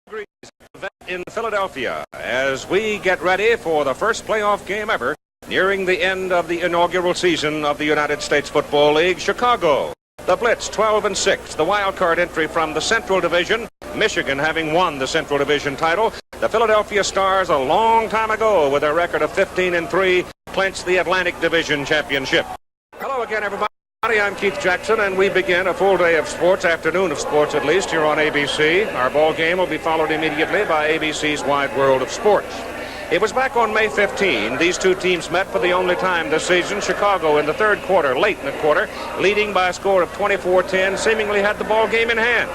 degrees in Philadelphia as we get ready for the first playoff game ever nearing the end of the inaugural season of the United States Football League. Chicago, the Blitz 12-6, the wild card entry from the Central Division, Michigan having won the Central Division title. The Philadelphia Stars a long time ago with a record of 15-3 clinched the Atlantic Division championship. Hello again, everybody. I'm Keith Jackson, and we begin a full day of sports, afternoon of sports at least, here on ABC. Our ball game will be followed immediately by ABC's Wide World of Sports. It was back on May 15. These two teams met for the only time this season. Chicago in the third quarter, late in the quarter, leading by a score of 24-10, seemingly had the ball game in hand.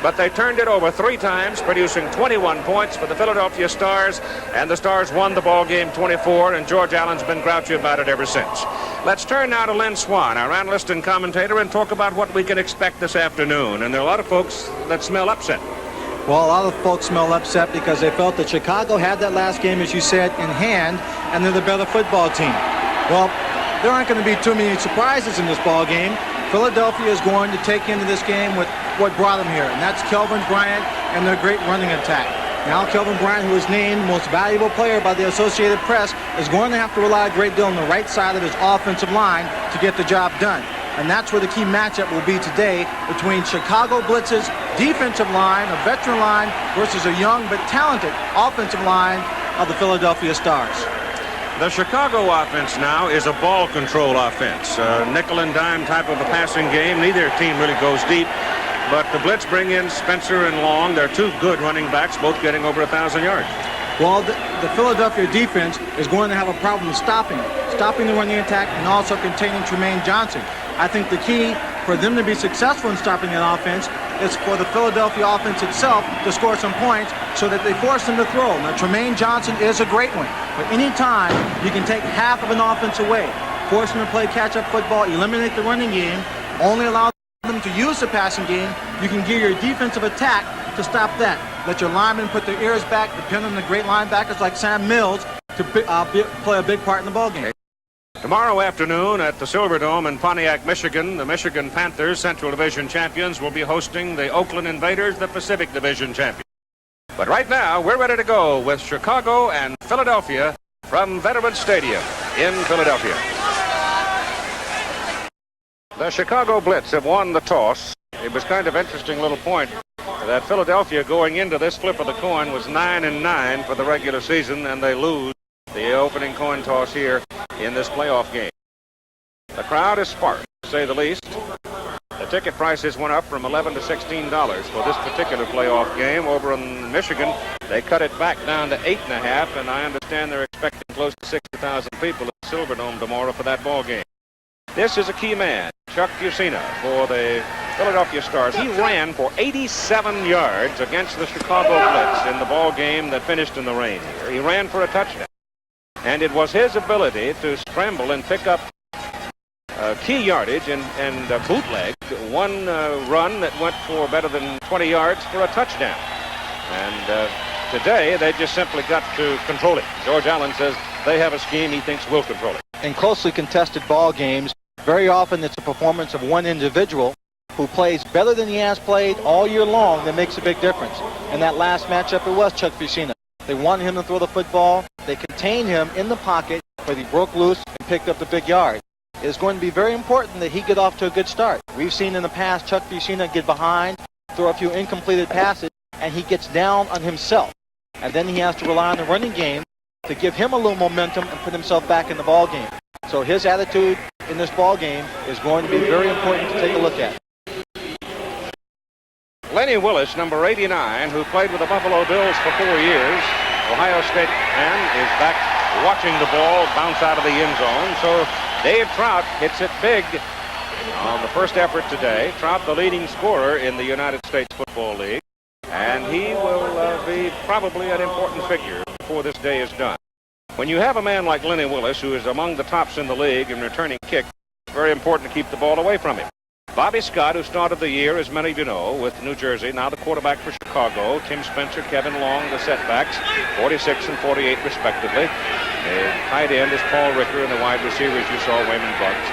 But they turned it over three times, producing 21 points for the Philadelphia Stars, and the Stars won the ball game 24, and George Allen's been grouchy about it ever since. Let's turn now to Lynn Swan, our analyst and commentator, and talk about what we can expect this afternoon. And there are a lot of folks that smell upset. Well, a lot of folks smell upset because they felt that Chicago had that last game, as you said, in hand, and they're the better football team. Well, there aren't going to be too many surprises in this ball game. Philadelphia is going to take into this game with what brought them here, and that's Kelvin Bryant and their great running attack. Now Kelvin Bryant, who is named most valuable player by the Associated Press, is going to have to rely a great deal on the right side of his offensive line to get the job done. And that's where the key matchup will be today between Chicago Blitz's defensive line, a veteran line, versus a young but talented offensive line of the Philadelphia Stars. The Chicago offense now is a ball control offense, nickel and dime type of a passing game. Neither team really goes deep, but the Blitz bring in Spencer and Long. They're two good running backs, both getting over 1,000 yards. Well, the Philadelphia defense is going to have a problem stopping the running attack and also containing Tremaine Johnson. I think the key for them to be successful in stopping that offense is for the Philadelphia offense itself to score some points so that they force them to throw. Now, Tremaine Johnson is a great one, but any time you can take half of an offense away, force them to play catch-up football, eliminate the running game, only allow them to use the passing game, you can gear your defensive attack to stop that. Let your linemen put their ears back, depend on the great linebackers like Sam Mills to play a big part in the ballgame. Tomorrow afternoon at the Silverdome in Pontiac, Michigan, the Michigan Panthers, Central Division champions, will be hosting the Oakland Invaders, the Pacific Division champions. But right now, we're ready to go with Chicago and Philadelphia from Veterans Stadium in Philadelphia. The Chicago Blitz have won the toss. It was kind of interesting little point that Philadelphia going into this flip of the coin was 9-9 for the regular season, and they lose the opening coin toss here in this playoff game. The crowd is sparse, to say the least. The ticket prices went up from $11 to $16 for this particular playoff game. Over in Michigan, they cut it back down to 8.5, and I understand they're expecting close to 60,000 people at the Silverdome tomorrow for that ball game. This is a key man, Chuck Fusina, for the Philadelphia Stars. He ran for 87 yards against the Chicago Blitz in the ball game that finished in the rain here. He ran for a touchdown. And it was his ability to scramble and pick up key yardage and bootleg one run that went for better than 20 yards for a touchdown. And today, they just simply got to control it. George Allen says they have a scheme he thinks will control it. In closely contested ball games, very often it's a performance of one individual who plays better than he has played all year long that makes a big difference. In that last matchup, it was Chuck Fusina. They wanted him to throw the football. They contained him in the pocket, but he broke loose and picked up the big yard. It is going to be very important that he get off to a good start. We've seen in the past Chuck Fusina get behind, throw a few incompleted passes, and he gets down on himself. And then he has to rely on the running game to give him a little momentum and put himself back in the ball game. So his attitude in this ball game is going to be very important to take a look at. Lenny Willis, number 89, who played with the Buffalo Bills for 4 years, Ohio State man, is back watching the ball bounce out of the end zone. So Dave Trout hits it big on the first effort today. Trout, the leading scorer in the United States Football League, and he will be probably an important figure before this day is done. When you have a man like Lenny Willis, who is among the tops in the league in returning kicks, it's very important to keep the ball away from him. Bobby Scott, who started the year, as many of you know, with New Jersey, now the quarterback for Chicago. Tim Spencer, Kevin Long, the setbacks, 46 and 48 respectively. The tight end is Paul Ricker, and the wide receivers you saw, Wayman Bugs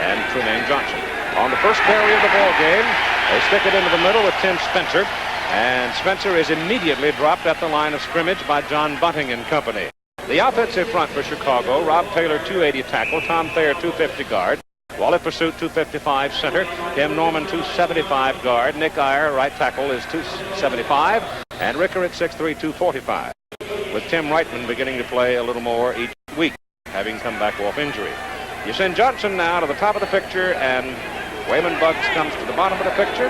and Tremaine Johnson. On the first carry of the ball game, they stick it into the middle with Tim Spencer. And Spencer is immediately dropped at the line of scrimmage by John Bunting and company. The offensive front for Chicago, Rob Taylor, 280 tackle, Tom Thayer, 250 guard, Wally Pursuit, 255 center, Tim Norman, 275 guard, Nick Iyer, right tackle, is 275, and Ricker at 6'3", 245, with Tim Reitman beginning to play a little more each week, having come back off injury. You send Johnson now to the top of the picture, and Wayman Buggs comes to the bottom of the picture,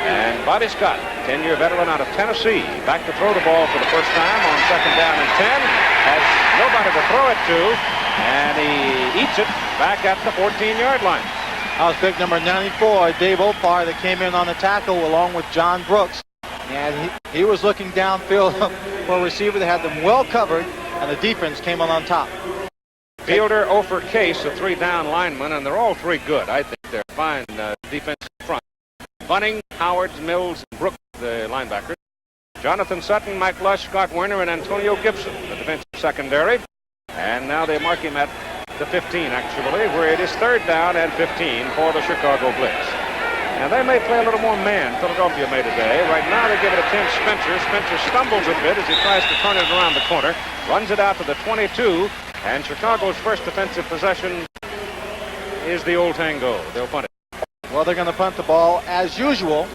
and Bobby Scott, 10-year veteran out of Tennessee, back to throw the ball for the first time on 2nd down and 10, has nobody to throw it to, and he eats it back at the 14-yard line. That was big number 94, Dave Opar, that came in on the tackle along with John Brooks. And he was looking downfield for a receiver that had them well covered, and the defense came on top. Fielder, Ofer Case, a 3-down lineman, and they're all three good. I think they're fine defensive front. Bunning, Howard, Mills, and Brooks, the linebackers. Jonathan Sutton, Mike Lush, Scott Werner, and Antonio Gibson, the defensive secondary. And now they mark him at the 15, actually, where it is 3rd down and 15 for the Chicago Blitz. And they may play a little more man. Philadelphia may today. Right now they give it to Tim Spencer. Spencer stumbles a bit as he tries to turn it around the corner. Runs it out to the 22. And Chicago's first defensive possession is the old tango. They'll punt it. Well, they're going to punt the ball as usual.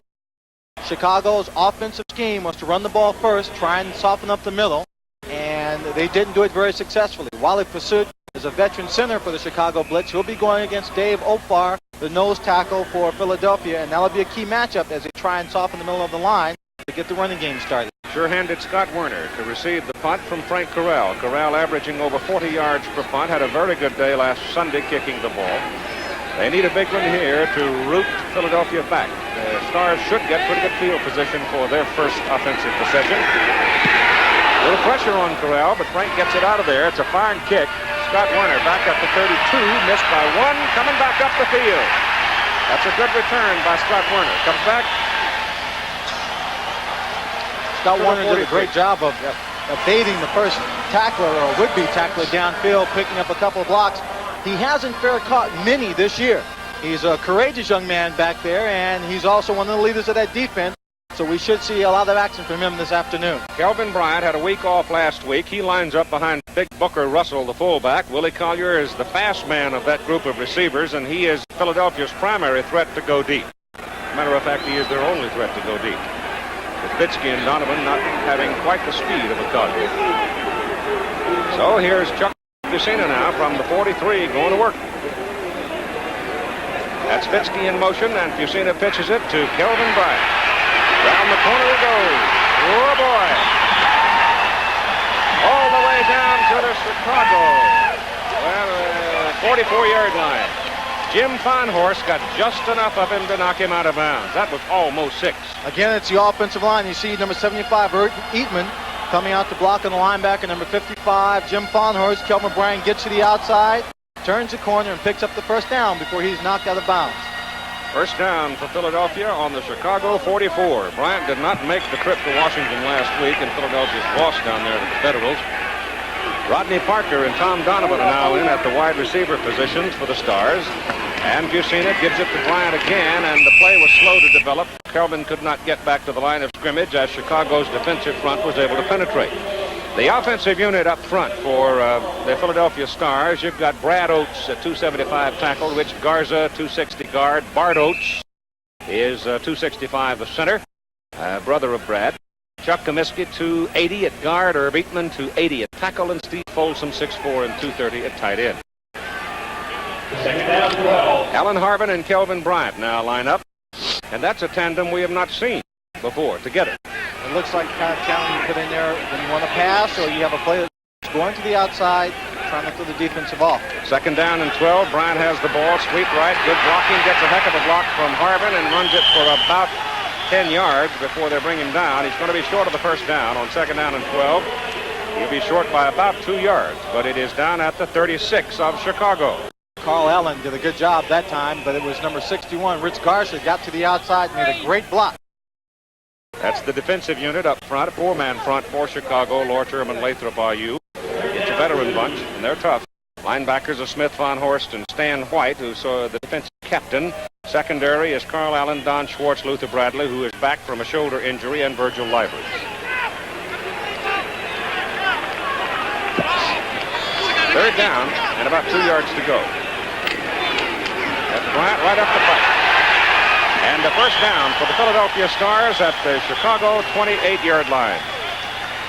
Chicago's offensive scheme was to run the ball first, try and soften up the middle, and they didn't do it very successfully. Wally Pursuit is a veteran center for the Chicago Blitz. He'll be going against Dave Opar, the nose tackle for Philadelphia, and that'll be a key matchup as they try and soften the middle of the line to get the running game started. Sure-handed Scott Werner to receive the punt from Frank Corral. Corral averaging over 40 yards per punt. Had a very good day last Sunday kicking the ball. They need a big one here to root Philadelphia back. The Stars should get pretty good field position for their first offensive possession. A little pressure on Corral, but Frank gets it out of there. It's a fine kick. Scott Werner back up to 32, missed by 1, coming back up the field. That's a good return by Scott Werner. Comes back. Scott Werner did a great job of evading the first tackler or would-be tackler downfield, picking up a couple of blocks. He hasn't fair caught many this year. He's a courageous young man back there, and he's also one of the leaders of that defense. So we should see a lot of action from him this afternoon. Kelvin Bryant had a week off last week. He lines up behind Big Booker Russell, the fullback. Willie Collier is the fast man of that group of receivers, and he is Philadelphia's primary threat to go deep. Matter of fact, he is their only threat to go deep, with Bitsky and Donovan not having quite the speed of a Collier. So here's Chuck Fusina now from the 43 going to work. That's Bitsky in motion, and Fusina pitches it to Kelvin Bryant. Down the corner he goes. Oh, boy. All the way down to the Chicago. Well, 44-yard line. Jim Farnhorst got just enough of him to knock him out of bounds. That was almost 6. Again, it's the offensive line. You see number 75, Eatman, coming out to block on the linebacker. Number 55, Jim Farnhorst. Kelvin Bryant gets to the outside, turns the corner, and picks up the first down before he's knocked out of bounds. First down for Philadelphia on the Chicago 44. Bryant did not make the trip to Washington last week, and Philadelphia's lost down there to the Federals. Rodney Parker and Tom Donovan are now in at the wide receiver positions for the Stars. And Fusina gives it to Bryant again, and the play was slow to develop. Kelvin could not get back to the line of scrimmage as Chicago's defensive front was able to penetrate. The offensive unit up front for the Philadelphia Stars, you've got Brad Oates, a 275 tackle, Rich Garza, 260 guard. Bart Oates is 265 the center, brother of Brad. Chuck Comiskey, 280 at guard. Herb Eatman, 280 at tackle. And Steve Folsom, 6'4" and 230 at tight end. Second down, 12. Alan Harvin and Kelvin Bryant now line up. And that's a tandem we have not seen before together. It looks like the kind of talent you put in there when you want to pass, or you have a player that's going to the outside, trying to throw the defensive off. Second down and 12. Bryant has the ball. Sweep right. Good blocking. Gets a heck of a block from Harvin and runs it for about 10 yards before they bring him down. He's going to be short of the first down on second down and 12. He'll be short by about 2 yards, but it is down at the 36 of Chicago. Carl Allen did a good job that time, but it was number 61, Rich Garza, got to the outside and made a great block. That's the defensive unit up front, a four-man front for Chicago. Lorcher and Lathrop IU. It's a veteran bunch, and they're tough. Linebackers are Smith, Von Horst, and Stan White, who saw the defensive captain. Secondary is Carl Allen, Don Schwartz, Luther Bradley, who is back from a shoulder injury, and Virgil Livers. Third down and about 2 yards to go. That's Bryant right up the pipe. And the first down for the Philadelphia Stars at the Chicago 28-yard line.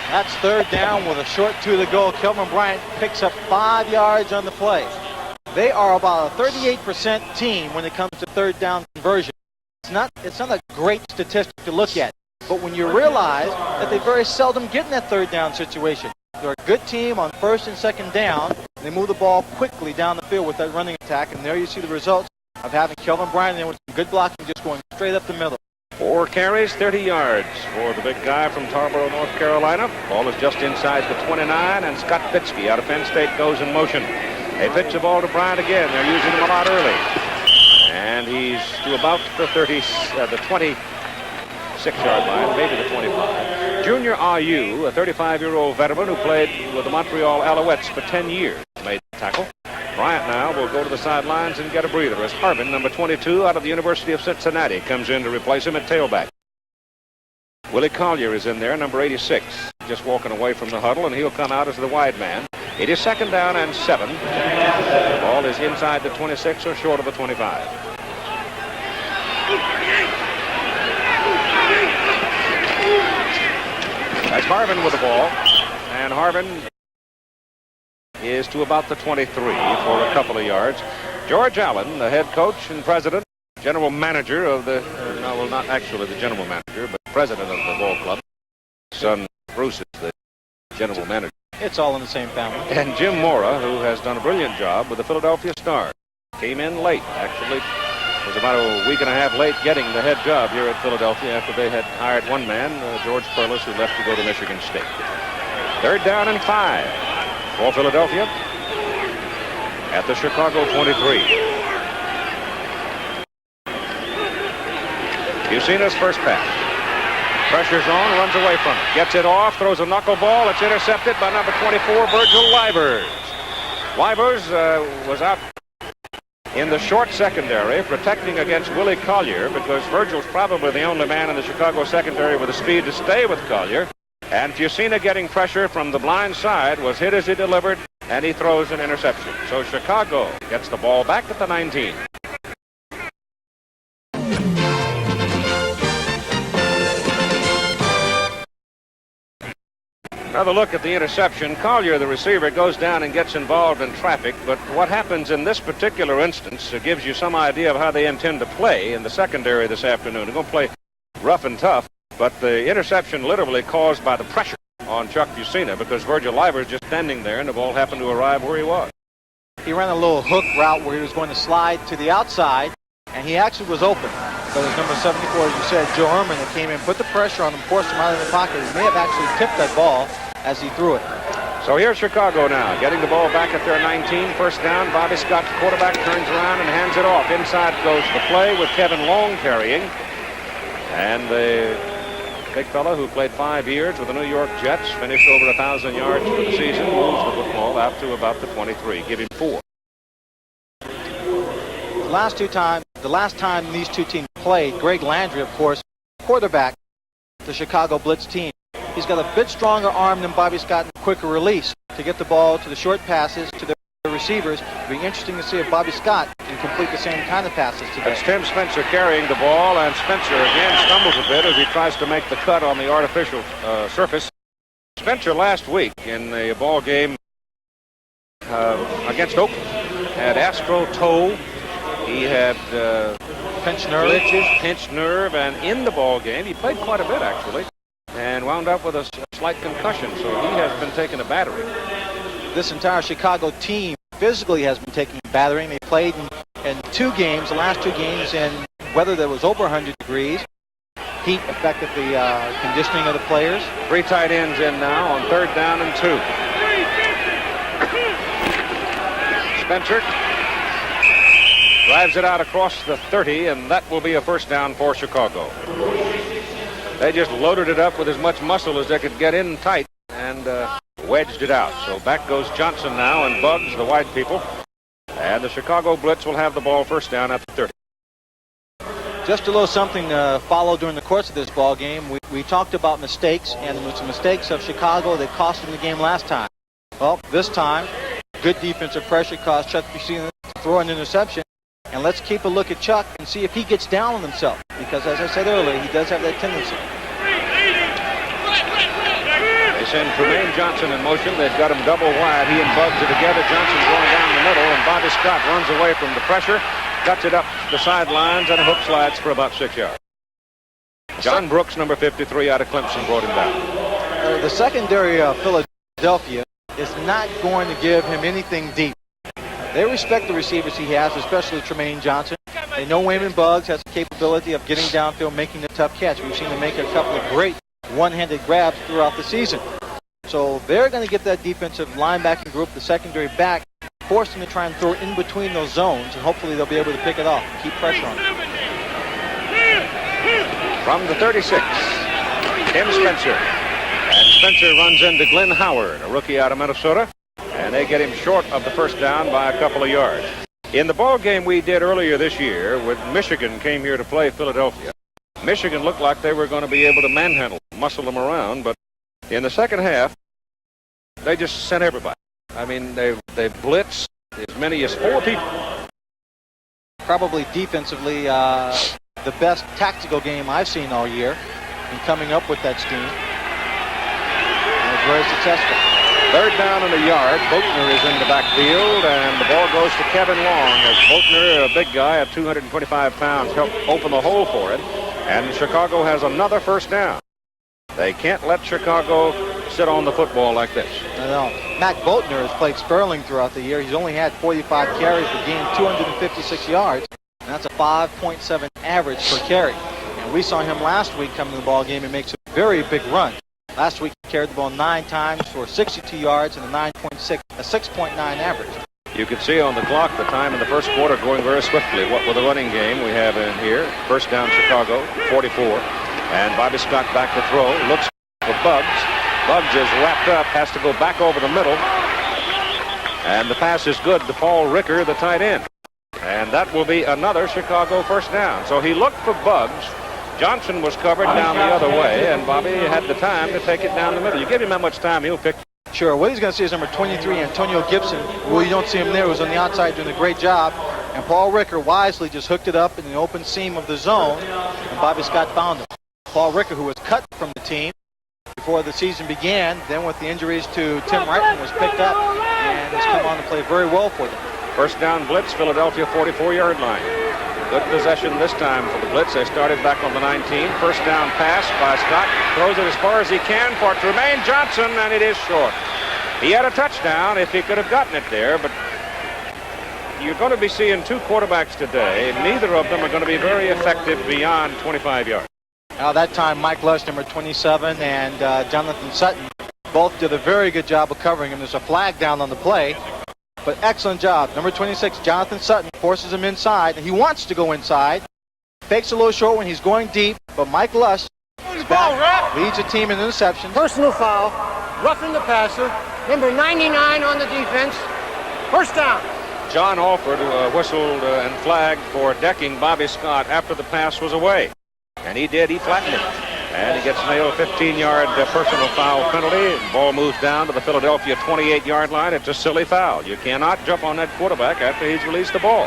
That's third down with a short 2 to go. Kelvin Bryant picks up 5 yards on the play. They are about a 38% team when it comes to third down conversion. It's not a great statistic to look at, but when you realize that they very seldom get in that third down situation. They're a good team on first and second down. They move the ball quickly down the field with that running attack, and there you see the results of having Kelvin Bryant in with some good blocking, just going straight up the middle. 4 carries, 30 yards for the big guy from Tarboro, North Carolina. Ball is just inside the 29, and Scott Bitsky out of Penn State goes in motion. They pitch the ball to Bryant again. They're using him a lot early. And he's to about the 26-yard line, maybe the 25. Junior Ayu, a 35-year-old veteran who played with the Montreal Alouettes for 10 years, made the tackle. Bryant now will go to the sidelines and get a breather as Harbin, number 22, out of the University of Cincinnati, comes in to replace him at tailback. Willie Collier is in there, number 86, just walking away from the huddle, and he'll come out as the wide man. It is second down and 7. The ball is inside the 26 or short of the 25. That's Harvin with the ball, and Harvin is to about the 23 for a couple of yards. George Allen, the head coach and president, general manager of the, no, well, not actually the general manager, but president of the ball club. Son Bruce is the general manager. It's all in the same family. And Jim Mora, who has done a brilliant job with the Philadelphia Stars, came in late, actually. Was about a week and a half late getting the head job here at Philadelphia after they had hired one man, George Perlis, who left to go to Michigan State. Third down and 5 for Philadelphia at the Chicago 23. Ucina's first pass. Pressure's on, runs away from it. Gets it off, throws a knuckleball. It's intercepted by number 24, Virgil Livers. Livers was out in the short secondary, protecting against Willie Collier, because Virgil's probably the only man in the Chicago secondary with the speed to stay with Collier. And Fusina, getting pressure from the blind side, was hit as he delivered, and he throws an interception. So Chicago gets the ball back at the 19. Another look at the interception. Collier, the receiver, goes down and gets involved in traffic, but what happens in this particular instance gives you some idea of how they intend to play in the secondary this afternoon. They're going to play rough and tough, but the interception literally caused by the pressure on Chuck Fusina, because Virgil Livers just standing there and the ball happened to arrive where he was. He ran a little hook route where he was going to slide to the outside, and he actually was open. But his number 74, as you said, Joe Herman, that came in, put the pressure on him, forced him out of the pocket. He may have actually tipped that ball as he threw it. So here's Chicago now, getting the ball back at their 19. First down, Bobby Scott, the quarterback, turns around and hands it off. Inside goes the play with Kevin Long carrying. And the big fella who played 5 years with the New York Jets, finished over 1,000 yards for the season, moves the football out to about the 23. Give him 4. The last time these two teams played, Greg Landry, of course, quarterback the Chicago Blitz team. He's got a bit stronger arm than Bobby Scott and quicker release to get the ball to the short passes to the receivers. It'll be interesting to see if Bobby Scott can complete the same kind of passes today. That's Tim Spencer carrying the ball, and Spencer again stumbles a bit as he tries to make the cut on the artificial surface. Spencer last week in the ball game against Oakland had astro toe. He had pinched nerve. Glitches, pinched nerve, and in the ball game he played quite a bit actually, and wound up with a slight concussion. So he has been taking a battering. This entire Chicago team physically has been taking a battering. They played in 2 games, the last 2 games, in weather that was over 100 degrees. Heat affected the conditioning of the players. 3 tight ends in now on third down and 2. Spencer drives it out across the 30, and that will be a first down for Chicago. They just loaded it up with as much muscle as they could get in tight and wedged it out. So back goes Johnson now and Bugs, the wide people, And the Chicago Blitz will have the ball first down at the 30. Just a little something to follow during the course of this ball game. We talked about mistakes, and it was the mistakes of Chicago that cost them the game last time. Well, this time, good defensive pressure caused Chuck Buchanan to throw an interception. And let's keep a look at Chuck and see if he gets down on himself. Because as I said earlier, he does have that tendency. They send Tremaine Johnson in motion. They've got him double wide. He and Buggs are together. Johnson's going down the middle, and Bobby Scott runs away from the pressure, cuts it up the sidelines, and a hook slides for about 6 yards. John Brooks, number 53, out of Clemson, brought him down. The secondary of Philadelphia is not going to give him anything deep. They respect the receivers he has, especially Tremaine Johnson. They know Wayman Buggs has the capability of getting downfield, making the tough catch. We've seen him make a couple of great one-handed grabs throughout the season. So they're going to get that defensive linebacking group, the secondary back, force them to try and throw in between those zones, and hopefully they'll be able to pick it off and keep pressure on it. From the 36, Tim Spencer. And Spencer runs into Glenn Howard, a rookie out of Minnesota, and they get him short of the first down by a couple of yards. In the ball game we did earlier this year, when Michigan came here to play Philadelphia, Michigan looked like they were going to be able to manhandle, muscle them around, but in the second half, they just sent everybody. I mean, they blitzed as many as 4 people. Probably defensively the best tactical game I've seen all year in coming up with that scheme. It was very successful. Third down and a yard. Boatner is in the backfield, and the ball goes to Kevin Long as Boatner, a big guy of 225 pounds, helped open the hole for it. And Chicago has another first down. They can't let Chicago sit on the football like this. No. Matt Boatner has played Sterling throughout the year. He's only had 45 carries but gained 256 yards. And that's a 5.7 average per carry. And we saw him last week come to the ball game and makes a very big run. Last week he carried the ball 9 times for 62 yards and a 6.9 average. You can see on the clock the time in the first quarter going very swiftly. What with the running game we have in here. First down Chicago, 44. And Bobby Scott back to throw. Looks for Buggs. Buggs is wrapped up, has to go back over the middle. And the pass is good to Paul Ricker, the tight end. And that will be another Chicago first down. So he looked for Buggs. Johnson was covered down the other way, and Bobby had the time to take it down the middle. You give him that much time, he'll pick. Sure. What he's going to see is number 23, Antonio Gibson. Well, you don't see him there. He was on the outside doing a great job. And Paul Ricker wisely just hooked it up in the open seam of the zone, and Bobby Scott found him. Paul Ricker, who was cut from the team before the season began, then with the injuries to Tim Reitman, was picked up and has come on to play very well for them. First down blitz, Philadelphia 44-yard line. Good possession this time for the Blitz. They started back on the 19. First down pass by Scott. Throws it as far as he can for Tremaine Johnson, and it is short. He had a touchdown if he could have gotten it there, but you're going to be seeing 2 quarterbacks today. Neither of them are going to be very effective beyond 25 yards. Now that time, Mike Lush, number 27, and Jonathan Sutton both did a very good job of covering him. There's a flag down on the play. But excellent job. Number 26, Jonathan Sutton, forces him inside. He wants to go inside. Fakes a little short when he's going deep. But Mike Lush leads the team in interceptions. Personal foul. Roughing the passer. Number 99 on the defense. First down. John Alford whistled and flagged for decking Bobby Scott after the pass was away. And he did. He flattened him. And he gets nailed a 15-yard personal foul penalty. The ball moves down to the Philadelphia 28-yard line. It's a silly foul. You cannot jump on that quarterback after he's released the ball.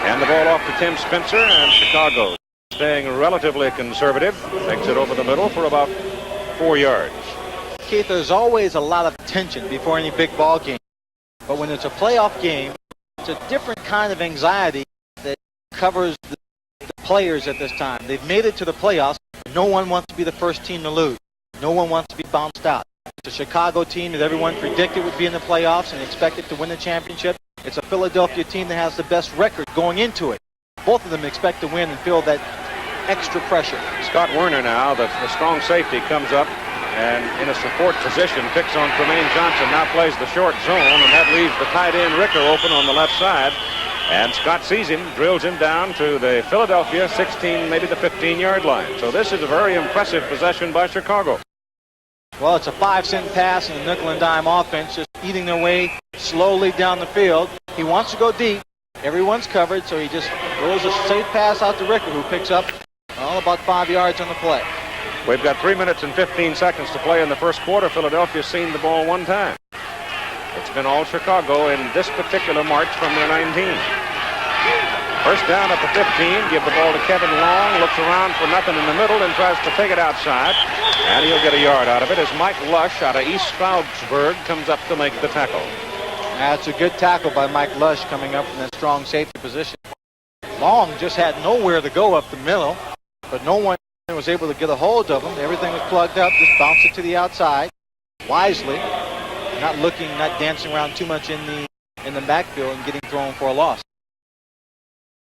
And the ball off to Tim Spencer, and Chicago staying relatively conservative. Takes it over the middle for about 4 yards. Keith, there's always a lot of tension before any big ball game. But when it's a playoff game, it's a different kind of anxiety that covers the players at this time. They've made it to the playoffs. No one wants to be the first team to lose. No one wants to be bounced out. It's a Chicago team that everyone predicted would be in the playoffs and expected to win the championship. It's a Philadelphia team that has the best record going into it. Both of them expect to win and feel that extra pressure. Scott Werner now, the strong safety, comes up and in a support position picks on Tremaine Johnson. Now plays the short zone, and that leaves the tight end Ricker open on the left side. And Scott sees him, drills him down to the Philadelphia 16, maybe the 15-yard line. So this is a very impressive possession by Chicago. Well, it's a 5-cent pass in the nickel and dime offense, just eating their way slowly down the field. He wants to go deep. Everyone's covered, so he just throws a safe pass out to Ricker, who picks up about 5 yards on the play. We've got 3 minutes and 15 seconds to play in the first quarter. Philadelphia's seen the ball one time. It's been all Chicago in this particular march from their 19. First down at the 15. Give the ball to Kevin Long. Looks around for nothing in the middle and tries to take it outside. And he'll get a yard out of it as Mike Lush out of East Stroudsburg comes up to make the tackle. That's a good tackle by Mike Lush coming up from that strong safety position. Long just had nowhere to go up the middle, but no one was able to get a hold of him. Everything was plugged up. Just bounced it to the outside wisely, not dancing around too much in the backfield and getting thrown for a loss.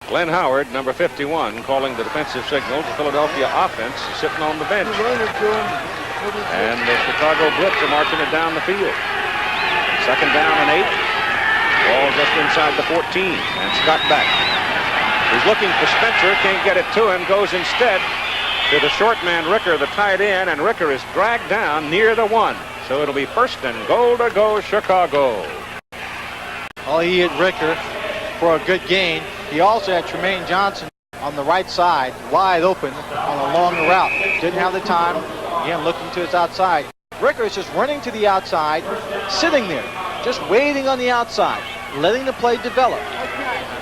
Glenn Howard, number 51, calling the defensive signal. The Philadelphia offense is sitting on the bench. And the Chicago Blitz are marching it down the field. Second down and 8. Ball just inside the 14. And Scott back. He's looking for Spencer. Can't get it to him. Goes instead to the short man, Ricker, the tight end. And Ricker is dragged down near the 1. So it'll be first and goal to go Chicago. Oh, he hit Ricker for a good gain. He also had Tremaine Johnson on the right side, wide open on a long route. Didn't have the time. Again, looking to his outside. Ricker is just running to the outside, sitting there, just waiting on the outside, letting the play develop.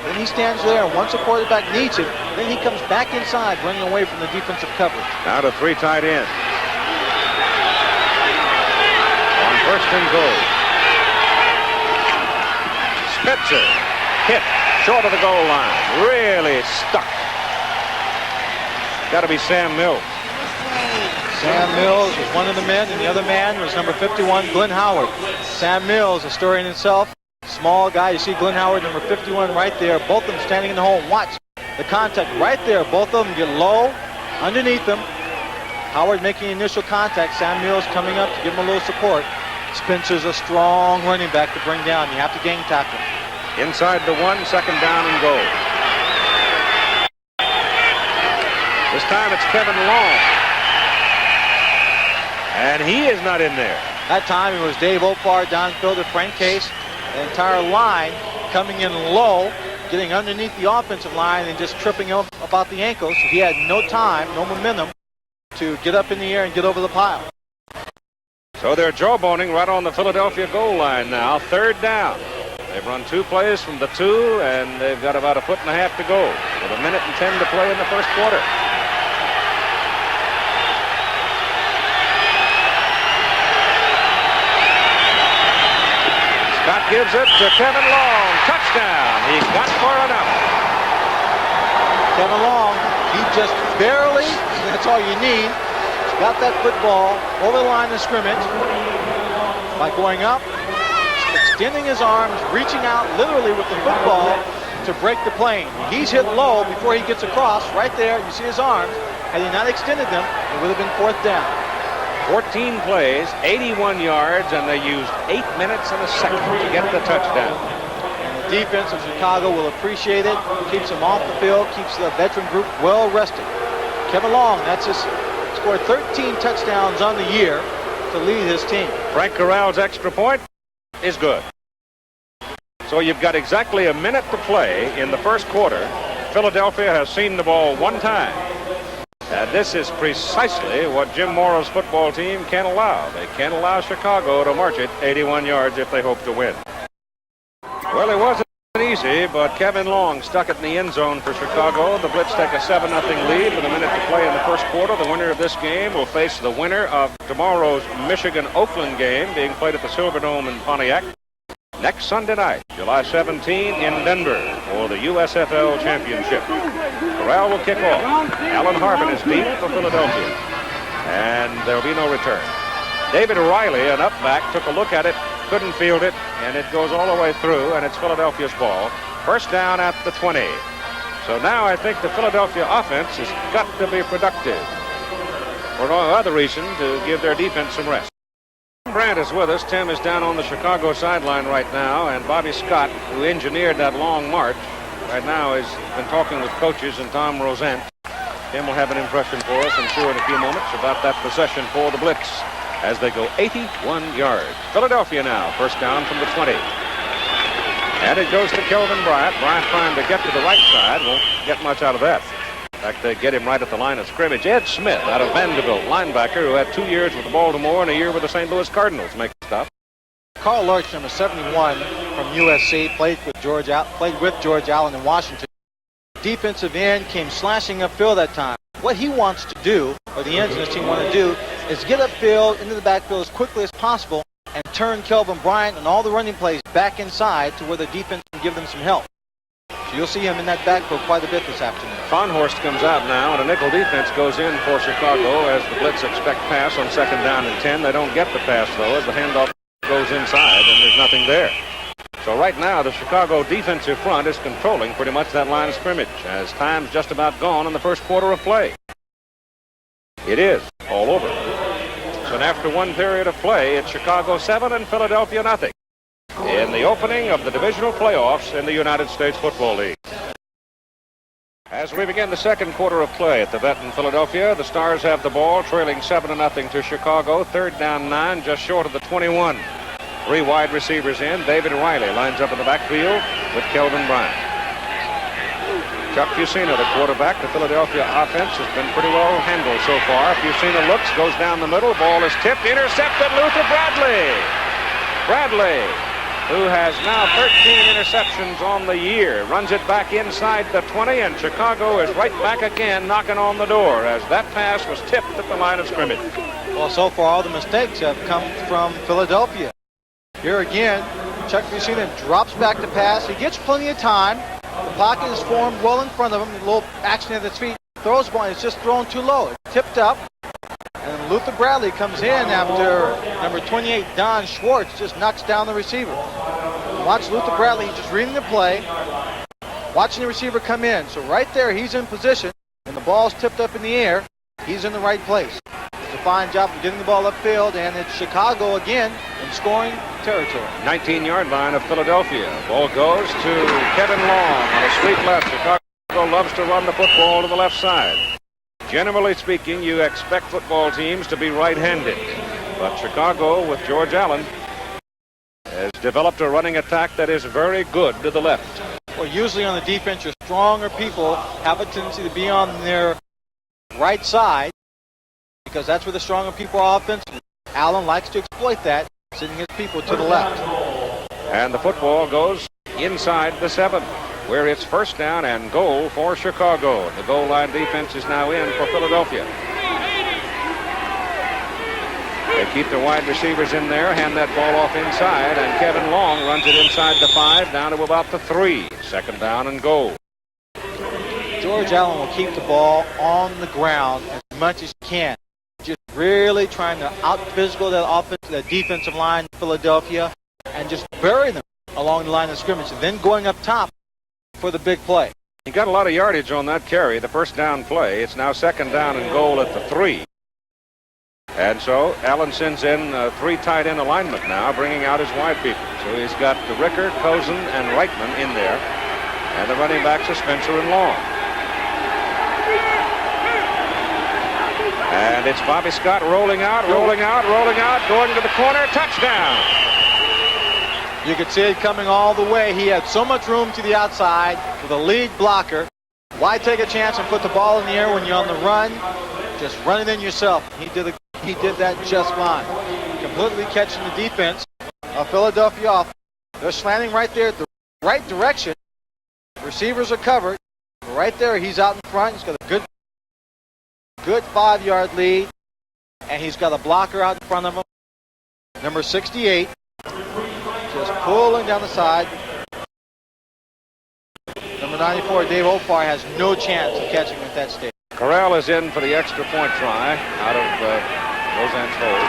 Then he stands there, and once the quarterback needs him, then he comes back inside, running away from the defensive coverage. Now to 3 tight ends. On first and goal. Spitzer hit short of the goal line. Really stuck. Got to be Sam Mills. Sam Mills was one of the men, and the other man was number 51, Glenn Howard. Sam Mills, a story in itself. Small guy. You see Glenn Howard, number 51, right there. Both of them standing in the hole. Watch the contact right there. Both of them get low underneath them. Howard making initial contact. Sam Mills coming up to give him a little support. Spencer's a strong running back to bring down. You have to gang tackle. Inside the 1, second down and goal. This time it's Kevin Long. And he is not in there. That time it was Dave Opar, Don Fielder, Frank Case, the entire line coming in low, getting underneath the offensive line and just tripping him about the ankles. He had no time, no momentum to get up in the air and get over the pile. So they're jawboning right on the Philadelphia goal line now. Third down. They've run 2 plays from the 2, and they've got about 1.5 feet to go with 1 minute and 10 to play in the first quarter. Scott gives it to Kevin Long. Touchdown. He got far enough. Kevin Long, he just barely, that's all you need, got that football over the line of scrimmage by going up, extending his arms, reaching out literally with the football to break the plane. He's hit low before he gets across. Right there, you see his arms. Had he not extended them, it would have been 4th down. 14 plays, 81 yards, and they used 8 minutes and a second to get the touchdown. And the defense of Chicago will appreciate it. Keeps them off the field, keeps the veteran group well rested. Kevin Long, that's his, scored 13 touchdowns on the year to lead his team. Frank Corral's extra point is good. So you've got exactly 1 minute to play in the first quarter. Philadelphia has seen the ball 1 time. And this is precisely what Jim Morrow's football team can't allow. They can't allow Chicago to march it 81 yards if they hope to win. Well, it wasn't easy, but Kevin Long stuck it in the end zone for Chicago. The Blitz take a 7-0 lead with 1 minute to play in the first quarter. The winner of this game will face the winner of tomorrow's Michigan-Oakland game being played at the Silverdome in Pontiac next Sunday night, July 17 in Denver for the USFL Championship. Corral will kick off. Alan Harbin is deep for Philadelphia. And there will be no return. David Riley, an up back, took a look at it, couldn't field it, and it goes all the way through, and it's Philadelphia's ball. First down at the 20. So now I think the Philadelphia offense has got to be productive. For no other reason, to give their defense some rest. Tim Brandt is with us. Tim is down on the Chicago sideline right now, and Bobby Scott, who engineered that long march, right now has been talking with coaches and Tom Rosen. Tim will have an impression for us, I'm sure, in a few moments about that possession for the Blitz as they go 81 yards. Philadelphia now, first down from the 20. And it goes to Kelvin Bryant. Bryant trying to get to the right side. Won't get much out of that. In fact, they get him right at the line of scrimmage. Ed Smith out of Vanderbilt, linebacker, who had 2 years with Baltimore and a year with the St. Louis Cardinals, makes the stop. Carl Lurch, number 71 from USC, played with George Allen in Washington. Defensive end, came slashing upfield that time. What he wants to do, or the ends in this team want to do, is get upfield into the backfield as quickly as possible and turn Kelvin Bryant and all the running plays back inside to where the defense can give them some help. So you'll see him in that backfield quite a bit this afternoon. Farnhorst comes out now, and a nickel defense goes in for Chicago as the Blitz expect pass on 2nd down and 10. They don't get the pass, though, as the handoff goes inside, and there's nothing there. So right now, the Chicago defensive front is controlling pretty much that line of scrimmage, as time's just about gone in the first quarter of play. It is all over. So after one period of play, it's Chicago 7 and Philadelphia nothing in the opening of the divisional playoffs in the United States Football League. As we begin the second quarter of play at the vet in Philadelphia, the Stars have the ball, trailing 7-0 to Chicago. 3rd down 9, just short of the 21. 3 wide receivers in. David Riley lines up in the backfield with Kelvin Bryant. Chuck Fusina, the quarterback. The Philadelphia offense has been pretty well handled so far. Fusina looks, goes down the middle. Ball is tipped, intercepted. Luther Bradley. Bradley, who has now 13 interceptions on the year, runs it back inside the 20, and Chicago is right back again knocking on the door as that pass was tipped at the line of scrimmage. Well, so far all the mistakes have come from Philadelphia. Here again, Chuck Fusina drops back to pass. He gets plenty of time. The pocket is formed well in front of him. A little action at his feet. Throws one. It's just thrown too low. It's tipped up. And Luther Bradley comes in after number 28, Don Schwartz, just knocks down the receiver. Watch Luther Bradley. He's just reading the play. Watching the receiver come in. So right there, he's in position. And the ball's tipped up in the air. He's in the right place. It's a fine job of getting the ball upfield. And it's Chicago again in scoring territory. 19-yard line of Philadelphia. Ball goes to Kevin Long on a sweep left. Chicago loves to run the football to the left side. Generally speaking, you expect football teams to be right-handed. But Chicago, with George Allen, has developed a running attack that is very good to the left. Well, usually on the defense, your stronger people have a tendency to be on their right side because that's where the stronger people are offensively. Allen likes to exploit that, sending his people to the left. And the football goes inside the 7, where it's 1st down and goal for Chicago. The goal line defense is now in for Philadelphia. They keep the wide receivers in there, hand that ball off inside, and Kevin Long runs it inside the 5 down to about the 3. 2nd down and goal. George Allen will keep the ball on the ground as much as he can. Just really trying to out-physical that defensive line in Philadelphia and just bury them along the line of scrimmage, and then going up top for the big play. He got a lot of yardage on that carry, the 1st down play. It's now 2nd down and goal at the 3. And so Allen sends in 3 tight end alignment now, bringing out his wide people. So he's got the Ricker, Cozen, and Reitman in there. And the running backs are Spencer and Long. And it's Bobby Scott rolling out, going to the corner, touchdown. You could see it coming all the way. He had so much room to the outside with a lead blocker. Why take a chance and put the ball in the air when you're on the run? Just run it in yourself. He did that just fine. Completely catching the defense of Philadelphia off. They're slanting right there at the right direction. Receivers are covered. Right there, he's out in front. He's got a good 5-yard lead. And he's got a blocker out in front of him. Number 68. Just pulling down the side. Number 94, Dave Opar, has no chance of catching him at that stage. Corral is in for the extra point try out of Roseanne's hold.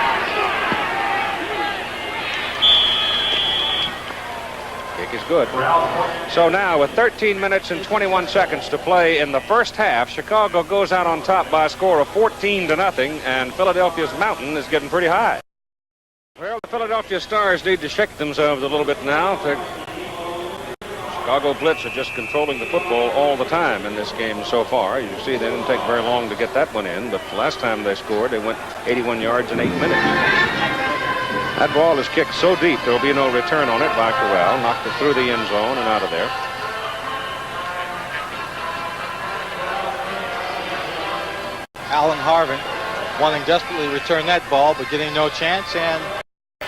Kick is good. So now with 13 minutes and 21 seconds to play in the first half, Chicago goes out on top by a score of 14-0, and Philadelphia's mountain is getting pretty high. Well, the Philadelphia Stars need to shake themselves a little bit now. Chicago Blitz are just controlling the football all the time in this game so far. You see, they didn't take very long to get that one in, but the last time they scored, they went 81 yards in 8 minutes. That ball is kicked so deep there will be no return on it by Corral. Knocked it through the end zone and out of there. Alan Harvin wanting desperately to return that ball, but getting no chance. And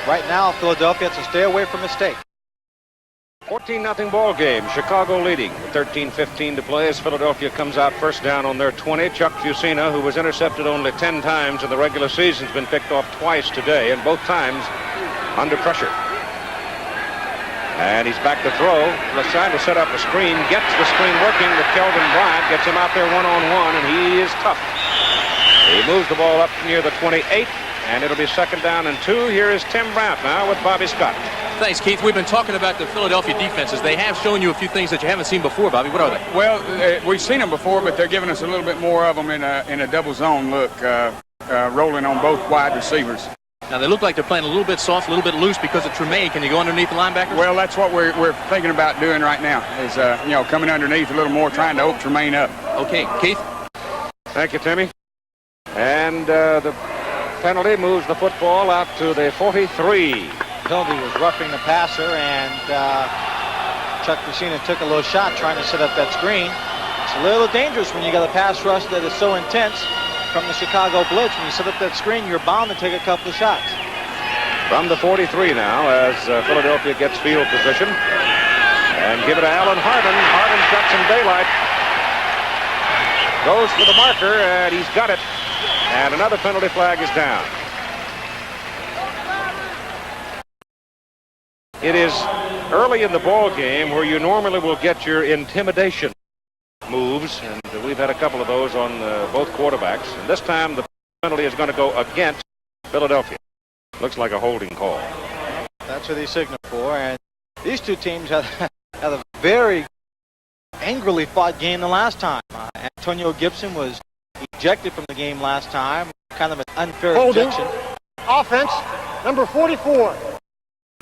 right now, Philadelphia has to stay away from mistakes. 14-0 ball game. Chicago leading. 13:15 to play as Philadelphia comes out first down on their 20. Chuck Fusina, who was intercepted only 10 times in the regular season, has been picked off twice today, and both times under pressure. And he's back to throw. He's trying to set up a screen. Gets the screen working with Kelvin Bryant. Gets him out there one-on-one, and he is tough. He moves the ball up near the 28, and it'll be second down and 2. Here is Tim Brandt now with Bobby Scott. Thanks, Keith. We've been talking about the Philadelphia defenses. They have shown you a few things that you haven't seen before, Bobby. What are they? Well, we've seen them before, but they're giving us a little bit more of them in a double zone look, rolling on both wide receivers. Now, they look like they're playing a little bit soft, a little bit loose because of Tremaine. Can you go underneath the linebackers? Well, that's what we're thinking about doing right now is, coming underneath a little more, trying to open Tremaine up. Okay, Keith? Thank you, Timmy. And the penalty moves the football out to the 43. Penalty was roughing the passer, and Chuck Fusina took a little shot trying to set up that screen. It's a little dangerous when you got a pass rush that is so intense from the Chicago Blitz. When you set up that screen, you're bound to take a couple of shots. From the 43 now as Philadelphia gets field position. And give it to Alan Harvin. Harvin's got some daylight. Goes for the marker, and he's got it. And another penalty flag is down. It is early in the ball game where you normally will get your intimidation moves, and we've had a couple of those on both quarterbacks. And this time the penalty is going to go against Philadelphia. Looks like a holding call. That's what they signal for, and these two teams had a very angrily fought game the last time. Antonio Gibson was ejected from the game last time, kind of an unfair ejection. Offense, number 44.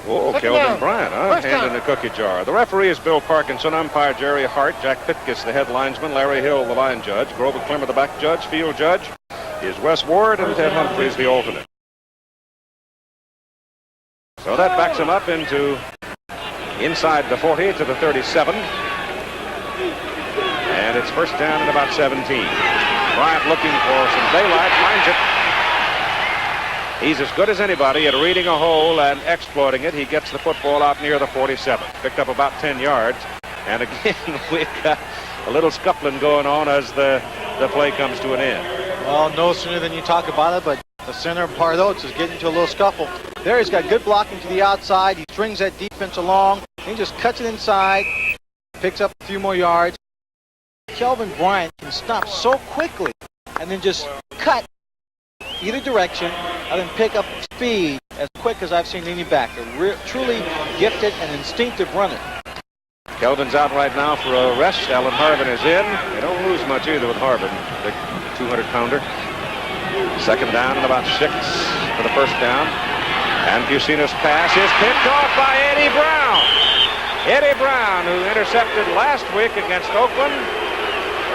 Oh, Second Kelvin down. Bryant, First hand down. in the cookie jar. The referee is Bill Parkinson, umpire Jerry Hart, Jack Pitkus, the head linesman, Larry Hill, the line judge, Grover Clemmer, the back judge, field judge, is Wes Ward, and Ted Humphreys, the alternate. So that backs him up into inside the 40 to the 37. And it's first down at about 17. Bryant looking for some daylight, finds it. He's as good as anybody at reading a hole and exploiting it. He gets the football out near the 47. Picked up about 10 yards. And again, we've got a little scuffling going on as the play comes to an end. Well, no sooner than you talk about it, but the center, Pardotes, is getting into a little scuffle. There he's got good blocking to the outside. He strings that defense along. He just cuts it inside, picks up a few more yards. Kelvin Bryant can stop so quickly and then just cut either direction and then pick up speed as quick as I've seen any back. A truly gifted and instinctive runner. Kelvin's out right now for a rest. Alan Harvin is in. They don't lose much either with Harvin, the 200-pounder. Second down and about 6 for the first down. And Fusina's pass is picked off by Eddie Brown. Eddie Brown, who intercepted last week against Oakland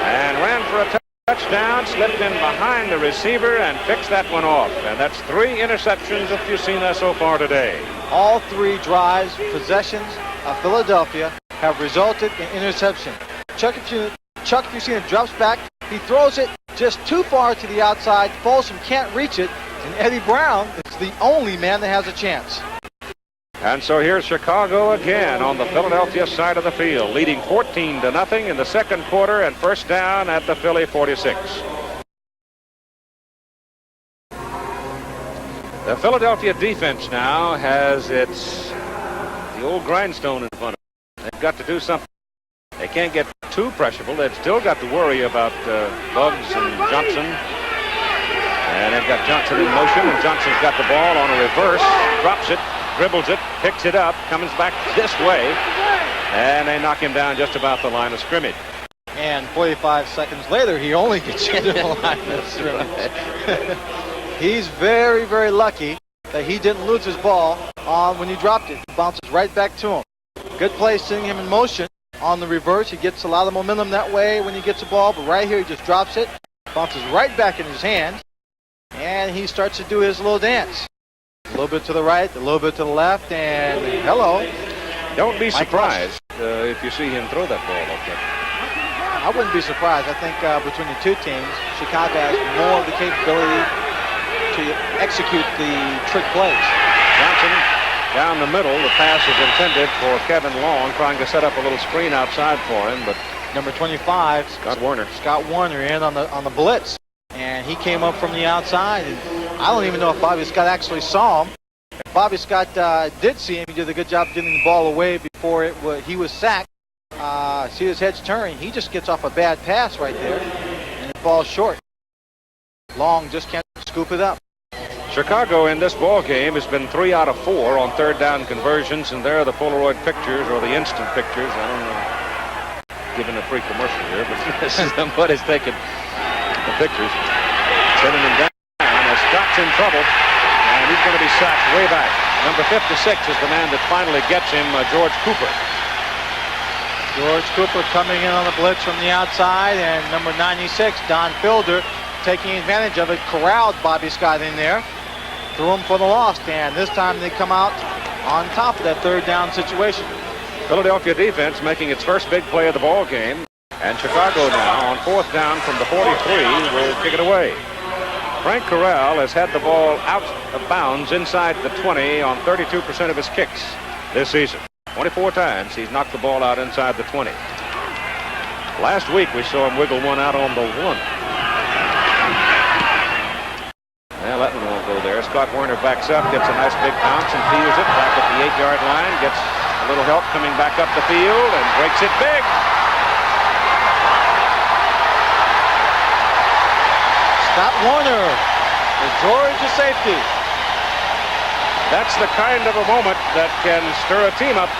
and ran for a touchdown, slipped in behind the receiver and picks that one off. And that's 3 interceptions of Fusina so far today. All 3 drives, possessions of Philadelphia have resulted in interception. Chuck Fusina drops back. He throws it just too far to the outside. Folsom can't reach it. And Eddie Brown is the only man that has a chance. And so here's Chicago again on the Philadelphia side of the field, leading 14-0 in the second quarter and first down at the Philly 46. The Philadelphia defense now has the old grindstone in front of them. They've got to do something. They can't get too pressurable. They've still got to worry about Bugs and Johnson. And they've got Johnson in motion, and Johnson's got the ball on a reverse, drops it, dribbles it, picks it up, comes back this way, and they knock him down just about the line of scrimmage. And 45 seconds later, he only gets into the line of scrimmage. He's very, very lucky that he didn't lose his ball when he dropped it. It bounces right back to him. Good play seeing him in motion on the reverse. He gets a lot of momentum that way when he gets the ball, but right here he just drops it, bounces right back in his hands, and he starts to do his little dance. A little bit to the right, a little bit to the left, and hello. Don't be surprised if you see him throw that ball like that. I wouldn't be surprised. I think between the two teams, Chicago has more of the capability to execute the trick plays. Johnson down the middle. The pass is intended for Kevin Long, trying to set up a little screen outside for him, but number 25, Scott Warner in on the blitz, and he came up from the outside. And I don't even know if Bobby Scott actually saw him. If Bobby Scott did see him, he did a good job getting the ball away before he was sacked. See his head's turning. He just gets off a bad pass right there, and it falls short. Long just can't scoop it up. Chicago in this ball game has been 3 out of 4 on third down conversions, and there are the Polaroid pictures or the instant pictures. I don't know, giving a free commercial here, but this is somebody's taking the pictures, sending him down as Scott's in trouble, and he's going to be sacked way back. Number 56 is the man that finally gets him, George Cooper. George Cooper coming in on the blitz from the outside, and number 96, Don Fielder, taking advantage of it, corralled Bobby Scott in there, threw him for the loss, and this time they come out on top of that third down situation. Philadelphia defense making its first big play of the ball game, and Chicago now on fourth down from the 43 will kick it away. Frank Corral has had the ball out of bounds inside the 20 on 32% of his kicks this season. 24 times he's knocked the ball out inside the 20. Last week we saw him wiggle one out on the 1. Well, that one won't go there. Scott Werner backs up, gets a nice big bounce and fields it back at the 8-yard line, gets a little help coming back up the field and breaks it big. Scott Werner, the Georgia safety. That's the kind of a moment that can stir a team up.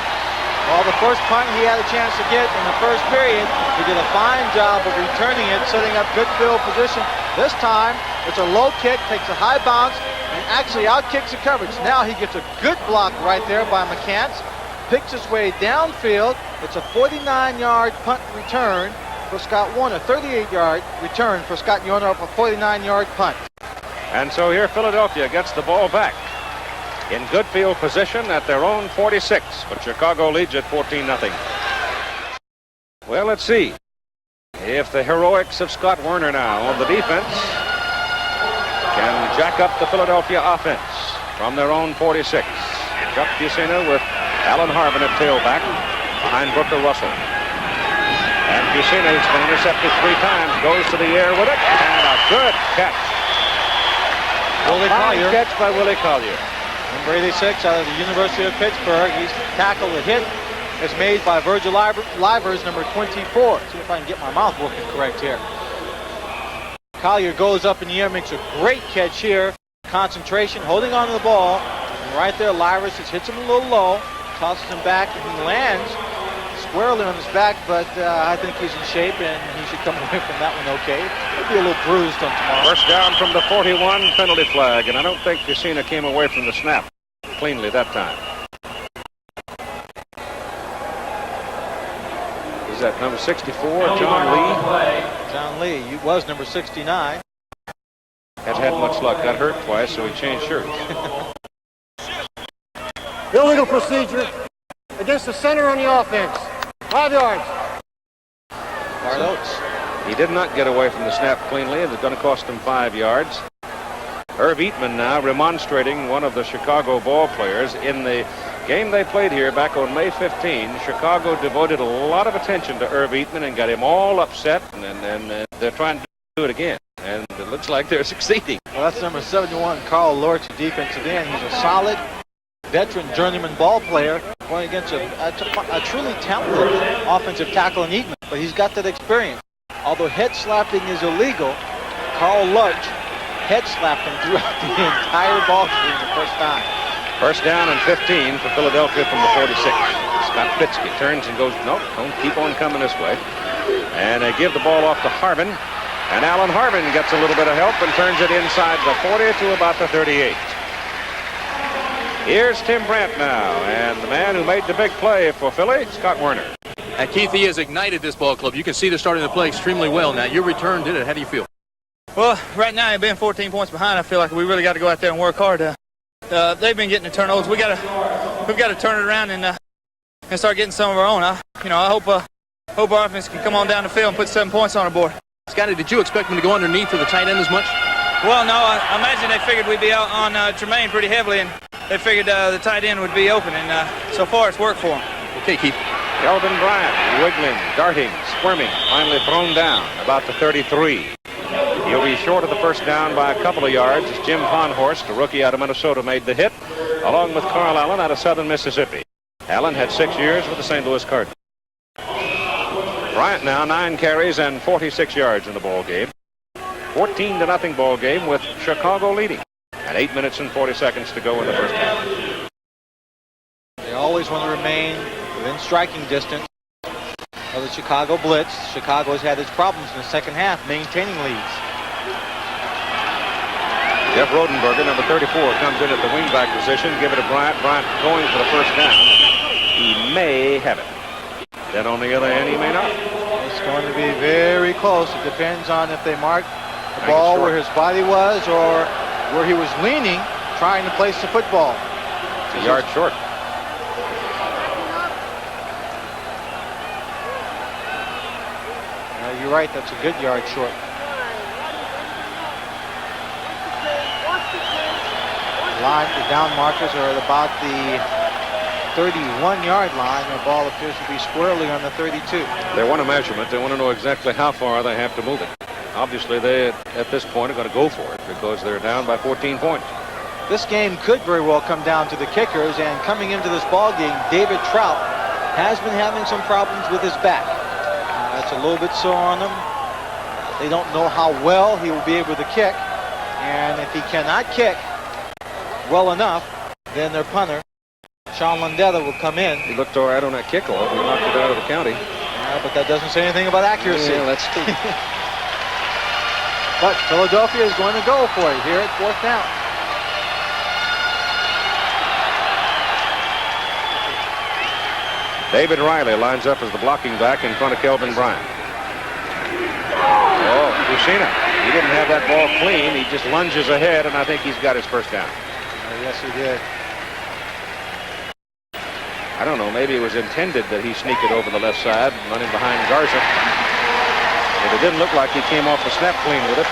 Well, the first punt he had a chance to get in the first period, he did a fine job of returning it, setting up good field position. This time, it's a low kick, takes a high bounce, and actually out-kicks the coverage. Now he gets a good block right there by McCants, picks his way downfield. It's a 49-yard punt return for Scott Warner, 38-yard return for Scott Warner up a 49-yard punt. And so here Philadelphia gets the ball back in good field position at their own 46, but Chicago leads at 14-0. Well, let's see if the heroics of Scott Werner now on the defense can jack up the Philadelphia offense from their own 46. Chuck Fusina with Alan Harvin at tailback behind Booker Russell. And Fusina, who's been intercepted 3 times, goes to the air with it, and a good catch. Willie Collier. Catch by Willie Collier. Number 86 out of the University of Pittsburgh. He's tackled. The hit is made by Virgil Livers, number 24. See if I can get my mouth working correct here. Collier goes up in the air, makes a great catch here. Concentration, holding on to the ball. And right there, Livers just hits him a little low, tosses him back, and he lands squarely on his back, but I think he's in shape, and he should come away from that one okay. He'll be a little bruised on tomorrow. First down from the 41, penalty flag, and I don't think Fusina came away from the snap cleanly that time. Is that number 64, John Lee? John Lee, he was number 69. Hasn't had much luck, got hurt twice, so he changed shirts. Illegal procedure against the center on the offense. 5 yards. Bart Oates. He did not get away from the snap cleanly. It's going to cost him 5 yards. Irv Eatman now remonstrating one of the Chicago ball players. In the game they played here back on May 15, Chicago devoted a lot of attention to Irv Eatman and got him all upset, and they're trying to do it again. And it looks like they're succeeding. Well, that's number 71, Carl Lorch, defensive end. He's a solid veteran journeyman ball player going against a truly talented offensive tackle in Eatman, but he's got that experience. Although head slapping is illegal, Carl Lurch head slapped him throughout the entire ball game the first time. First down and 15 for Philadelphia from the 46. Scott Fitzke turns and goes, nope, don't keep on coming this way. And they give the ball off to Harvin, and Alan Harvin gets a little bit of help and turns it inside the 40 to about the 38. Here's Tim Brandt now, and the man who made the big play for Philly, Scott Werner. And Keith, he has ignited this ball club. You can see they're starting to play extremely well now. Your return did it. How do you feel? Well, right now, being 14 points behind, I feel like we really got to go out there and work hard to they've been getting the turnovers. We've got to turn it around and start getting some of our own. I hope our offense can come on down the field and put 7 points on the board. Scotty, did you expect them to go underneath for the tight end as much? Well, no, I imagine they figured we'd be out on Tremaine pretty heavily, and they figured the tight end would be open, and so far it's worked for them. Okay, Keith. Kelvin Bryant wiggling, darting, squirming, finally thrown down about the 33. He'll be short of the first down by a couple of yards as Jim Ponhorst, a rookie out of Minnesota, made the hit, along with Carl Allen out of Southern Mississippi. Allen had 6 years with the St. Louis Cardinals. Bryant now 9 carries and 46 yards in the ball game. 14-0 ball game with Chicago leading. And 8 minutes and 40 seconds to go in the first half. They always want to remain within striking distance of the Chicago Blitz. Chicago has had its problems in the second half maintaining leads. Jeff Rodenberger, number 34, comes in at the wingback position. Give it to Bryant. Bryant going for the first down. He may have it. Then on the other end, he may not. It's going to be very close. It depends on if they mark the ball where his body was or where he was leaning, trying to place the football. It's a yard short. You're right, that's a good yard short. The down markers are at about the 31-yard line. The ball appears to be squarely on the 32. They want a measurement. They want to know exactly how far they have to move it. Obviously, they, at this point, are going to go for it because they're down by 14 points. This game could very well come down to the kickers, and coming into this ball game, David Trout has been having some problems with his back. That's a little bit sore on him. They don't know how well he will be able to kick, and if he cannot kick well enough, then their punter, Sean Landeta, will come in. He looked all right on that kickoff. He knocked it out of the county. But that doesn't say anything about accuracy. Yeah, that's true. But Philadelphia is going to go for it here at fourth down. David Riley lines up as the blocking back in front of Kelvin Bryant. Oh, Lucina. He didn't have that ball clean. He just lunges ahead, and I think he's got his first down. Yes, he did. I don't know. Maybe it was intended that he sneak it over the left side, running behind Garza. But it didn't look like he came off the snap clean with it.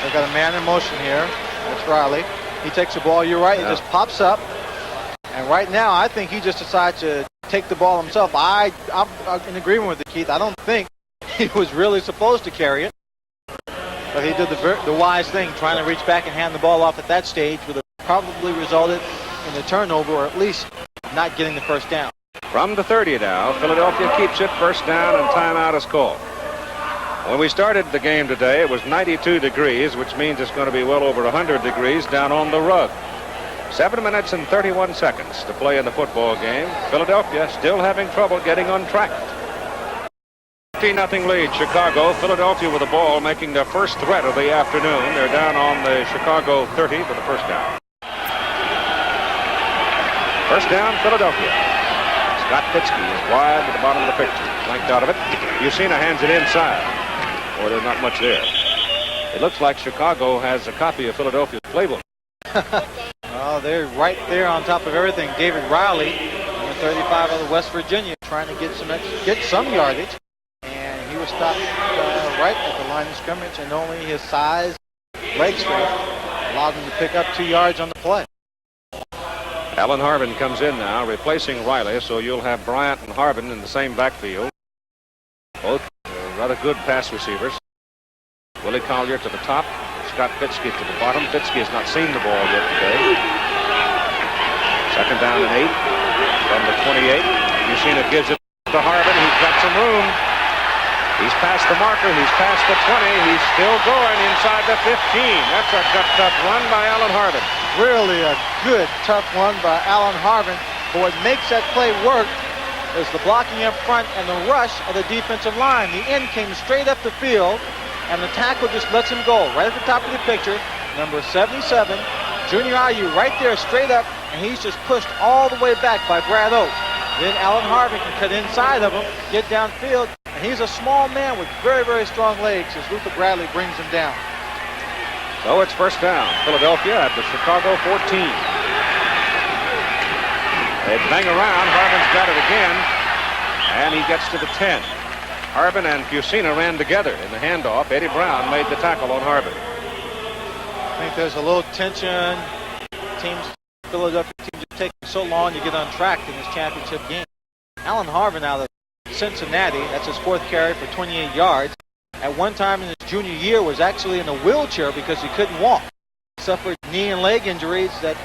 They've got a man in motion here. That's Riley. He takes the ball. You're right. It just pops up. And right now, I think he just decides to take the ball himself. I'm in agreement with you, Keith. I don't think he was really supposed to carry it. But he did the wise thing, trying to reach back and hand the ball off at that stage, would have probably resulted in a turnover, or at least not getting the first down. From the 30 now, Philadelphia keeps it. First down and timeout is called. When we started the game today, it was 92 degrees, which means it's going to be well over 100 degrees down on the rug. 7 minutes and 31 seconds to play in the football game. Philadelphia still having trouble getting on track. 15-0 lead, Chicago. Philadelphia with the ball, making their first threat of the afternoon. They're down on the Chicago 30 for the first down. First down, Philadelphia. Scott Fitzke is wide at the bottom of the picture. Flanked out of it. Lucina hands it inside. Or there's not much there. It looks like Chicago has a copy of Philadelphia's playbook. Oh, they're right there on top of everything. David Riley, number 35 out of West Virginia, trying to get some yardage. And he was stopped right at the line of scrimmage, and only his size, leg strength, allowed him to pick up 2 yards on the play. Alan Harvin comes in now, replacing Riley, so you'll have Bryant and Harvin in the same backfield. Both rather good pass receivers. Willie Collier to the top, Scott Fitzke to the bottom. Fitzke has not seen the ball yet today. Second down and 8 from the 28. Lucina gives it to Harvin. He's got some room. He's past the marker. He's past the 20. He's still going inside the 15. That's a tough run by Alan Harvin. Really a good, tough one by Alan Harvin. But what makes that play work is the blocking up front and the rush of the defensive line. The end came straight up the field, and the tackle just lets him go. Right at the top of the picture, number 77, Junior Ayu, right there straight up, and he's just pushed all the way back by Brad Oates. Then Alan Harvin can cut inside of him, get downfield, and he's a small man with very, very strong legs as Luther Bradley brings him down. So it's first down. Philadelphia at the Chicago 14. They bang around. Harbin's got it again. And he gets to the 10. Harbin and Fusina ran together in the handoff. Eddie Brown made the tackle on Harbin. I think there's a little tension. Philadelphia teams are taking so long to get on track in this championship game. Alan Harbin out of Cincinnati, that's his 4th carry for 28 yards. At one time in his junior year was actually in a wheelchair because he couldn't walk. He suffered knee and leg injuries that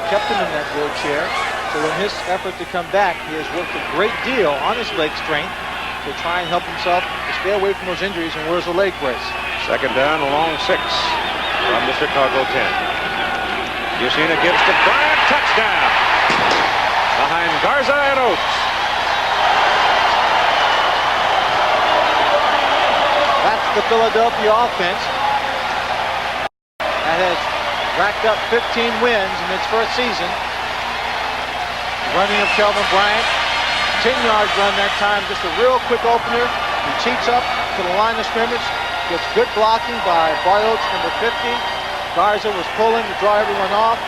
kept him in that wheelchair. So in his effort to come back, he has worked a great deal on his leg strength to try and help himself to stay away from those injuries and wears a leg brace. Second down, a long 6 from the Chicago 10. Fusina gives to Bryant, touchdown. Behind Garza and Oates. That's the Philadelphia offense that has racked up 15 wins in its first season. Running of Kelvin Bryant, 10-yard run that time, just a real quick opener. He cheats up to the line of scrimmage, gets good blocking by Bartholtz, number 50. Garza was pulling to draw everyone off.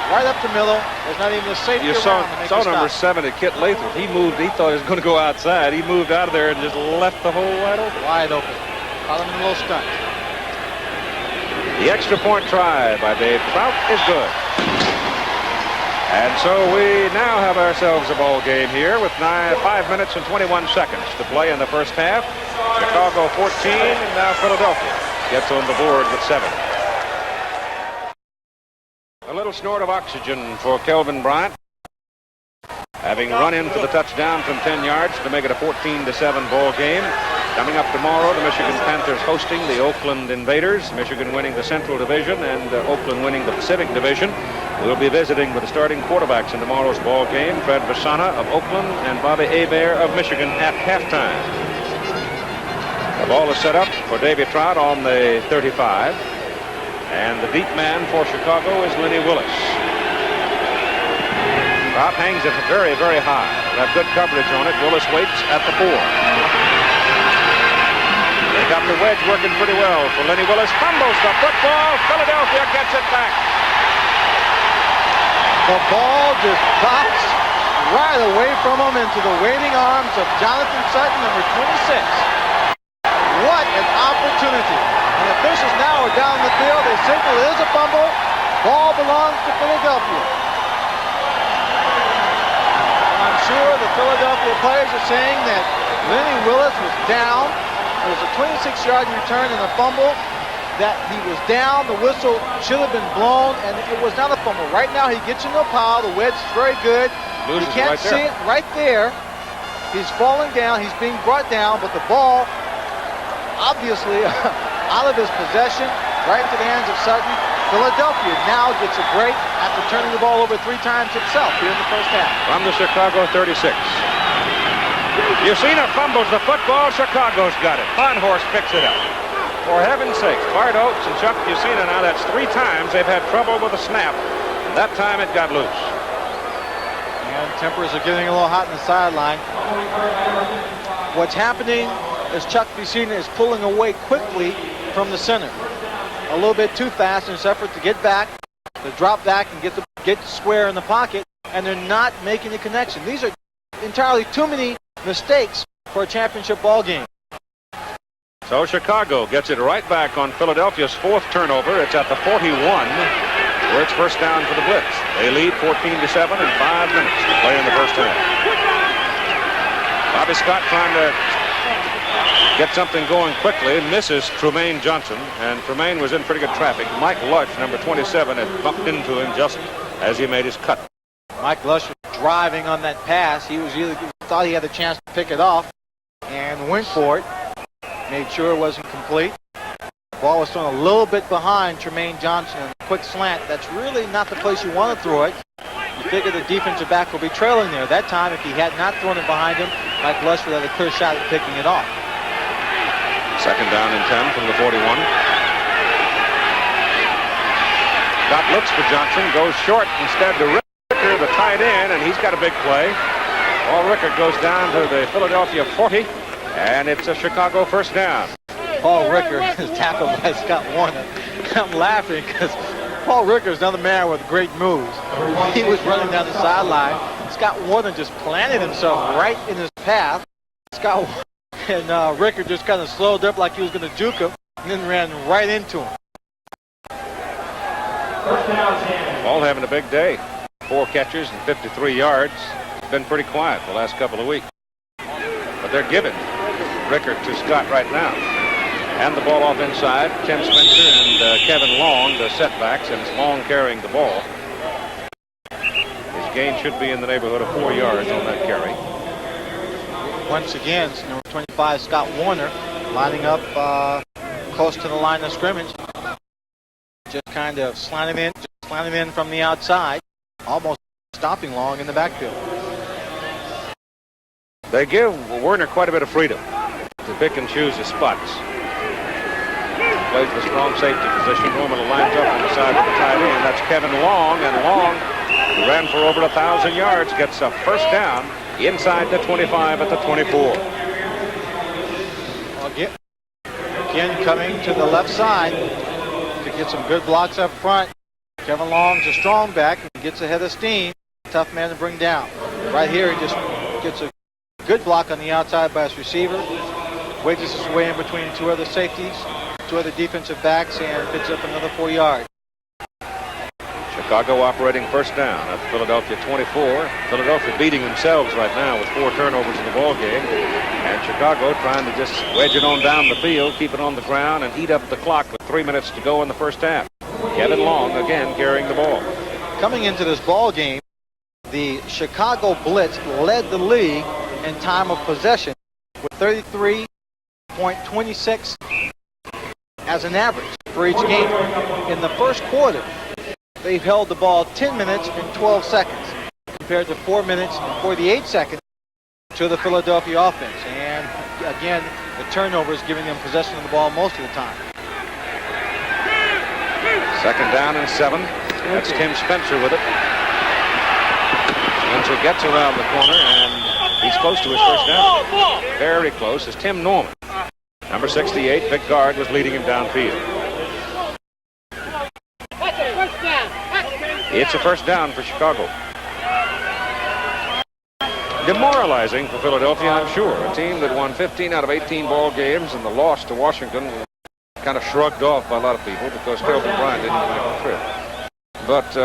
Right up to Miller. There's not even a safety around to make saw a number stop. 7 at Kit Lathrop. He thought he was going to go outside. He moved out of there and just left the hole wide open. Wide open. Caught him in a little stunt. The extra point try by Dave Trout is good. And so we now have ourselves a ball game here with 5 minutes and 21 seconds to play in the first half. Chicago 14 and now Philadelphia gets on the board with 7. A little snort of oxygen for Kelvin Bryant, having run in for the touchdown from 10 yards to make it a 14-7 ball game. Coming up tomorrow, the Michigan Panthers hosting the Oakland Invaders, Michigan winning the Central Division and Oakland winning the Pacific Division. We'll be visiting with the starting quarterbacks in tomorrow's ball game, Fred Vasana of Oakland and Bobby Hebert of Michigan at halftime. The ball is set up for Davy Trout on the 35. And the deep man for Chicago is Lenny Willis. Trout hangs it very, very high. They have good coverage on it. Willis waits at the 4. They got the wedge working pretty well for Lenny Willis. Fumbles the football. Philadelphia gets it back. The ball just pops right away from him into the waiting arms of Jonathan Sutton, number 26. What an opportunity. And officials now are down the field. They signal it is a fumble. Ball belongs to Philadelphia. I'm sure the Philadelphia players are saying that Lenny Willis was down. It was a 26-yard return and a fumble. That he was down. The whistle should have been blown, and it was not a fumble. Right now, he gets into a pile. The wedge is very good. You can't see it right there. He's falling down. He's being brought down, but the ball, obviously, out of his possession, right into the hands of Sutton. Philadelphia now gets a break after turning the ball over 3 times itself here in the first half. From the Chicago 36. Fusina fumbles the football. Chicago's got it. Bonhorst picks it up. For heaven's sakes, Bart Oates and Chuck Fusina, now that's 3 times they've had trouble with a snap. And that time it got loose. And tempers are getting a little hot on the sideline. What's happening is Chuck Fusina is pulling away quickly from the center. A little bit too fast in his effort to get back, to drop back and get square in the pocket, and they're not making the connection. These are entirely too many mistakes for a championship ball game. So Chicago gets it right back on Philadelphia's 4th turnover. It's at the 41, where it's first down for the Blitz. They lead 14-7 in 5 minutes to play in the first half. Bobby Scott trying to get something going quickly, misses Trumaine Johnson, and Trumaine was in pretty good traffic. Mike Lush, number 27, had bumped into him just as he made his cut. Mike Lush was driving on that pass. He thought he had a chance to pick it off and went for it. Made sure it wasn't complete. The ball was thrown a little bit behind Trumaine Johnson on a quick slant. That's really not the place you want to throw it. You figure the defensive back will be trailing there. That time, if he had not thrown it behind him, Mike Lush would have a clear shot at picking it off. Second down and 10 from the 41. Scott looks for Johnson, goes short instead to Ricker, the tight end, and he's got a big play. Paul Rickard goes down to the Philadelphia 40, and it's a Chicago first down. Paul Rickard is tackled by Scott Warner. I'm laughing because Paul Ricker is another man with great moves. He was running down the sideline. Scott Warden just planted himself right in his path. Scott and Ricker just kind of slowed up like he was going to juke him and then ran right into him. Paul having a big day. 4 catches and 53 yards. It's been pretty quiet the last couple of weeks. But they're giving Ricker to Scott right now. And the ball off inside. Tim Spencer and Kevin Long, the setbacks, and it's Long carrying the ball. His gain should be in the neighborhood of 4 yards on that carry. Once again, number 25, Scott Warner, lining up close to the line of scrimmage. Just kind of slanting in from the outside, almost stopping Long in the backfield. They give Werner quite a bit of freedom to pick and choose his spots. Plays the strong safety position. Normally lines up on the side of the tight end. That's Kevin Long, and Long, who ran for over 1,000 yards, gets a first down inside the 25 at the 24. Again, coming to the left side to get some good blocks up front. Kevin Long's a strong back and gets ahead of steam. Tough man to bring down. Right here, he just gets a good block on the outside by his receiver. Wedges his way in between 2 other safeties, 2 other defensive backs, and picks up another 4 yards. Chicago operating first down at Philadelphia 24. Philadelphia beating themselves right now with 4 turnovers in the ball game. And Chicago trying to just wedge it on down the field, keep it on the ground, and eat up the clock with 3 minutes to go in the first half. Kevin Long again carrying the ball. Coming into this ball game, the Chicago Blitz led the league in time of possession with 33.26 as an average for each game. In the first quarter, they've held the ball 10 minutes and 12 seconds compared to 4 minutes and 48 seconds to the Philadelphia offense. And again, the turnovers giving them possession of the ball most of the time. Second down and 7. That's Tim Spencer with it. Spencer gets around the corner and he's close to his first down. Very close is Tim Norman. Number 68, big guard, was leading him downfield. It's a first down for Chicago. Demoralizing for Philadelphia, I'm sure. A team that won 15 out of 18 ball games, and the loss to Washington kind of shrugged off by a lot of people because Kelvin Bryant didn't make the trip. But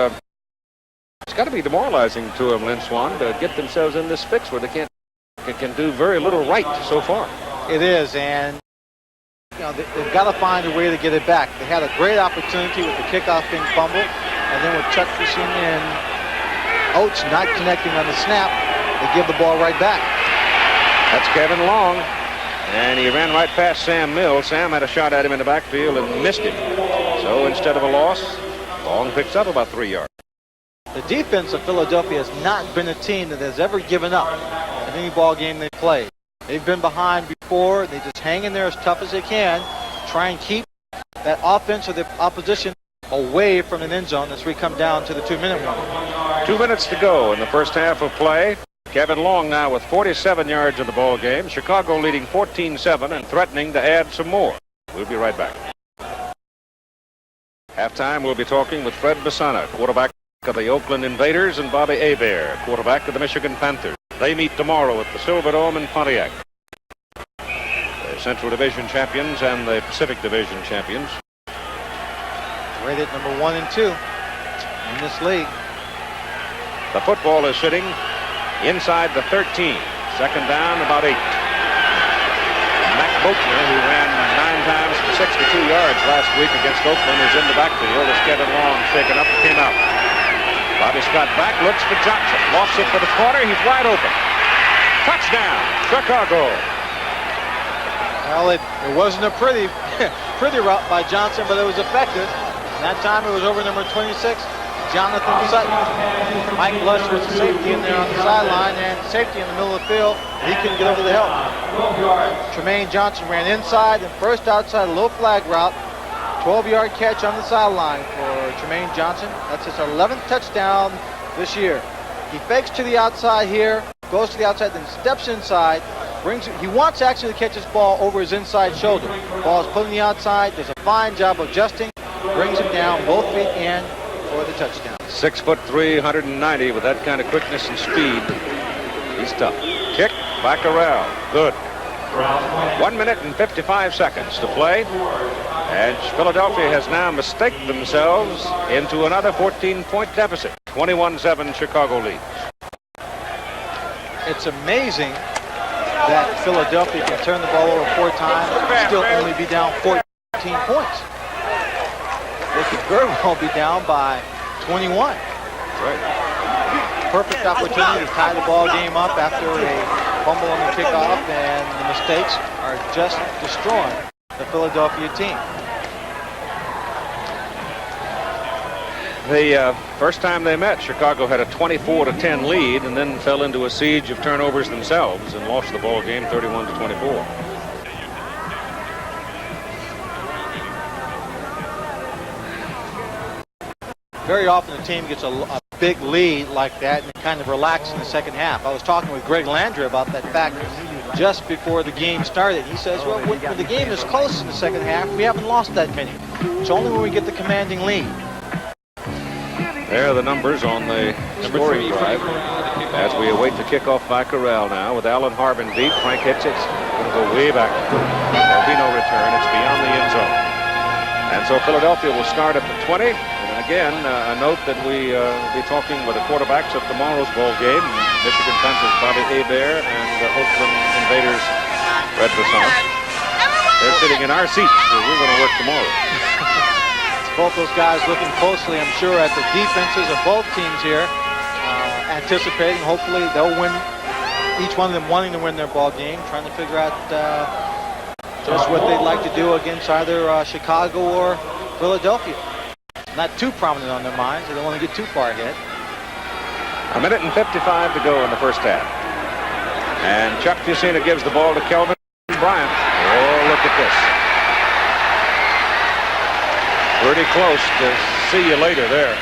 it's got to be demoralizing to them, Lynn Swan, to get themselves in this fix where they can do very little right so far. It is, and you know, they've got to find a way to get it back. They had a great opportunity with the kickoff being fumbled, and then with Chuck Fishing and Oates not connecting on the snap, they give the ball right back. That's Kevin Long, and he ran right past Sam Mills. Sam had a shot at him in the backfield and missed it. So instead of a loss, Long picks up about 3 yards. The defense of Philadelphia has not been a team that has ever given up in any ball game they played. They've been behind before. They just hang in there as tough as they can, try and keep that offense or the opposition away from an end zone as we come down to the 2-minute warning. 2 minutes to go in the first half of play. Kevin Long now with 47 yards in the ball game. Chicago leading 14-7 and threatening to add some more. We'll be right back. Halftime, we'll be talking with Fred Basana, quarterback of the Oakland Invaders, and Bobby Hebert, quarterback of the Michigan Panthers. They meet tomorrow at the Silverdome in Pontiac. The Central Division champions and the Pacific Division champions. Rated number 1 and 2 in this league. The football is sitting inside the 13. Second down, about 8. Matt Boatner, who ran 9 times for 62 yards last week against Oakland, is in the backfield as Kevin Long shaken up and came out. Bobby Scott back, looks for Johnson. Lofts it for the corner. He's wide open. Touchdown, Chicago. Well, it wasn't a pretty route by Johnson, but it was effective. And that time it was over number 26, Jonathan Sutton. Mike Lush was the safety in there on the sideline, and safety in the middle of the field. He couldn't get over the help. Tremaine Johnson ran inside and first outside, low flag route. 12-yard catch on the sideline for Tremaine Johnson. That's his 11th touchdown this year. He fakes to the outside here, goes to the outside, then steps inside. He wants actually to catch his ball over his inside shoulder. Ball is put on the outside, does a fine job of adjusting, brings him down, both feet in for the touchdown. 6'3", 190 with that kind of quickness and speed. He's tough. Kick by Corral. Good. 1 minute and 55 seconds to play. And Philadelphia has now mistaken themselves into another 14-point deficit. 21-7 Chicago leads. It's amazing that Philadelphia can turn the ball over 4 times and still only be down 14 points. They could very well be down by 21. That's right. Perfect opportunity to tie the ball game up after a fumble on the kickoff, and the mistakes are just destroying the Philadelphia team. The first time they met, Chicago had a 24-10 lead and then fell into a siege of turnovers themselves and lost the ball game 31-24. Very often the team gets a big lead like that and kind of relax in the second half. I was talking with Greg Landry about that fact just before the game started. He says, well, when the game is close in the second half, we haven't lost that many. It's only when we get the commanding lead. There are the numbers on the scoring drive as we await the kickoff by Corral now with Alan Harbin deep. Frank hits it. It's going to go way back. There'll be no return. It's beyond the end zone. And so Philadelphia will start at the 20. And again, a note that we will be talking with the quarterbacks at tomorrow's ball game. Michigan Panthers Bobby Hebert and the Oakland Invaders Red Basant. They're sitting in our seats where we're going to work tomorrow. Both those guys looking closely, I'm sure, at the defenses of both teams here, anticipating hopefully they'll win, each one of them wanting to win their ball game, trying to figure out just what they'd like to do against either Chicago or Philadelphia. Not too prominent on their minds. They don't want to get too far ahead. 1 minute and 55 to go in the first half. And Chuck Fusina gives the ball to Kelvin Bryant. Oh, look at this. Pretty close to see you later there.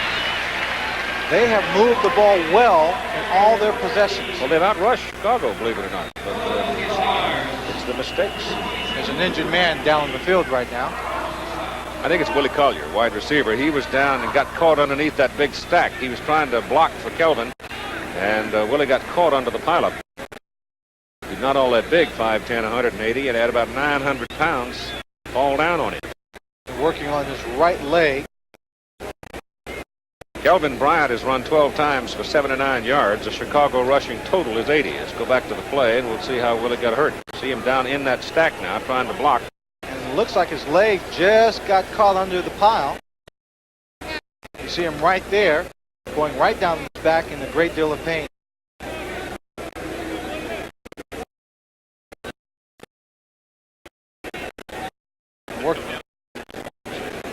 They have moved the ball well in all their possessions. Well, they've outrushed Chicago, believe it or not. But it's the mistakes. There's an injured man down the field right now. I think it's Willie Collier, wide receiver. He was down and got caught underneath that big stack. He was trying to block for Kelvin, and Willie got caught under the pileup. He's not all that big, 5'10", 180, and had about 900 pounds fall down on him. Working on his right leg. Kelvin Bryant has run 12 times for 79 yards. The Chicago rushing total is 80. Let's go back to the play, and we'll see how Willie got hurt. See him down in that stack now, trying to block. And it looks like his leg just got caught under the pile. You see him right there, going right down his back in a great deal of pain.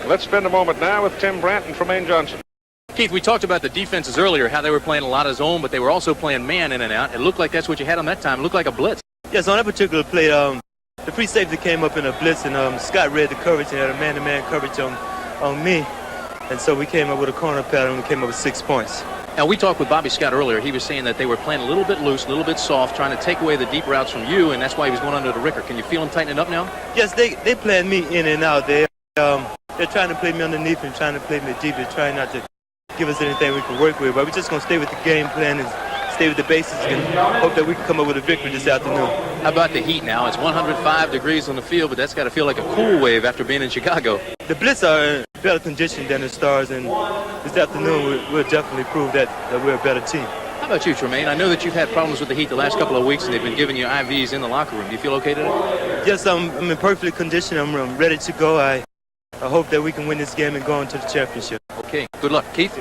Let's spend a moment now with Tim Brandt and Tremaine Johnson. Keith, we talked about the defenses earlier, how they were playing a lot of zone, but they were also playing man in and out. It looked like that's what you had on that time. It looked like a blitz. Yes, on that particular play, the free safety came up in a blitz, and Scott read the coverage and had a man-to-man coverage on me. And so we came up with a corner pattern and we came up with 6 points. Now, we talked with Bobby Scott earlier. He was saying that they were playing a little bit loose, a little bit soft, trying to take away the deep routes from you, and that's why he was going under the Ricker. Can you feel him tightening up now? Yes, they playing me in and out. They're trying to play me underneath and trying to play me deep. They're trying not to give us anything we can work with, but we're just going to stay with the game plan and stay with the basics and hope that we can come up with a victory this afternoon. How about the heat now? It's 105 degrees on the field, but that's got to feel like a cool wave after being in Chicago. The Blitz are in better condition than the Stars, and this afternoon we'll definitely prove that we're a better team. How about you, Tremaine? I know that you've had problems with the heat the last couple of weeks, and they've been giving you IVs in the locker room. Do you feel okay today? Yes, I'm in perfect condition. I'm ready to go. I hope that we can win this game and go on to the championship. Okay, good luck. Keith?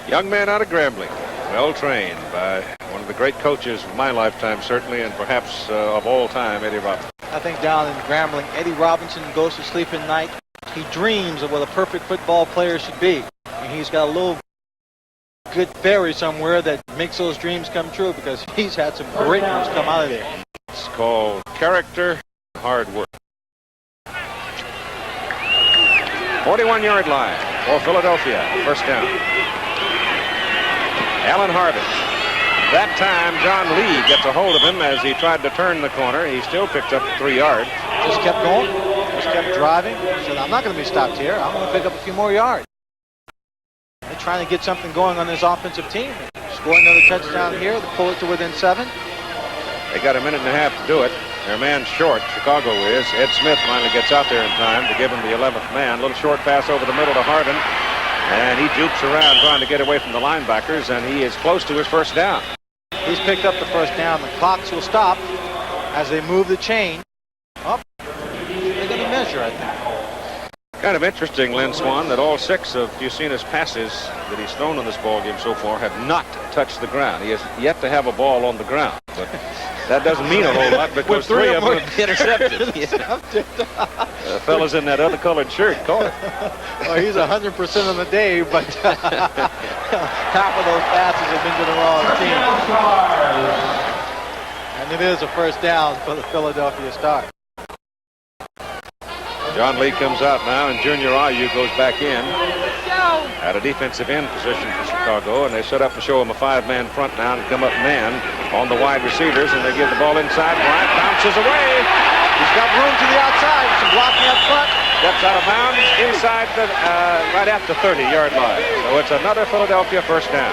Young man out of Grambling, well trained by one of the great coaches of my lifetime, certainly, and perhaps of all time, Eddie Robinson. I think down in Grambling, Eddie Robinson goes to sleep at night. He dreams of what a perfect football player should be. And he's got a little good fairy somewhere that makes those dreams come true, because he's had some great ones come out of there. It's called character, hard work. 41-yard line for Philadelphia, first down. Alan Harbin. That time, John Lee gets a hold of him as he tried to turn the corner. He still picked up 3 yards. Just kept going. just kept driving. He said, I'm not going to be stopped here. I'm going to pick up a few more yards. They're trying to get something going on this offensive team. Score another touchdown here to pull it to within 7. They got a minute and a half to do it. Their man short, Chicago is. Ed Smith finally gets out there in time to give him the 11th man. Little short pass over the middle to Harvin. And he jukes around trying to get away from the linebackers, and he is close to his first down. He's picked up the first down. The clocks will stop as they move the chain. Oh, they're going to measure, I think. Kind of interesting, Lynn Swan, that all 6 of Fusina's passes that he's thrown in this ballgame so far have not touched the ground. He has yet to have a ball on the ground. But that doesn't mean a whole lot because 3 of them have been intercepted. The fellas in that other colored shirt caught it. Well, he's 100% on the day, but half of those passes have been to the wrong team. And it is a first down for the Philadelphia Stars. John Lee comes out now, and Junior Ayu goes back in at a defensive end position for Chicago, and they set up and show him a 5-man front now and come up man on the wide receivers, and they give the ball inside. Bryant bounces away. He's got room to the outside. Some blocking up front. Steps out of bounds inside the right at the 30-yard line. So it's another Philadelphia first down.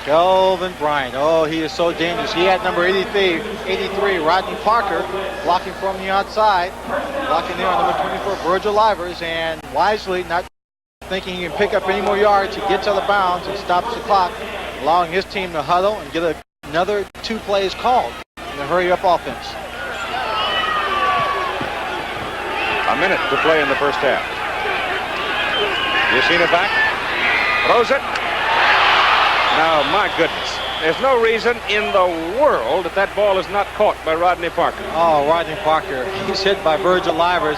Kelvin Bryant. Oh, he is so dangerous. He had number 83, Rodney Parker, blocking from the outside. Blocking there on number 24, Virgil Livers, and wisely, not thinking he can pick up any more yards, he gets out of bounds and stops the clock, allowing his team to huddle and get another 2 plays called in the hurry-up offense. A minute to play in the first half. You seen it back? Throws it. No, my goodness. There's no reason in the world that that ball is not caught by Rodney Parker. Oh, Rodney Parker. He's hit by Virgil Livers.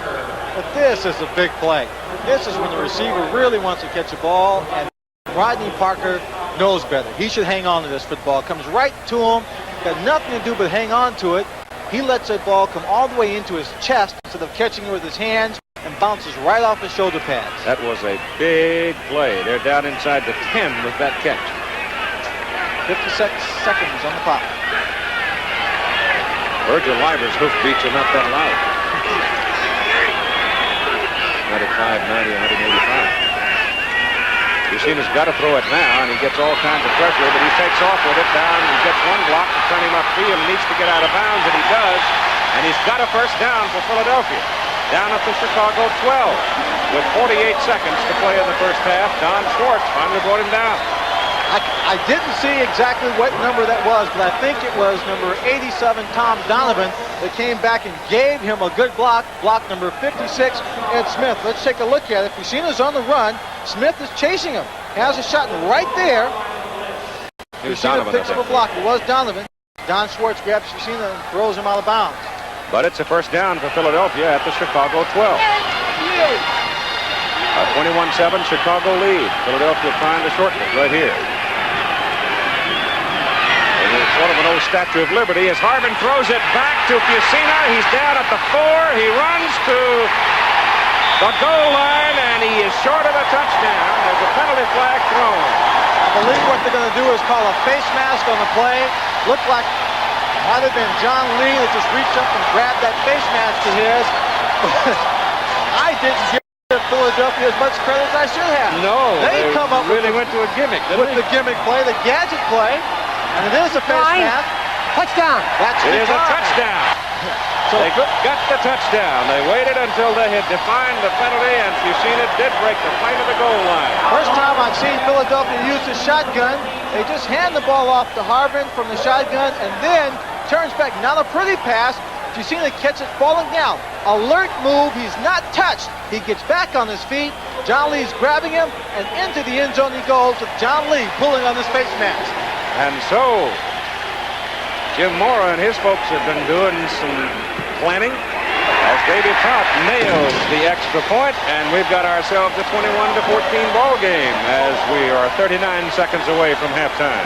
But this is a big play. This is when the receiver really wants to catch a ball, and Rodney Parker knows better. He should hang on to this football. Comes right to him. Got nothing to do but hang on to it. He lets that ball come all the way into his chest instead of catching it with his hands, and bounces right off his shoulder pads. That was a big play. They're down inside the 10 with that catch. 56 seconds on the clock. Virgil Livers' hoof beats are not that loud. 95, 90, 185. Yusina's got to throw it now, and he gets all kinds of pressure, but he takes off with it down. He gets one block to turn him upfield. He needs to get out of bounds, and he does. And he's got a first down for Philadelphia. Down at the Chicago 12 with 48 seconds to play in the first half. Don Schwartz finally brought him down. I didn't see exactly what number that was, but I think it was number 87, Tom Donovan, that came back and gave him a good block number 56, Ed Smith. Let's take a look at it. Fusina's on the run. Smith is chasing him. Has a shot right there. Fusina picks up a block. It was Donovan. Don Schwartz grabs Fusina and throws him out of bounds. But it's a first down for Philadelphia at the Chicago 12. A 21-7 Chicago lead. Philadelphia trying to shorten it right here. Sort of an old Statue of Liberty as Harvin throws it back to Fusina. He's down at the 4. He runs to the goal line, and he is short of a touchdown. There's a penalty flag thrown. I believe what they're going to do is call a face mask on the play. Looked like it might have been John Lee that just reached up and grabbed that face mask of his. I didn't give Philadelphia as much credit as I should have. No, they come up really went to a gimmick. With the gimmick play, the gadget play. And it is a face mask. Touchdown. It is a touchdown. So they got the touchdown. They waited until they had defined the penalty, and Fusina did break the plane of the goal line. First time I've seen Philadelphia use the shotgun. They just hand the ball off to Harvin from the shotgun, and then turns back. Not a pretty pass. Fusina catches it falling down. Alert move. He's not touched. He gets back on his feet. John Lee's grabbing him, and into the end zone he goes with John Lee pulling on his face mask. And so, Jim Mora and his folks have been doing some planning as Davey Prout nails the extra point, and we've got ourselves a 21-14 ball game as we are 39 seconds away from halftime.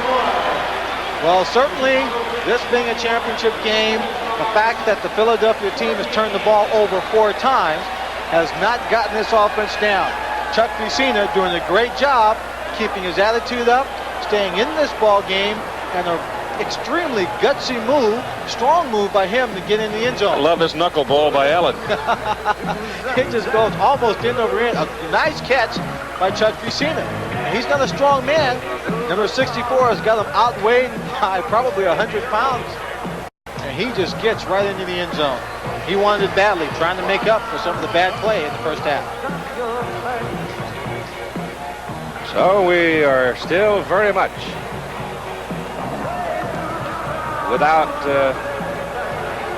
Well, certainly, this being a championship game, the fact that the Philadelphia team has turned the ball over 4 times has not gotten this offense down. Chuck Fusina doing a great job keeping his attitude up, staying in this ball game, and extremely gutsy move, strong move by him to get in the end zone. I love this knuckleball by Allen. It just goes almost in over in. A nice catch by Chuck Fusina. He's not a strong man. Number 64 has got him outweighed by probably 100 pounds. And he just gets right into the end zone. He wanted it badly, trying to make up for some of the bad play in the first half. So we are still very much without,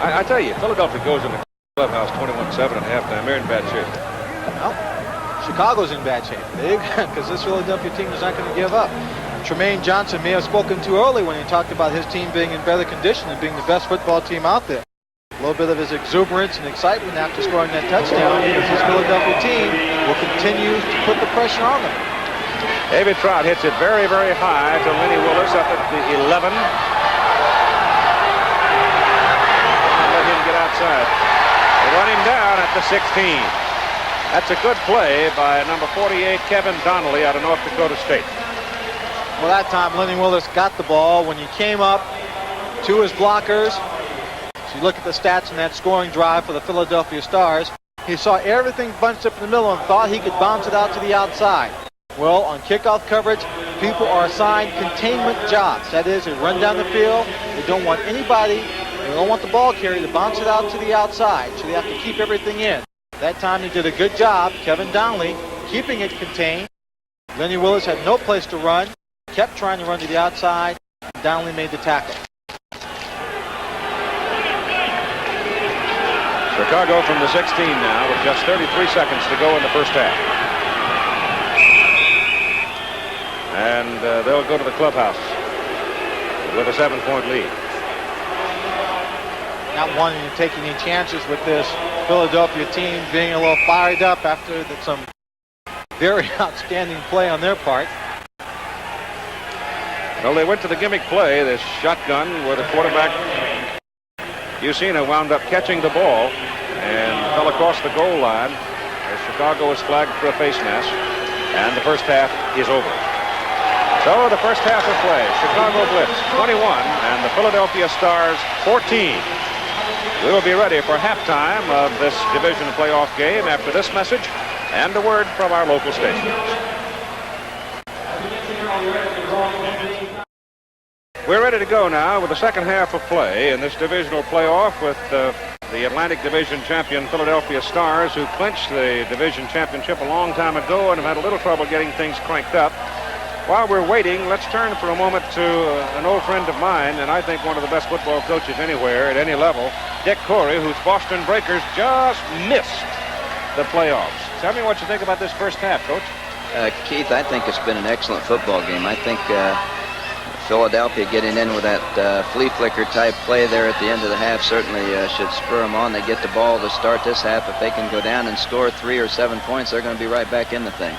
I tell you, Philadelphia goes in the clubhouse 21-7 at halftime. They're in bad shape. Well, Chicago's in bad shape because this Philadelphia team is not going to give up. Tremaine Johnson may have spoken too early when he talked about his team being in better condition and being the best football team out there. A little bit of his exuberance and excitement after scoring that touchdown because this Philadelphia team will continue to put the pressure on them. David Trout hits it very, very high to Lenny Willis up at the 11. Let him get outside. They run him down at the 16. That's a good play by number 48, Kevin Donnelly out of North Dakota State. Well, that time Lenny Willis got the ball when he came up to his blockers. If you look at the stats in that scoring drive for the Philadelphia Stars, he saw everything bunched up in the middle and thought he could bounce it out to the outside. Well, on kickoff coverage, people are assigned containment jobs. That is, they run down the field. They don't want anybody, they don't want the ball carrier to bounce it out to the outside, so they have to keep everything in. That time he did a good job, Kevin Donnelly, keeping it contained. Lenny Willis had no place to run, kept trying to run to the outside, and Donnelly made the tackle. Chicago from the 16 now with just 33 seconds to go in the first half. And they'll go to the clubhouse with a 7-point lead. Not wanting to take any chances with this Philadelphia team being a little fired up after some very outstanding play on their part. Well, they went to the gimmick play, this shotgun where the quarterback, Usina, wound up catching the ball and fell across the goal line as Chicago was flagged for a face mask, and the first half is over. So the first half of play, Chicago Blitz 21 and the Philadelphia Stars 14. We will be ready for halftime of this division playoff game after this message and a word from our local stations. We're ready to go now with the second half of play in this divisional playoff with the Atlantic Division champion Philadelphia Stars, who clinched the division championship a long time ago and have had a little trouble getting things cranked up. While we're waiting, let's turn for a moment to an old friend of mine, and I think one of the best football coaches anywhere at any level, Dick Corey, whose Boston Breakers just missed the playoffs. Tell me what you think about this first half, Coach. Keith, I think it's been an excellent football game. I think Philadelphia getting in with that flea flicker type play there at the end of the half certainly should spur them on. They get the ball to start this half. If they can go down and score 3 or 7 points, they're going to be right back in the thing.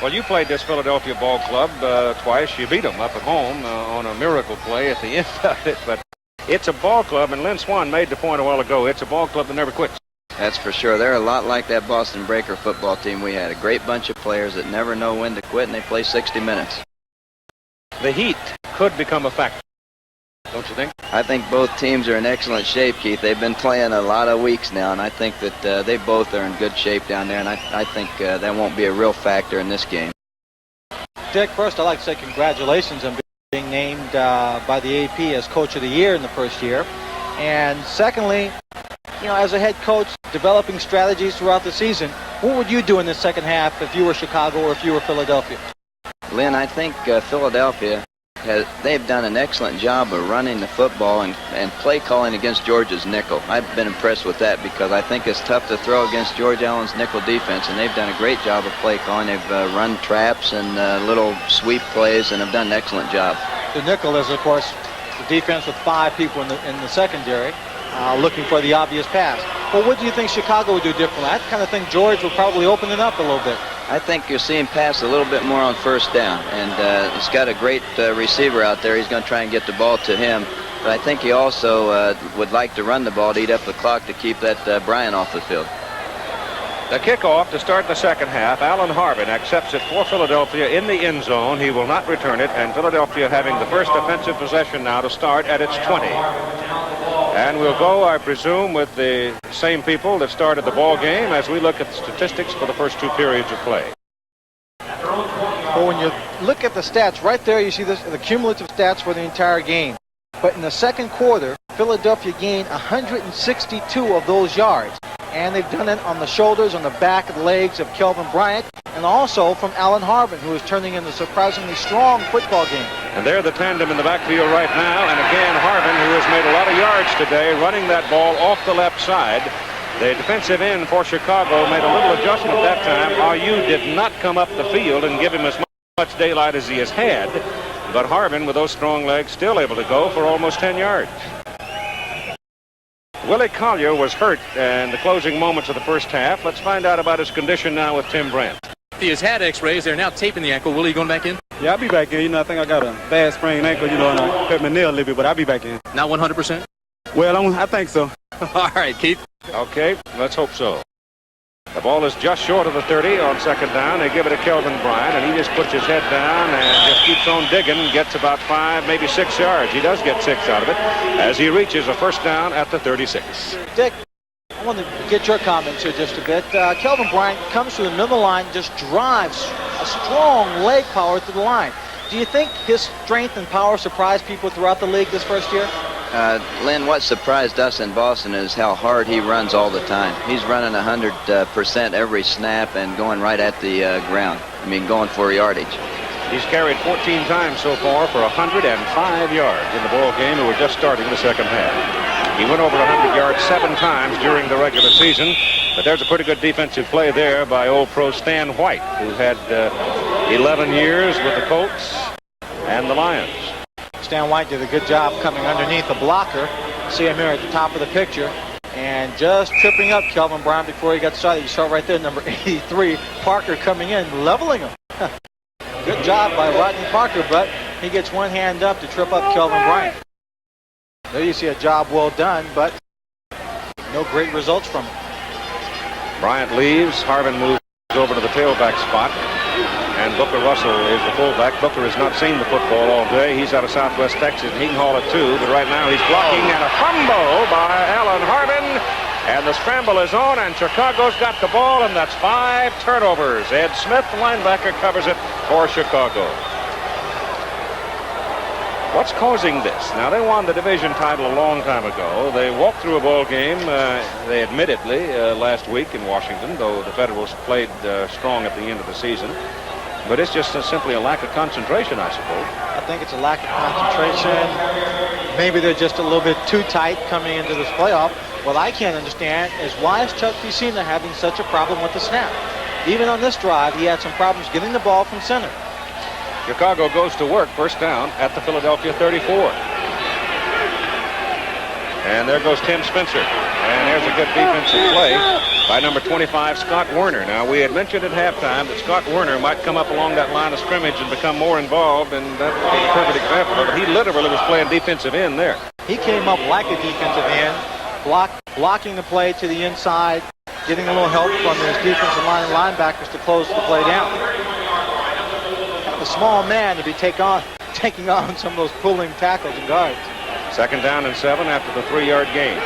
Well, you played this Philadelphia ball club twice. You beat them up at home on a miracle play at the end of it. But it's a ball club, and Lynn Swan made the point a while ago. It's a ball club that never quits. That's for sure. They're a lot like that Boston Breaker football team we had. A great bunch of players that never know when to quit, and they play 60 minutes. The heat could become a factor, don't you think? I think both teams are in excellent shape, Keith. They've been playing a lot of weeks now, and I think that they both are in good shape down there, and I think that won't be a real factor in this game. Dick, first I'd like to say congratulations on being named by the AP as Coach of the Year in the first year. And secondly, you know, as a head coach, developing strategies throughout the season, what would you do in the second half if you were Chicago or if you were Philadelphia? Lynn, I think Philadelphia, they've done an excellent job of running the football and play calling against Georgia's nickel. I've been impressed with that because I think it's tough to throw against George Allen's nickel defense, and they've done a great job of play calling. They've run traps and little sweep plays and have done an excellent job. The nickel is, of course, the defense with 5 people in the secondary looking for the obvious pass. Well, what do you think Chicago would do differently? I kind of think George would probably open it up a little bit. I think you'll see him pass a little bit more on first down, and he's got a great receiver out there. He's going to try and get the ball to him, but I think he also would like to run the ball to eat up the clock to keep that Bryant off the field. The kickoff to start the second half. Alan Harbin accepts it for Philadelphia in the end zone. He will not return it, and Philadelphia having the first offensive possession now to start at its 20. And we'll go, I presume, with the same people that started the ball game as we look at the statistics for the first 2 periods of play. Well, when you look at the stats, right there you see the cumulative stats for the entire game. But in the second quarter, Philadelphia gained 162 of those yards. And they've done it on the shoulders, on the back, the legs of Kelvin Bryant, and also from Alan Harbin, who is turning in a surprisingly strong football game. And they're the tandem in the backfield right now. And again, Harbin, who has made a lot of yards today, running that ball off the left side. The defensive end for Chicago made a little adjustment that time. RU did not come up the field and give him as much daylight as he has had. But Harbin, with those strong legs, still able to go for almost 10 yards. Willie Collier was hurt in the closing moments of the first half. Let's find out about his condition now with Tim Brandt. He has had x-rays. They're now taping the ankle. Willie, going back in? Yeah, I'll be back in. You know, I think I got a bad sprained ankle, you know, and I hurt my nail a little bit, but I'll be back in. Not 100%? Well, I think so. All right, Keith. Okay, let's hope so. The ball is just short of the 30 on second down. They give it to Kelvin Bryant, and he just puts his head down and just keeps on digging, gets about 5, maybe 6 yards. He does get 6 out of it as he reaches a first down at the 36. Dick, I want to get your comments here just a bit. Kelvin Bryant comes to the middle of the line, just drives a strong leg power to the line. Do you think his strength and power surprised people throughout the league this first year? Lynn, what surprised us in Boston is how hard he runs all the time. He's running 100% every snap and going right at the ground. I mean, going for yardage. He's carried 14 times so far for 105 yards in the ball game, and we're just starting the second half. He went over 100 yards 7 times during the regular season, but there's a pretty good defensive play there by old pro Stan White, who had 11 years with the Colts and the Lions. Stan White did a good job coming underneath the blocker. See him here at the top of the picture. And just tripping up Kelvin Bryant before he got started. You saw right there, number 83, Parker coming in, leveling him. Good job by Rodney Parker, but he gets one hand up to trip up Kelvin Bryant. There you see a job well done, but no great results from it. Bryant leaves. Harbin moves over to the tailback spot. And Booker Russell is the fullback. Booker has not seen the football all day. He's out of Southwest Texas, and he can haul it too. But right now he's blocking, and a fumble by Alan Harbin. And the scramble is on, and Chicago's got the ball, and that's 5 turnovers. Ed Smith, the linebacker, covers it for Chicago. What's causing this? Now, they won the division title a long time ago. They walked through a ball game, they admittedly, last week in Washington, though the Federals played strong at the end of the season. But it's just simply a lack of concentration, I suppose. I think it's a lack of concentration. Maybe they're just a little bit too tight coming into this playoff. What I can't understand is why is Chuck Piscina having such a problem with the snap? Even on this drive, he had some problems getting the ball from center. Chicago goes to work, first down at the Philadelphia 34. And there goes Tim Spencer. And there's a good defensive play by number 25, Scott Werner. Now, we had mentioned at halftime that Scott Werner might come up along that line of scrimmage and become more involved, and that's a perfect example of it. He literally was playing defensive end there. He came up like a defensive end, blocking the play to the inside, getting a little help from his defensive line linebackers to close the play down. A small man to be taking on some of those pulling tackles and guards. Second down and 7 after the 3-yard gain.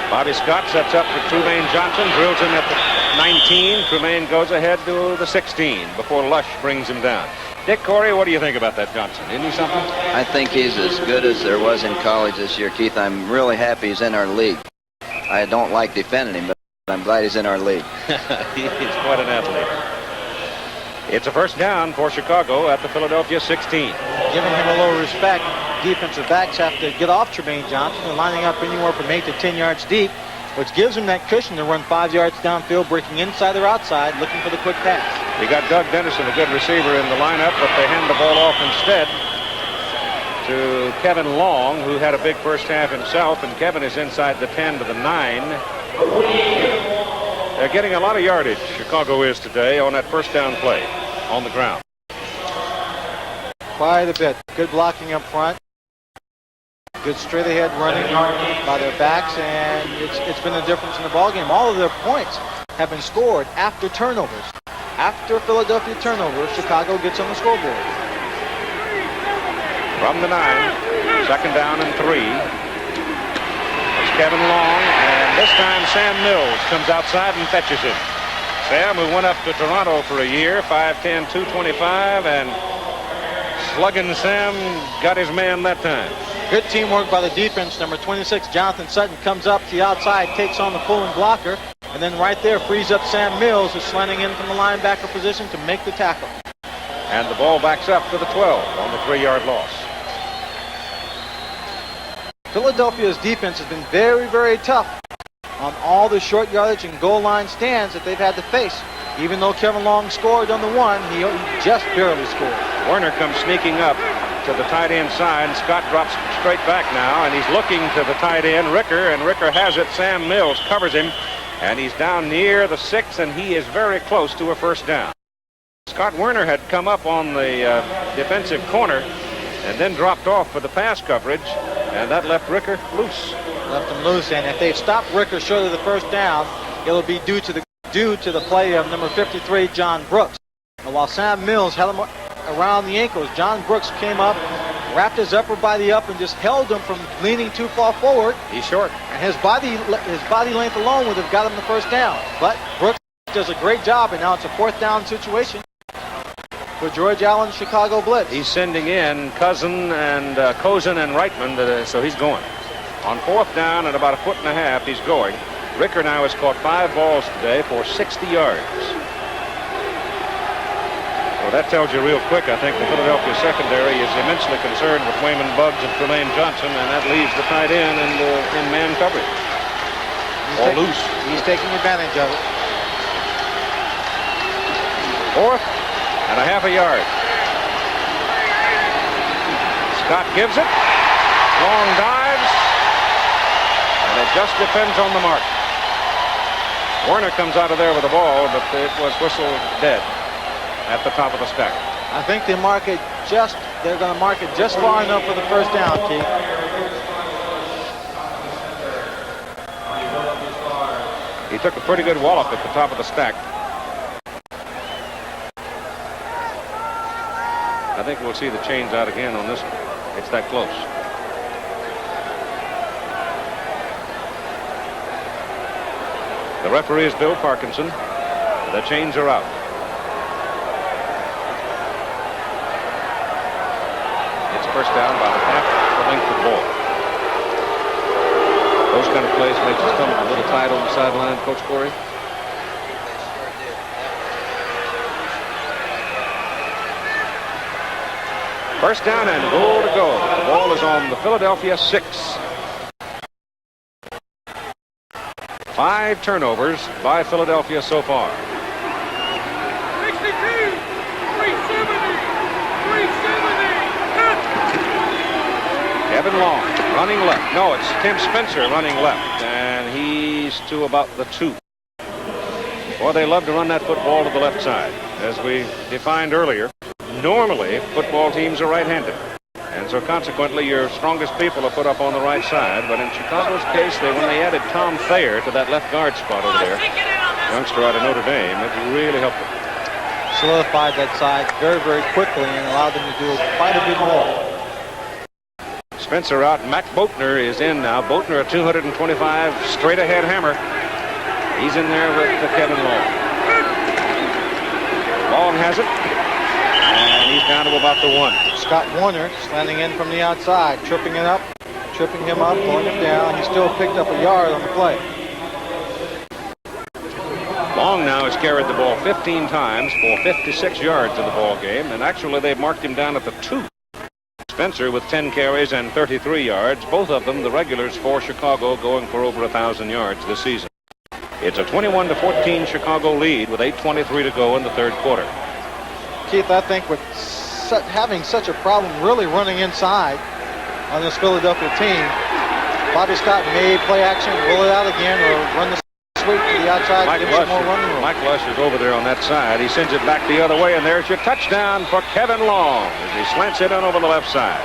Bobby Scott sets up for Trumaine Johnson, drills him at the 19. Trumaine goes ahead to the 16 before Lush brings him down. Dick Corey, what do you think about that Johnson? Isn't he something? I think he's as good as there was in college this year, Keith. I'm really happy he's in our league. I don't like defending him, but I'm glad he's in our league. He's quite an athlete. It's a first down for Chicago at the Philadelphia 16. Giving him a little respect, defensive backs have to get off Trumaine Johnson and lining up anywhere from 8 to 10 yards deep, which gives him that cushion to run 5 yards downfield, breaking inside or outside, looking for the quick pass. You got Doug Dennison, a good receiver, in the lineup, but they hand the ball off instead to Kevin Long, who had a big first half himself, and Kevin is inside the 10 to the 9. They're getting a lot of yardage, Chicago is today, on that first down play on the ground. Quite a bit. Good blocking up front. Good straight ahead running by their backs, and it's been a difference in the ballgame. All of their points have been scored after turnovers. After Philadelphia turnovers, Chicago gets on the scoreboard. From the 9, second down and 3. It's Kevin Long, and this time Sam Mills comes outside and fetches it. Sam, who went up to Toronto for a year, 5'10", 225, and slugging Sam got his man that time. Good teamwork by the defense. Number 26, Jonathan Sutton, comes up to the outside, takes on the pulling blocker, and then right there frees up Sam Mills, who's slanting in from the linebacker position to make the tackle. And the ball backs up to the 12 on the 3-yard loss. Philadelphia's defense has been very, very tough on all the short yardage and goal line stands that they've had to face. Even though Kevin Long scored on the 1, he just barely scored. Werner comes sneaking up to the tight end side. Scott drops straight back now, and he's looking to the tight end, Ricker, and Ricker has it. Sam Mills covers him, and he's down near the 6, and he is very close to a first down. Scott Werner had come up on the defensive corner and then dropped off for the pass coverage, and that left Ricker loose. Left him loose, and if they've stopped Ricker short of the first down, it'll be due to the play of number 53, John Brooks. And while Sam Mills held him around the ankles, John Brooks came up, wrapped his upper body up, and just held him from leaning too far forward. He's short. And his body length alone would have got him the first down. But Brooks does a great job, and now it's a fourth down situation for George Allen's Chicago Blitz. He's sending in Cousin and Cozen and Reitman, so he's going. On fourth down at about 1.5 feet, he's going. Ricker now has caught 5 balls today for 60 yards. Well, that tells you real quick, I think, the Philadelphia secondary is immensely concerned with Wayman Buggs and Tremaine Johnson, and that leaves the tight end in man coverage. Loose. He's taking advantage of it. 4th and a half a yard. Scott gives it. Long dives. And it just depends on the mark. Werner comes out of there with the ball, but it was whistled dead at the top of the stack. I think they're going to mark it just far enough for the first down, Keith. He took a pretty good wallop at the top of the stack. I think we'll see the chains out again on this one. It's that close. The referee is Bill Parkinson. The chains are out. It's first down about half the length of the ball. Those kind of plays make your stomach a little tight on the sideline, Coach Corey. First down and goal to go. The ball is on the Philadelphia 6. 5 turnovers by Philadelphia so far. 62, 370, 370. Kevin Long running left. No, it's Tim Spencer running left, and he's to about the 2. Well, they love to run that football to the left side. As we defined earlier, normally football teams are right-handed. And so consequently, your strongest people are put up on the right side. But in Chicago's case, when they added Tom Thayer to that left guard spot over there, youngster out of Notre Dame, it really helped them. Solidified that side very, very quickly and allowed them to do quite a bit more. Spencer out. Mac Boatner is in now. Boatner, a 225 straight-ahead hammer. He's in there with Kevin Long. Long has it. And he's down to about the 1. Scott Warner slanting in from the outside, tripping him up, pulling him down. He still picked up a yard on the play. Long now has carried the ball 15 times for 56 yards in the ball game, and actually they've marked him down at the 2. Spencer with 10 carries and 33 yards, both of them the regulars for Chicago, going for over 1,000 yards this season. It's a 21-14 Chicago lead with 8:23 to go in the third quarter. Keith, I think with having such a problem really running inside on this Philadelphia team, Bobby Scott may play action, roll it out again, or run the sweep to the outside to give some more running room. Mike Lush is over there on that side. He sends it back the other way, and there's your touchdown for Kevin Long as he slants it in over the left side.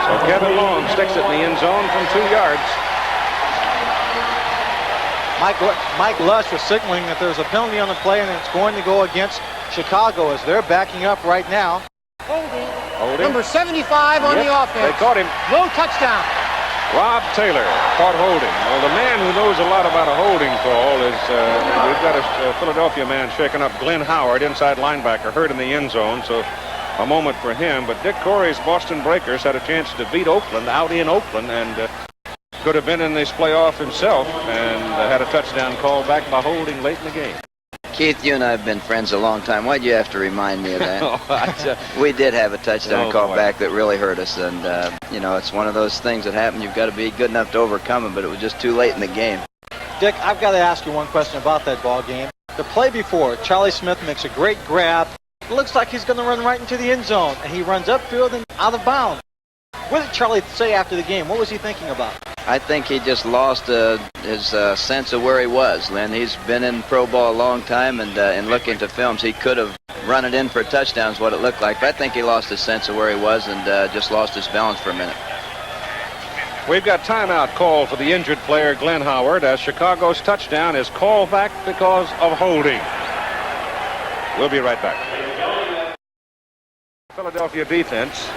So Kevin Long sticks it in the end zone from 2 yards. Mike Lush was signaling that there's a penalty on the play and it's going to go against Chicago as they're backing up right now. Holding. Number 75 on the offense. They caught him. No touchdown. Rob Taylor caught holding. Well, the man who knows a lot about a holding call is, we've got a Philadelphia man shaking up Glenn Howard, inside linebacker, hurt in the end zone, so a moment for him. But Dick Corey's Boston Breakers had a chance to beat Oakland out in Oakland and could have been in this playoff himself and had a touchdown call back by holding late in the game. Keith, you and I have been friends a long time. Why'd you have to remind me of that? We did have a touchdown call back that really hurt us, and you know, it's one of those things that happen. You've got to be good enough to overcome it, but it was just too late in the game. Dick, I've got to ask you one question about that ball game. The play before, Charlie Smith makes a great grab. It looks like he's going to run right into the end zone, and he runs upfield and out of bounds. What did Charlie say after the game? What was he thinking about? I think he just lost his sense of where he was, Lynn. He's been in pro ball a long time, and in looking to films, he could have run it in for a touchdown is what it looked like. But I think he lost his sense of where he was and just lost his balance for a minute. We've got timeout call for the injured player Glenn Howard as Chicago's touchdown is called back because of holding. We'll be right back. Philadelphia defense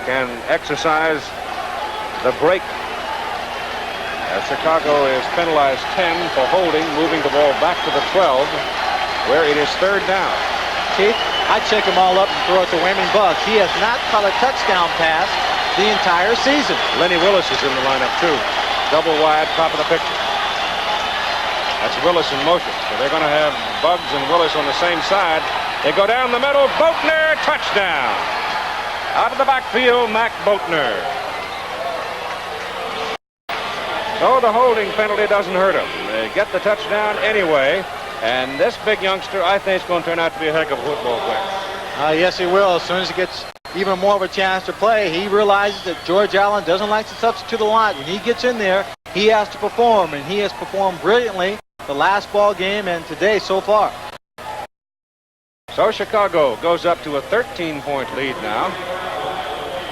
can exercise the break as Chicago is penalized 10 for holding, moving the ball back to the 12 where it is third down. Keith, I'd check them all up and throw it to Wayman Buck. He has not caught a touchdown pass the entire season. Lenny Willis is in the lineup too. Double wide, top of the picture. That's Willis in motion. So they're going to have Buggs and Willis on the same side. They go down the middle. Boatner, touchdown. Out of the backfield, Mac Boatner. So the holding penalty doesn't hurt them. They get the touchdown anyway. And this big youngster, I think, is going to turn out to be a heck of a football player. Yes, he will. As soon as he gets even more of a chance to play, he realizes that George Allen doesn't like to substitute a lot. When he gets in there, he has to perform, and he has performed brilliantly the last ball game and today so far. So Chicago goes up to a 13-point lead now.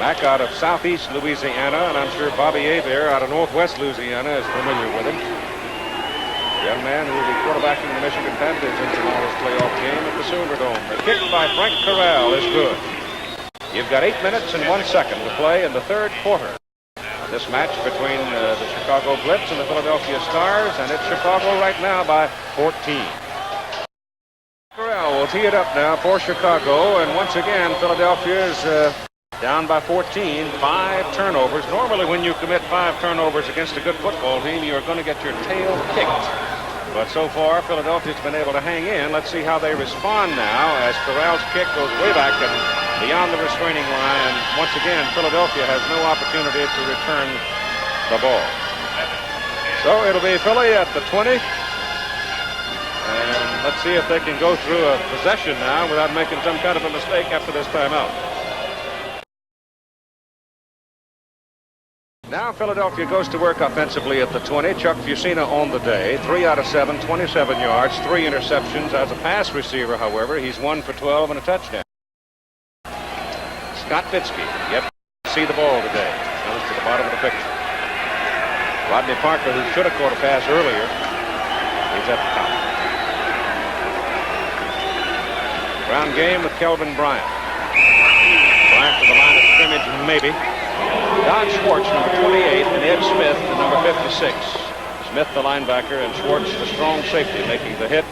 Back out of southeast Louisiana, and I'm sure Bobby Hebert out of northwest Louisiana is familiar with him. Young man who will be quarterbacking the Michigan Panthers in tomorrow's playoff game at the Silverdome. The kick by Frank Corral is good. You've got 8 minutes and 1 second to play in the third quarter. This match between the Chicago Blitz and the Philadelphia Stars, and it's Chicago right now by 14. Corral will tee it up now for Chicago, and once again, Philadelphia is down by 14, 5 turnovers. Normally when you commit 5 turnovers against a good football team, you're going to get your tail kicked. But so far, Philadelphia's been able to hang in. Let's see how they respond now as Corral's kick goes way back and beyond the restraining line. And once again, Philadelphia has no opportunity to return the ball. So it'll be Philly at the 20. And let's see if they can go through a possession now without making some kind of a mistake after this timeout. Now Philadelphia goes to work offensively at the 20. Chuck Fusina on the day. 3 out of 7, 27 yards, 3 interceptions. As a pass receiver, however, he's 1 for 12 and a touchdown. Scott Fitzke yet to see the ball today. Comes to the bottom of the picture. Rodney Parker, who should have caught a pass earlier, is at the top. Ground game with Kelvin Bryant. Bryant to the line of scrimmage, maybe. Don Schwartz, number 28, and Ed Smith, the number 56. Smith, the linebacker, and Schwartz, the strong safety, making the hit.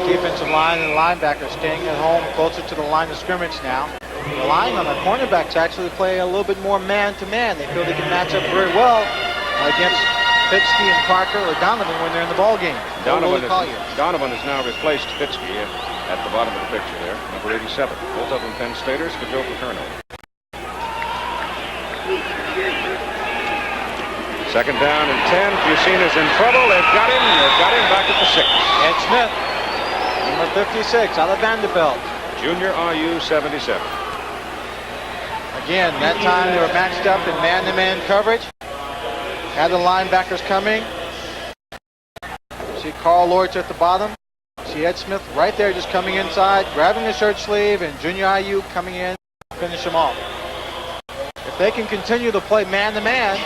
Defensive line and linebackers staying at home closer to the line of scrimmage now. Relying on the cornerbacks actually play a little bit more man-to-man. They feel they can match up very well against Fitzke and Parker or Donovan when they're in the ball game. Donovan has now replaced Fitzke at the bottom of the picture there, number 87. Both of them Penn Staters for Joe Paterno. Second down and 10. Fusina's in trouble. They've got him. They've got him back at the 6. Ed Smith, number 56, out of Vanderbilt. Junior RU 77. Again, that time they were matched up in man-to-man coverage. Had the linebackers coming. See Carl Lortz at the bottom. See Ed Smith right there just coming inside, grabbing the shirt sleeve, and Junior IU coming in to finish him off. If they can continue to play man-to-man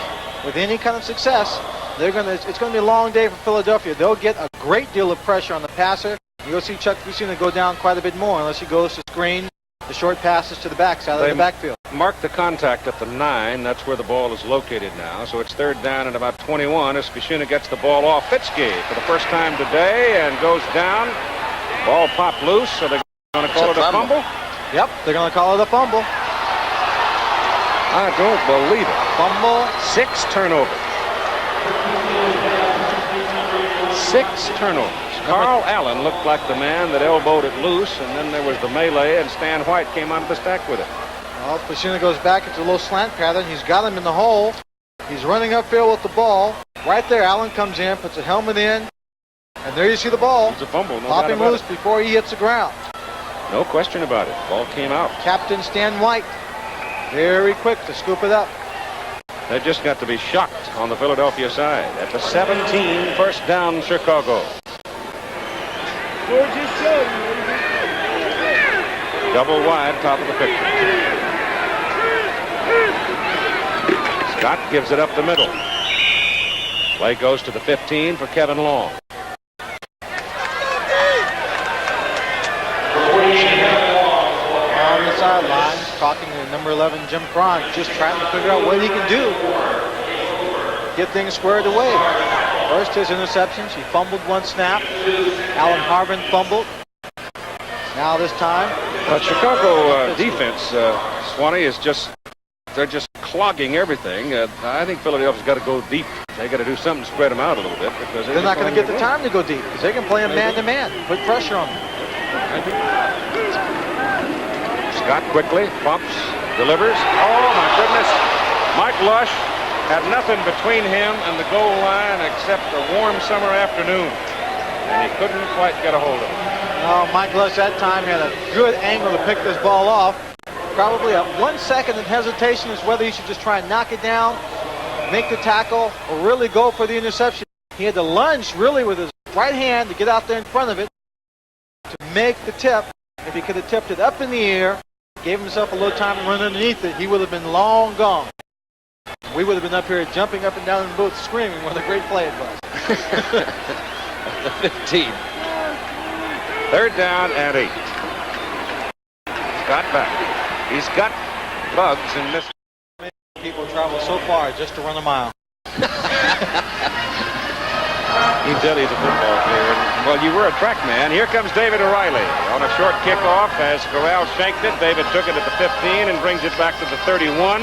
with any kind of success, It's gonna be a long day for Philadelphia. They'll get a great deal of pressure on the passer. You'll see Chuck Fusina go down quite a bit more unless he goes to screen the short passes to the backside of the backfield. Mark the contact at the 9. That's where the ball is located now. So it's third down and about 21 as Fusina gets the ball off Fitzke for the first time today and goes down. Ball popped loose, so they're going to call it a fumble. Yep, they're going to call it a fumble. I don't believe it. Fumble. 6 turnovers. 6 turnovers. Carl Allen looked like the man that elbowed it loose, and then there was the melee, and Stan White came out of the stack with it. Well, Fusina goes back into a little slant pattern. He's got him in the hole. He's running upfield with the ball. Right there, Allen comes in, puts a helmet in, and there you see the ball. It's a fumble, no doubt popping about loose it. before he hits the ground. No question about it. Ball came out. Captain Stan White, very quick to scoop it up. They just got to be shocked on the Philadelphia side. At the 17, first down, Chicago. Double wide, top of the picture. Scott gives it up the middle. Play goes to the 15 for Kevin Long. On the sidelines, talking to number 11, Jim Cron, just trying to figure out what he can do. Get things squared away. First, his interceptions. He fumbled one snap. Alan Harvin fumbled. Now this time. But Chicago defense, Swanee, is they're just clogging everything. I think Philadelphia's got to go deep. They got to do something to spread them out a little bit because they're not going to get the time to go deep because they can play him man-to-man. Put pressure on them. Scott quickly pumps, delivers. Oh, my goodness. Mike Lush had nothing between him and the goal line except a warm summer afternoon. And he couldn't quite get a hold of it. Oh, Mike Lush that time had a good angle to pick this ball off. Probably a 1 second of hesitation as whether he should just try and knock it down, make the tackle, or really go for the interception. He had to lunge really with his right hand to get out there in front of it to make the tip. If he could have tipped it up in the air, gave himself a little time to run underneath it, he would have been long gone. We would have been up here jumping up and down in the booth screaming what a great play it was. The 15. Third down and 8. Scott back. He's got bugs in this. People travel so far just to run a mile. You tell he's a football player. Well, you were a track man. Here comes David O'Reilly on a short kickoff as Corral shanked it. David took it at the 15 and brings it back to the 31.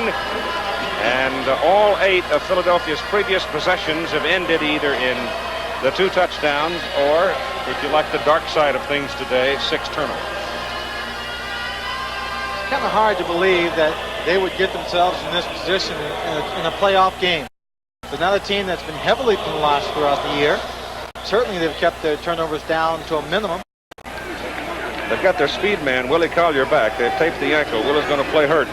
And all 8 of Philadelphia's previous possessions have ended either in the 2 touchdowns or, if you like the dark side of things today, 6 turnovers. It's kind of hard to believe that they would get themselves in this position in a playoff game. But not a team that's been heavily penalized throughout the year. Certainly they've kept their turnovers down to a minimum. They've got their speed man, Willie Collier, back. They've taped the ankle. Willie's going to play hurt.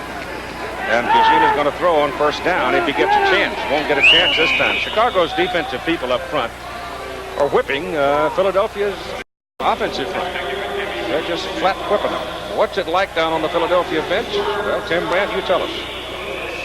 And Fusina's going to throw on first down if he gets a chance. Won't get a chance this time. Chicago's defensive people up front are whipping Philadelphia's offensive front. They're just flat whipping them. What's it like down on the Philadelphia bench? Well, Tim Brandt, you tell us.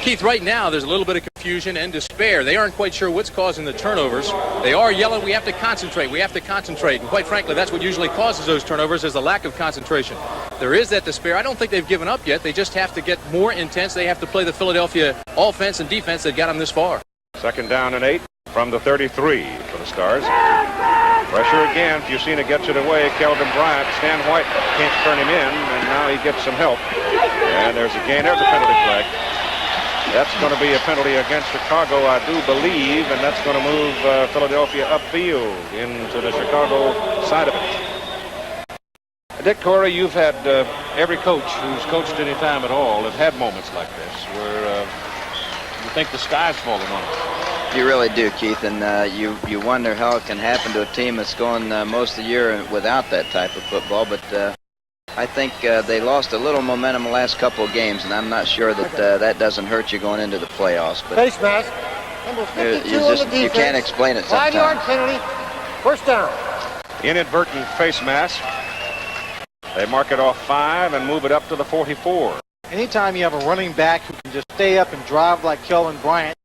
Keith, right now there's a little bit of confusion and despair. They aren't quite sure what's causing the turnovers. They are yelling, we have to concentrate, we have to concentrate. And quite frankly, that's what usually causes those turnovers is the lack of concentration. There is that despair. I don't think they've given up yet. They just have to get more intense. They have to play the Philadelphia offense and defense that got them this far. Second down and 8 from the 33 for the Stars. Pressure again. Fusina gets it away. Kelvin Bryant. Stan White can't turn him in, and now he gets some help. And there's a gain. There's a penalty flag. That's going to be a penalty against Chicago, I do believe, and that's going to move Philadelphia upfield into the Chicago side of it. Dick Corey, you've had every coach who's coached any time at all have had moments like this where you think the sky's falling on them. You really do, Keith, and you wonder how it can happen to a team that's going most of the year without that type of football, but I think they lost a little momentum the last couple of games, and I'm not sure that that doesn't hurt you going into the playoffs. But face mask. Number 52 on the defense. You can't explain it sometimes. 5-yard penalty. First down. Inadvertent face mask. They mark it off 5 and move it up to the 44. Anytime you have a running back who can just stay up and drive like Kelvin Bryant,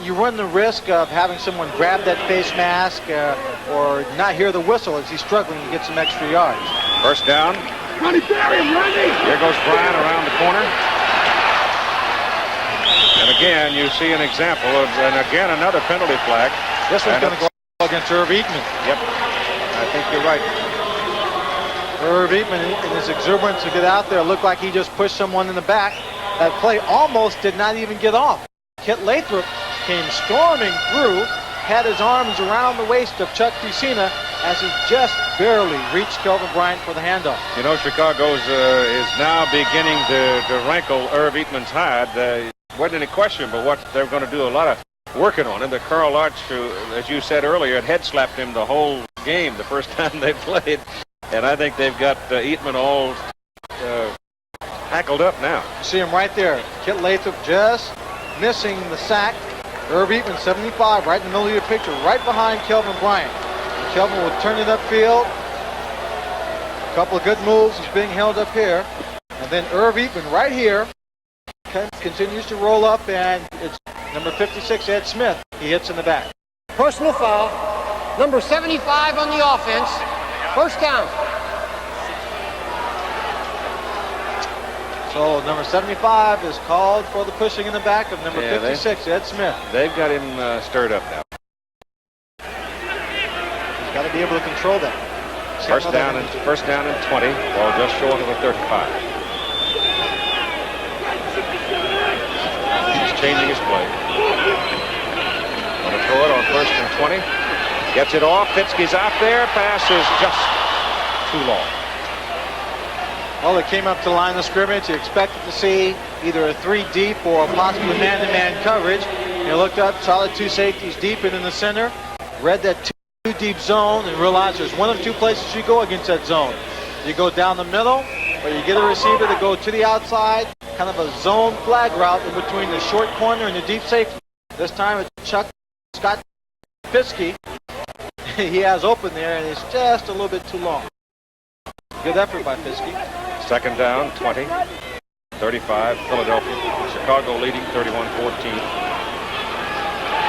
You run the risk of having someone grab that face mask or not hear the whistle as he's struggling to get some extra yards. First down. Ronnie, bury him, Ronnie! Here goes Bryant around the corner. And again, you see an example of, and again, another penalty flag. This one's going to go against Irv Eatman. Yep, I think you're right. Irv Eatman, in his exuberance to get out there, looked like he just pushed someone in the back. That play almost did not even get off. Kit Lathrop came storming through, had his arms around the waist of Chuck Fusina as he just barely reached Kelvin Bryant for the handoff. You know, Chicago's is now beginning to rankle Irv Eatman's hide. Wasn't any question but what they're going to do a lot of working on him. The Carl Arch, who, as you said earlier, had head slapped him the whole game the first time they played. And I think they've got Eatman all tackled up now. You see him right there. Kit Lathrop just missing the sack. Irv Eatman, 75, right in the middle of your picture, right behind Kelvin Bryant. And Kelvin will turn it upfield. A couple of good moves. He's being held up here. And then Irv Eatman right here continues to roll up, and it's number 56, Ed Smith. He hits in the back. Personal foul. Number 75 on the offense. First down. So number 75 is called for the pushing in the back of number 56, Ed Smith. They've got him stirred up now. He's got to be able to control that. First down and 20, ball just short of the 35. He's changing his play. Going to throw it on 1st and 20. Gets it off. Fitzke's out there. Pass is just too long. Well, it came up to the line of scrimmage. You expected to see either a 3 deep or possibly man-to-man coverage. You looked up, saw the 2 safeties deep and in the center, read that 2 deep zone, and realized there's one of 2 places you go against that zone. You go down the middle, or you get a receiver to go to the outside, kind of a zone flag route in between the short corner and the deep safety. This time it's Scott Fitzke. He has open there, and it's just a little bit too long. Good effort by Fitzke. Second down, 20, 35, Philadelphia. Chicago leading 31-14.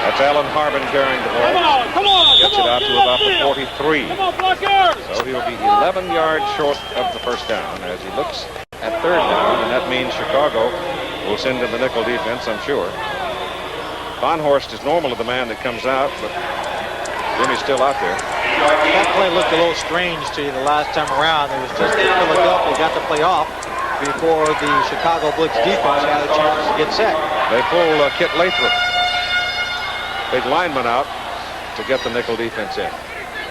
That's Alan Harbin carrying the ball. Come on! Gets it out to about the 43. Come on, blockers! So he'll be 11 yards short of the first down as he looks at 3rd down, and that means Chicago will send in the nickel defense, I'm sure. Von Horst is normally the man that comes out, but Jimmy's still out there. That play looked a little strange to you the last time around. It was just that Philadelphia got the play off before the Chicago Blitz defense had a chance to get set. They pull Kit Lathrop, big lineman, out to get the nickel defense in.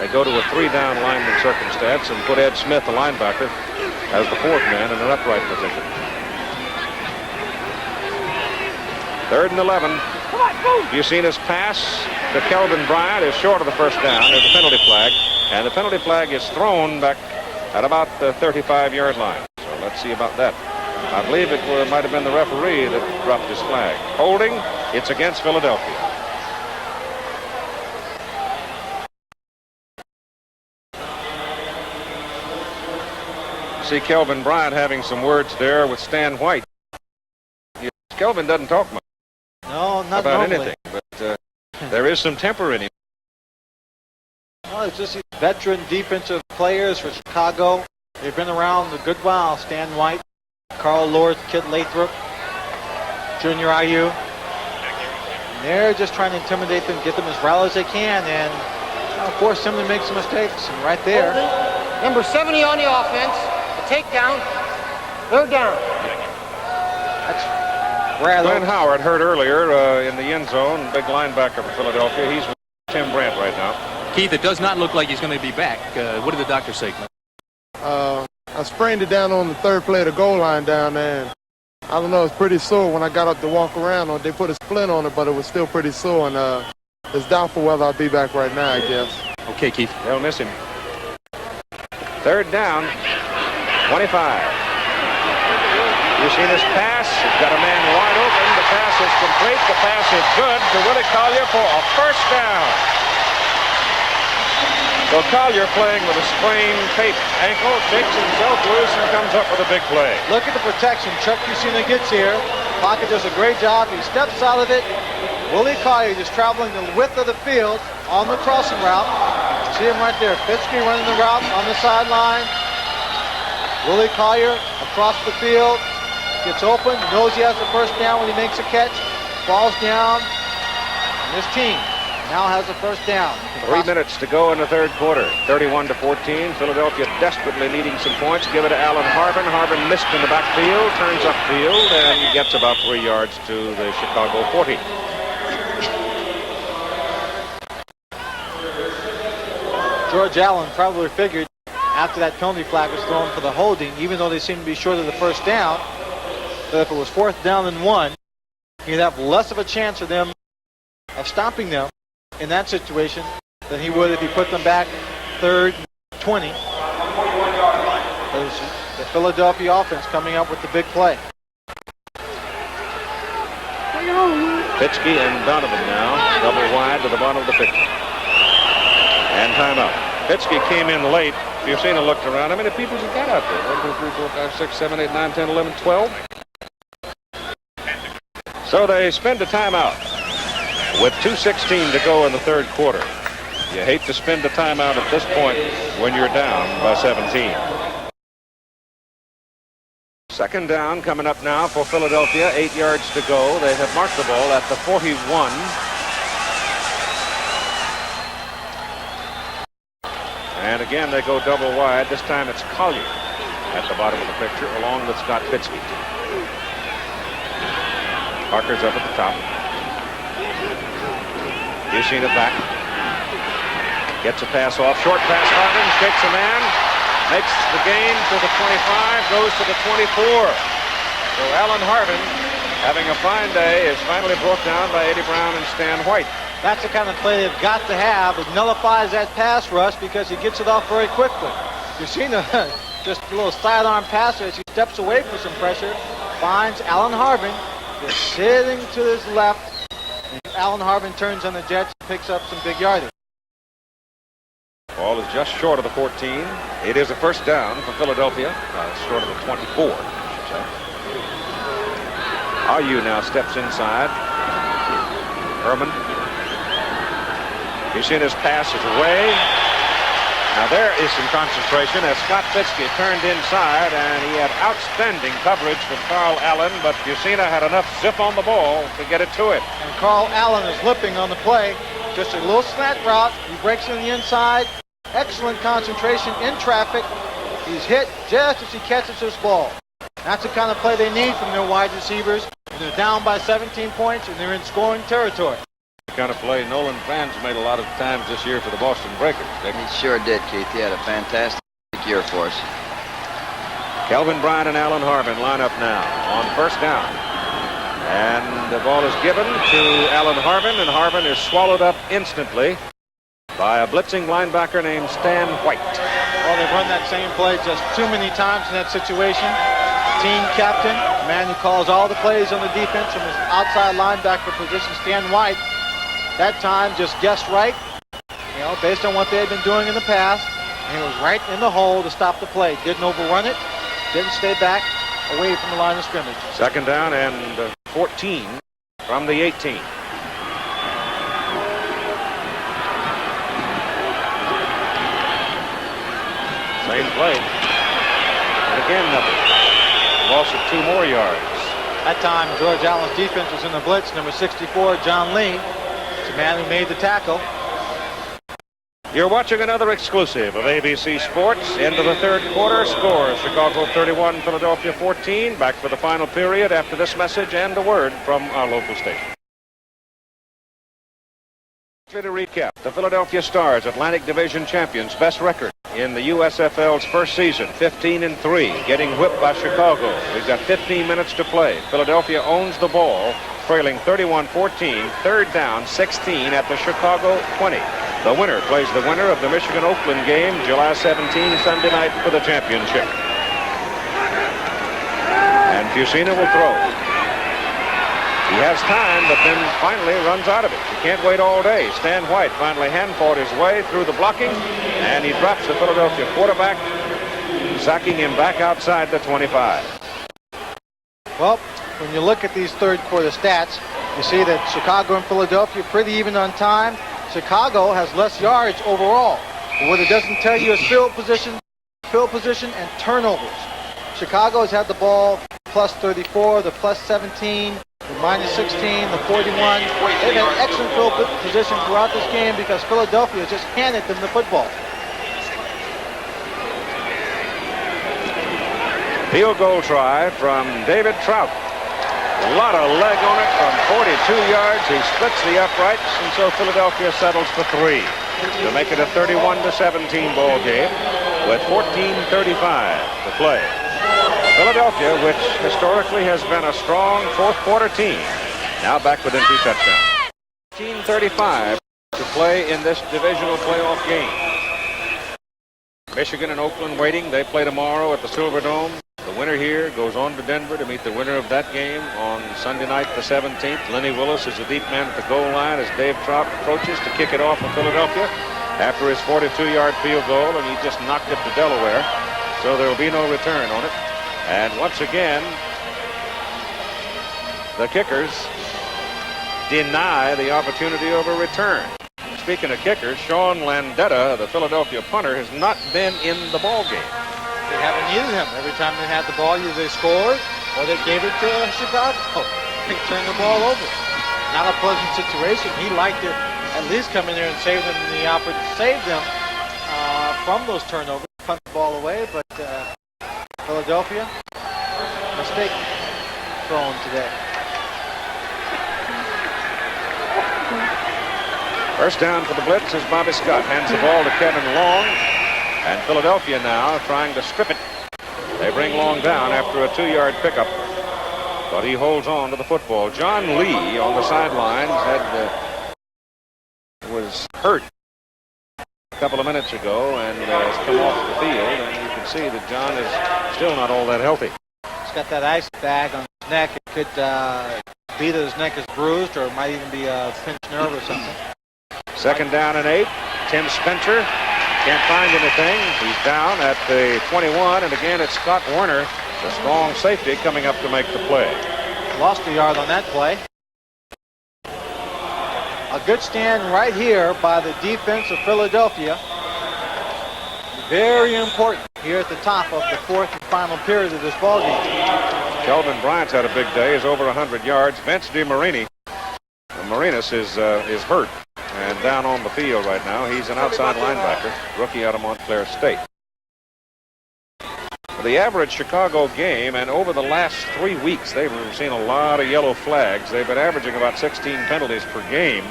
They go to a 3-down lineman circumstance and put Ed Smith, the linebacker, as the 4th man in an upright position. 3rd and 11. You've seen his pass to Kelvin Bryant is short of the first down. There's a penalty flag, and the penalty flag is thrown back at about the 35-yard line. So let's see about that. I believe it might have been the referee that dropped his flag. Holding, it's against Philadelphia. See Kelvin Bryant having some words there with Stan White. Kelvin doesn't talk much. No, not about normally. anything, but there is some temper in him. Well, it's just these veteran defensive players for Chicago. They've been around a good while. Stan White, Carl Lorth, Kit Lathrop, Junior IU. And they're just trying to intimidate them, get them as riled as they can, and force them to make some mistakes. And right there. Number 70 on the offense. A takedown. 3rd down. That's rather. Glenn Howard hurt earlier in the end zone, big linebacker for Philadelphia. He's with Tim Brandt right now. Keith, it does not look like he's going to be back. What did the doctor say, Glenn? I sprained it down on the 3rd play of the goal line down there. And I don't know, it's pretty sore when I got up to walk around. They put a splint on it, but it was still pretty sore, and it's doubtful whether I'll be back right now, I guess. Okay, Keith. They'll miss him. 3rd down, 25. You've seen his pass. He's got a man wide open. The pass is complete. The pass is good to Willie Collier for a first down. So Collier, playing with a sprained taped ankle, shakes himself loose and comes up with a big play. Look at the protection Chuck Fusina gets here. Pocket does a great job. He steps out of it, Willie Collier just traveling the width of the field on the crossing route. See him right there. Fitzke running the route on the sideline. Willie Collier across the field. Gets open. Knows he has the first down when he makes a catch. Falls down. And this team now has a first down. 3 minutes to go in the third quarter. 31-14. Philadelphia desperately needing some points. Give it to Alan Harbin. Harbin missed in the backfield. Turns upfield and gets about 3 yards to the Chicago 40. George Allen probably figured after that penalty flag was thrown for the holding, even though they seemed to be short of the first down, that if it was 4th down and 1, he'd have less of a chance of stopping them in that situation than he would if he put them back 3rd and 20. There's the Philadelphia offense coming up with the big play. Fitzke and Donovan now, double wide to the bottom of the 50. And timeout. Fitzke came in late. You've seen it, looked around. How many people you got out there? 1, 2, 3, 4, 5, 6, 7, 8, 9, 10, 11, 12. So they spend a timeout with 2:16 to go in the third quarter. You hate to spend a timeout at this point when you're down by 17. Second down coming up now for Philadelphia. 8 yards to go. They have marked the ball at the 41. And again, they go double wide. This time it's Collier at the bottom of the picture, along with Scott Fitzke. Parker's up at the top. You've seen it back. Gets a pass off. Short pass, Harbin shakes a man. Makes the gain to the 25, goes to the 24. So Alan Harbin, having a fine day, is finally brought down by Eddie Brown and Stan White. That's the kind of play they've got to have. It nullifies that pass rush because he gets it off very quickly. You've seen just a little sidearm passer as he steps away for some pressure. Finds Alan Harbin just sitting to his left. And Alan Harbin turns on the Jets and picks up some big yardage. Ball is just short of the 14. It is a first down for Philadelphia. Short of the 24, I should say. Ayu now steps inside. Herman. You've seen his passes away. Now there is some concentration as Scott Fitzke turned inside, and he had outstanding coverage from Carl Allen, but Bucina had enough zip on the ball to get it to it. And Carl Allen is lipping on the play. Just a little slant route. He breaks on the inside. Excellent concentration in traffic. He's hit just as he catches this ball. That's the kind of play they need from their wide receivers. They're down by 17 points, and they're in scoring territory. The kind of play Nolan Fans made a lot of times this year for the Boston Breakers. He sure did, Keith. He had a fantastic year for us. Kelvin Bryant and Alan Harbin line up now on first down. And the ball is given to Alan Harbin, and Harbin is swallowed up instantly by a blitzing linebacker named Stan White. Well, they've run that same play just too many times in that situation. Team captain, the man who calls all the plays on the defense from his outside linebacker position, Stan White, that time just guessed right, based on what they had been doing in the past, and he was right in the hole to stop the play. Didn't overrun it, didn't stay back away from the line of scrimmage. Second down and 14 from the 18. Same play. And again, nothing. Loss of 2 more yards. That time, George Allen's defense was in the blitz. Number 64, John Lee. It's the man who made the tackle. You're watching another exclusive of ABC Sports. Into the third quarter. Score Chicago 31, Philadelphia 14. Back for the final period after this message and a word from our local station. To recap, the Philadelphia Stars, Atlantic Division champions, best record in the USFL's first season, 15-3, getting whipped by Chicago. We've got 15 minutes to play. Philadelphia owns the ball, trailing 31-14, third down, 16 at the Chicago 20. The winner plays the winner of the Michigan-Oakland game, July 17, Sunday night for the championship. And Bucina will throw. He has time, but then finally runs out of it. He can't wait all day. Stan White finally hand-fought his way through the blocking, and he drops the Philadelphia quarterback, sacking him back outside the 25. Well, when you look at these third quarter stats, You see that Chicago and Philadelphia are pretty even on time. Chicago has less yards overall. But what it doesn't tell you is field position, and turnovers. Chicago has had the ball plus 34, the plus 17, the minus 16, the 41. They've had excellent field position throughout this game because Philadelphia just handed them the football. Field goal try from David Trout. A lot of leg on it from 42 yards. He splits the uprights, and so Philadelphia settles for 3 to make it a 31-17 ball game with 14:35 to play. Philadelphia, which historically has been a strong fourth quarter team, now back within 2 touchdowns. 14:35 to play in this divisional playoff game. Michigan and Oakland waiting. They play tomorrow at the Silverdome. The winner here goes on to Denver to meet the winner of that game on Sunday night, the 17th. Lenny Willis is the deep man at the goal line as Dave Trout approaches to kick it off for Philadelphia after his 42-yard field goal, and he just knocked it to Delaware, so there will be no return on it. And once again, the kickers deny the opportunity of a return. Speaking of kickers, Sean Landetta, the Philadelphia punter, has not been in the ball game. They haven't needed him. Every time they had the ball, either they scored or they gave it to Chicago. They turned the ball over. Not a pleasant situation. He liked to at least come in there and save them the opportunity, save them from those turnovers, punt the ball away. But Philadelphia, mistake thrown today. First down for the Blitz as Bobby Scott hands the ball to Kevin Long. And Philadelphia now trying to strip it. They bring Long down after a 2-yard pickup. But he holds on to the football. John Lee on the sidelines was hurt a couple of minutes ago and has come off the field. And you can see that John is still not all that healthy. He's got that ice bag on his neck. It could be that his neck is bruised, or it might even be a pinched nerve or something. Second down and 8. Tim Spencer can't find anything. He's down at the 21, and again it's Scott Werner, the strong safety, coming up to make the play. Lost a yard on that play. A good stand right here by the defense of Philadelphia. Very important here at the top of the fourth and final period of this ball game. Kelvin Bryant's had a big day. He's over 100 yards. Vince DeMarini, Marinas is hurt and down on the field right now. He's an outside linebacker, rookie out of Montclair State. For the average Chicago game, and over the last 3 weeks, they've seen a lot of yellow flags. They've been averaging about 16 penalties per game,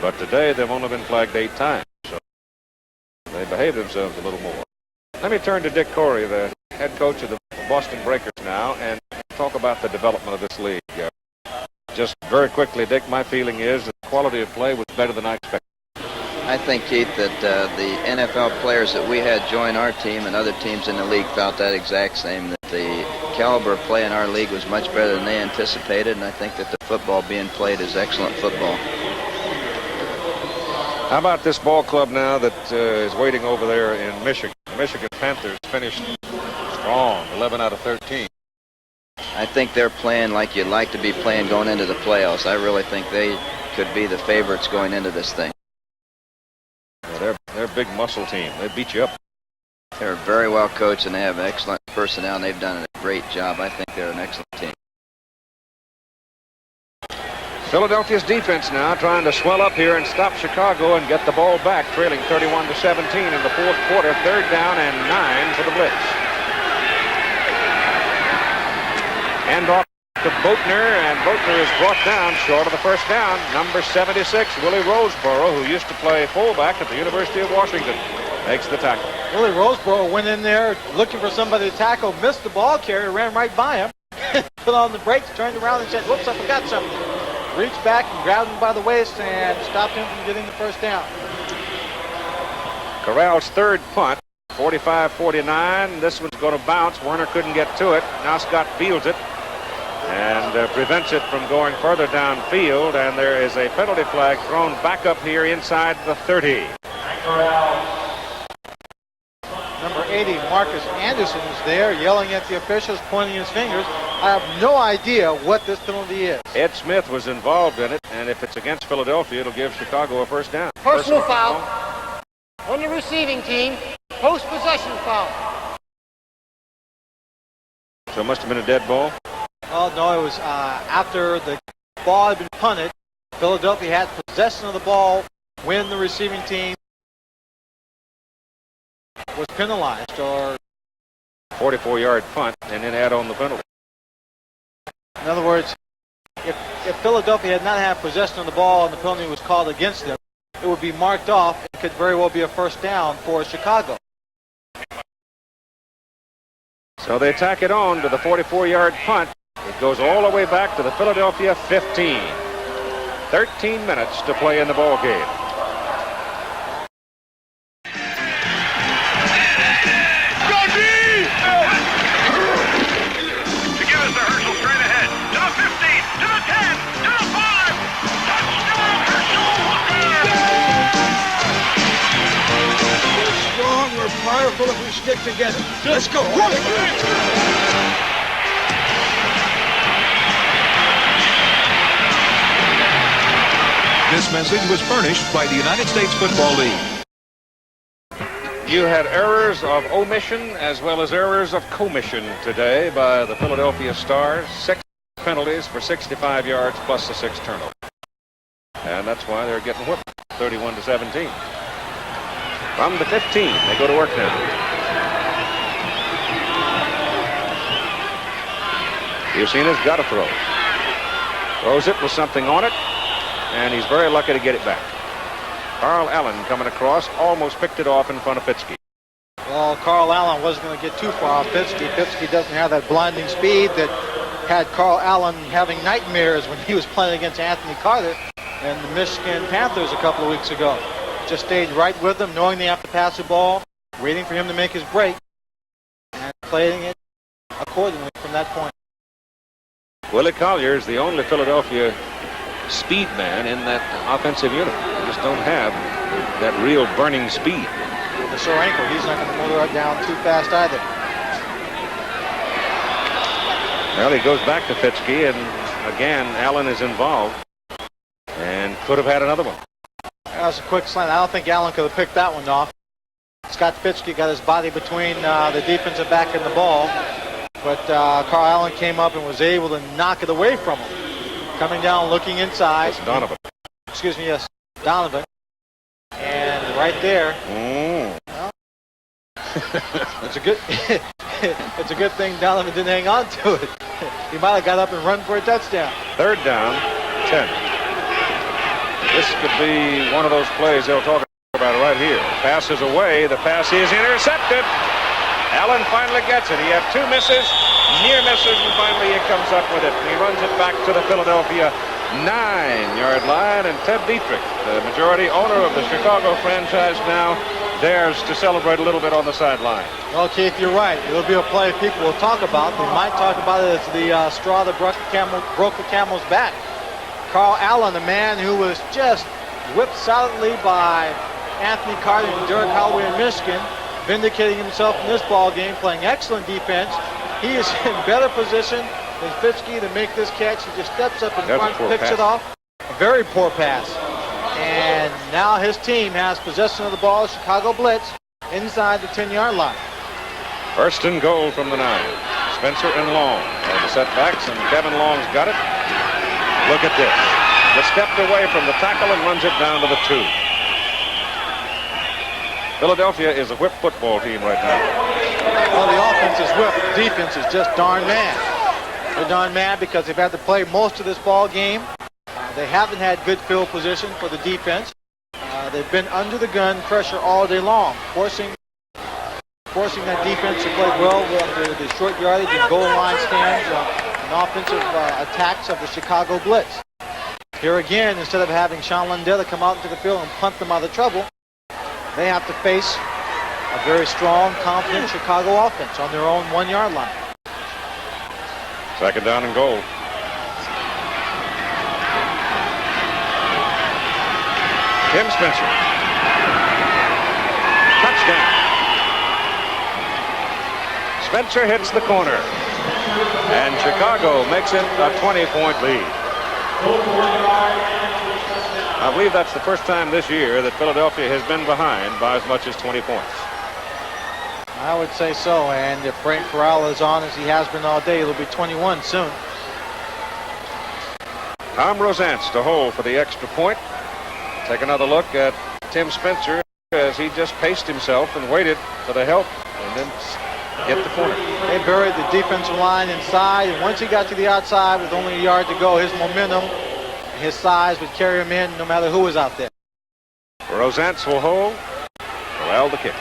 but today they've only been flagged 8 times. So they behave themselves a little more. Let me turn to Dick Corey, the head coach of the Boston Breakers now, and talk about the development of this league. Just very quickly, Dick, my feeling is that the quality of play was better than I expected. I think, Keith, that the NFL players that we had join our team and other teams in the league felt that exact same, that the caliber of play in our league was much better than they anticipated, and I think that the football being played is excellent football. How about this ball club now that is waiting over there in Michigan? The Michigan Panthers finished strong, 11 out of 13. I think they're playing like you'd like to be playing going into the playoffs. I really think they could be the favorites going into this thing. Well, they're a big muscle team. They beat you up. They're very well coached, and they have excellent personnel, and they've done a great job. I think they're an excellent team. Philadelphia's defense now trying to swell up here and stop Chicago and get the ball back, trailing 31-17 in the fourth quarter. Third down and 9 for the Blitz. Hand off to Boatner, and Boatner is brought down short of the first down. Number 76, Willie Roseboro, who used to play fullback at the University of Washington, makes the tackle. Willie Roseboro went in there looking for somebody to tackle, missed the ball carrier, ran right by him, put on the brakes, turned around and said, whoops, I forgot something. Reached back and grabbed him by the waist and stopped him from getting the first down. Corral's third punt, 45-49. This one's going to bounce. Werner couldn't get to it. Now Scott fields it and prevents it from going further downfield, and there is a penalty flag thrown back up here inside the 30. Number 80, Marcus Anderson, is there yelling at the officials, pointing his fingers. I have no idea what this penalty is. Ed Smith was involved in it, and if it's against Philadelphia, it'll give Chicago a first down. Personal foul on the receiving team. Post-possession foul. So it must have been a dead ball. Oh, no, it was after the ball had been punted. Philadelphia had possession of the ball when the receiving team was penalized, or 44-yard punt, and then add on the penalty. in other words, if Philadelphia had not had possession of the ball and the penalty was called against them, it would be marked off. It could very well be a first down for Chicago. So they tack it on to the 44-yard punt. It goes all the way back to the Philadelphia 15. 13 minutes to play in the ball game. Powerful if we stick together. Let's go. This message was furnished by the United States Football League. You had errors of omission as well as errors of commission today by the Philadelphia Stars. 6 penalties for 65 yards plus the 6 turnovers. And that's why they're getting whipped 31-17. From the 15, they go to work now. You've seen his got to throw. Throws it with something on it, and he's very lucky to get it back. Carl Allen coming across, almost picked it off in front of Fitzke. Well, Carl Allen wasn't going to get too far off Fitzke. Fitzke doesn't have that blinding speed that had Carl Allen having nightmares when he was playing against Anthony Carter and the Michigan Panthers a couple of weeks ago. Just stayed right with them, knowing they have to pass the ball, waiting for him to make his break, and playing it accordingly from that point. Willie Collier is the only Philadelphia speed man in that offensive unit. They just don't have that real burning speed. The sore ankle, he's not going to motor it down too fast either. Well, he goes back to Fitzke, and again, Allen is involved and could have had another one. That was a quick slant. I don't think Allen could have picked that one off. Scott Fitzke got his body between the defensive back and the ball, but Carl Allen came up and was able to knock it away from him. Coming down, looking inside. That's Donovan. Excuse me, yes, Donovan. And right there. Well, it's a good. It's a good thing Donovan didn't hang on to it. He might have got up and run for a touchdown. 3rd down, 10. This could be one of those plays they'll talk about right here. Pass is away. The pass is intercepted. Allen finally gets it. He had 2 misses, near misses, and finally he comes up with it. And he runs it back to the Philadelphia 9-yard line. And Ted Dietrich, the majority owner of the Chicago franchise now, dares to celebrate a little bit on the sideline. Well, Keith, you're right. It'll be a play people will talk about. They might talk about it as the straw that broke the camel's back. Carl Allen, a man who was just whipped solidly by Anthony Carter and Derek Holloway in Michigan, vindicating himself in this ball game, playing excellent defense. He is in better position than Fitzke to make this catch. He just steps up in front, picks it off. A very poor pass. And now his team has possession of the ball. Chicago Blitz inside the 10-yard line. 1st and goal from the 9. Spencer and Long are the setbacks, and Kevin Long's got it. Look at this. Just stepped away from the tackle and runs it down to the 2. Philadelphia is a whip football team right now. Well, the offense is whipped. The defense is just darn mad. They're darn mad because they've had to play most of this ball game. They haven't had good field position for the defense. They've been under the gun pressure all day long, forcing that defense to play well under the short yardage and goal line stands and offensive attacks of the Chicago Blitz. Here again, instead of having Sean Lundell come out into the field and punt them out of trouble, they have to face a very strong, confident Chicago offense on their own 1-yard line. 2nd down and goal. Tim Spencer. Touchdown. Spencer hits the corner. And Chicago makes it a 20-point lead. I believe that's the first time this year that Philadelphia has been behind by as much as 20 points. I would say so, and if Frank Corral is on as he has been all day, it'll be 21 soon. Tom Rosance to hold for the extra point. Take another look at Tim Spencer as he just paced himself and waited for the help and then hit the corner. They buried the defensive line inside, and once he got to the outside with only a yard to go, his momentum and his size would carry him in no matter who was out there. Rosance will hold. Corral the kick.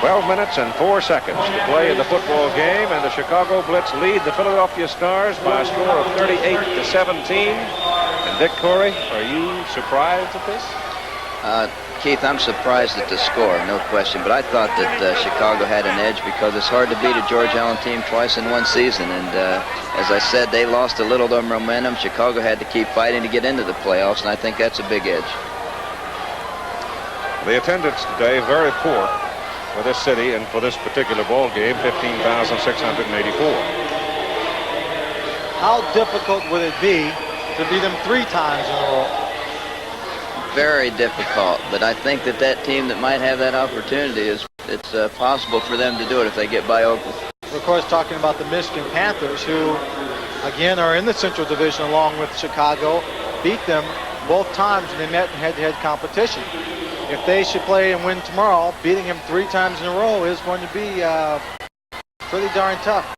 "12 minutes and 4 seconds to play in the football game, and the Chicago Blitz lead the Philadelphia Stars by a score of 38-17. And Dick Corey, are you surprised at this? Keith, I'm surprised at the score, no question. But I thought that Chicago had an edge because it's hard to beat a George Allen team twice in one season. And as I said, they lost a little of their momentum. Chicago had to keep fighting to get into the playoffs, and I think that's a big edge. The attendance today very poor for this city and for this particular ball game, 15,684. How difficult would it be to beat them 3 times in a row? Very difficult, but I think that team that might have that opportunity it's possible for them to do it if they get by Oakland. We're, of course, talking about the Michigan Panthers, who, again, are in the Central Division along with Chicago, beat them both times when they met in head-to-head competition. If they should play and win tomorrow, beating him 3 times in a row is going to be pretty darn tough.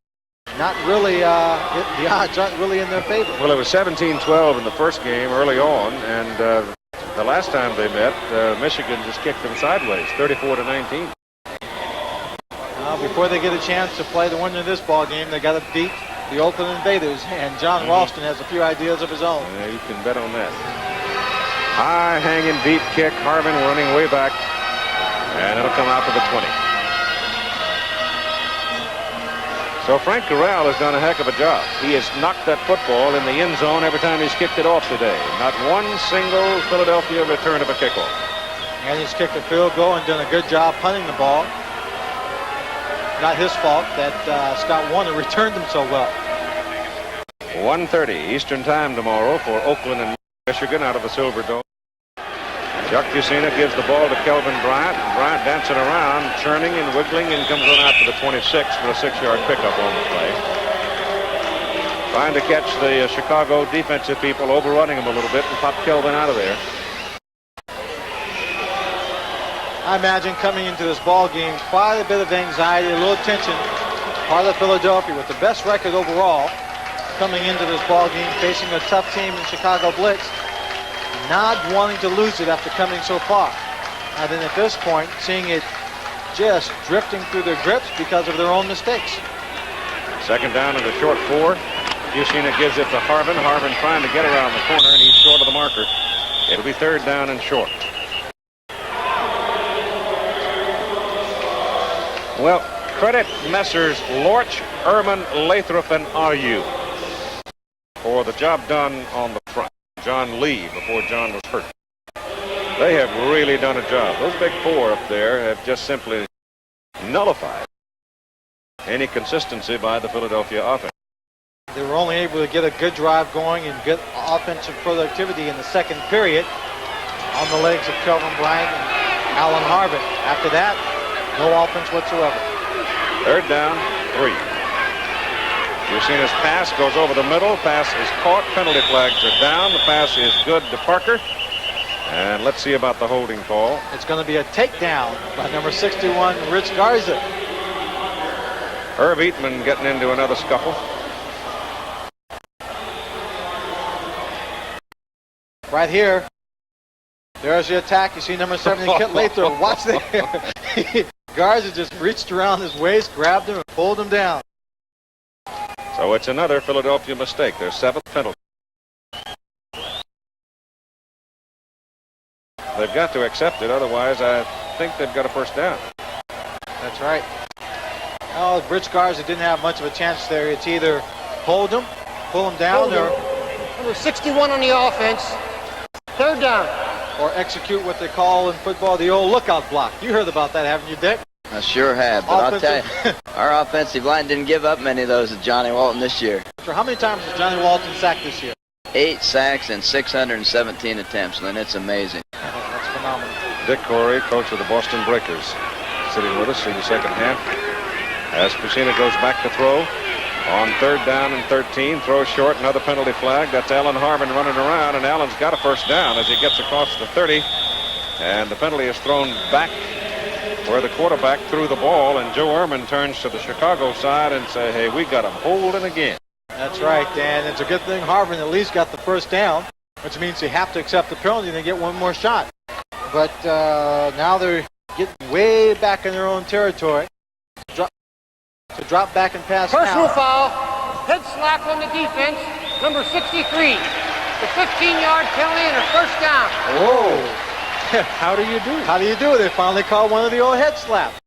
Not really, the odds aren't really in their favor. Well, it was 17-12 in the first game early on, and the last time they met, Michigan just kicked them sideways, 34-19. Before they get a chance to play the winner of this ball game, they got to beat the Oakland Invaders, and John Ralston has a few ideas of his own. Yeah, you can bet on that. High hanging deep kick, Harvin running way back, and it'll come out to the 20. So Frank Corral has done a heck of a job. He has knocked that football in the end zone every time he's kicked it off today. Not one single Philadelphia return of a kickoff. And he's kicked a field goal and done a good job punting the ball. Not his fault that Scott Warner returned them so well. 1:30 Eastern time tomorrow for Oakland and Michigan out of the Silver Dome. Chuck Fusina gives the ball to Kelvin Bryant. Bryant dancing around, churning and wiggling, and comes on out to the 26 for a 6-yard pickup on the play. Trying to catch the Chicago defensive people, overrunning them a little bit, and pop Kelvin out of there. I imagine coming into this ball game, quite a bit of anxiety, a little tension. Part of Philadelphia with the best record overall, coming into this ball game, facing a tough team in Chicago Blitz, not wanting to lose it after coming so far. And then at this point, seeing it just drifting through their grips because of their own mistakes. Second down and a short 4. Fusina gives it to Harvin. Harvin trying to get around the corner, and he's short of the marker. It'll be 3rd down and short. Well, credit Messrs. Lorch, Ehrman, Lathrop, and RU for the job done on the front. John Lee before John was hurt. They have really done a job. Those big 4 up there have just simply nullified any consistency by the Philadelphia offense. They were only able to get a good drive going and good offensive productivity in the second period on the legs of Kelvin Bryant and Alan Harvin. After that, no offense whatsoever. 3rd down, 3. Fusina's pass goes over the middle. Pass is caught. Penalty flags are down. The pass is good to Parker. And let's see about the holding call. It's going to be a takedown by number 61, Rich Garza. Herb Eatman getting into another scuffle. Right here. There's the attack. You see number 70, Kit Lathrop. Watch there. Garza just reached around his waist, grabbed him, and pulled him down. So it's another Philadelphia mistake. Their 7th penalty. They've got to accept it. Otherwise, I think they've got a first down. That's right. Oh, Rich Garza didn't have much of a chance there. It's either hold him, pull him down, or... Number 61 on the offense. 3rd down. or execute what they call in football the old lookout block. You heard about that, haven't you, Dick? I sure have, but I'll tell you, our offensive line didn't give up many of those at Johnny Walton this year. How many times has Johnny Walton sacked this year? 8 sacks and 617 attempts, Lynn. It's amazing. That's phenomenal. Dick Corey, coach of the Boston Breakers, sitting with us in the second half. As Pacina goes back to throw on 3rd down and 13, throws short, another penalty flag. That's Alan Harmon running around, and Alan's got a first down as he gets across the 30. And the penalty is thrown back where the quarterback threw the ball, and Joe Ehrman turns to the Chicago side and say, hey, we got him holding again. That's right, Dan. It's a good thing Harvard at least got the first down, which means they have to accept the penalty and they get one more shot. But now they're getting way back in their own territory. To drop back and pass Personal now. foul, head slap on the defense, number 63. The 15-yard penalty and a first down. Oh. How do you do it? How do you do it? They finally called one of the old head slaps.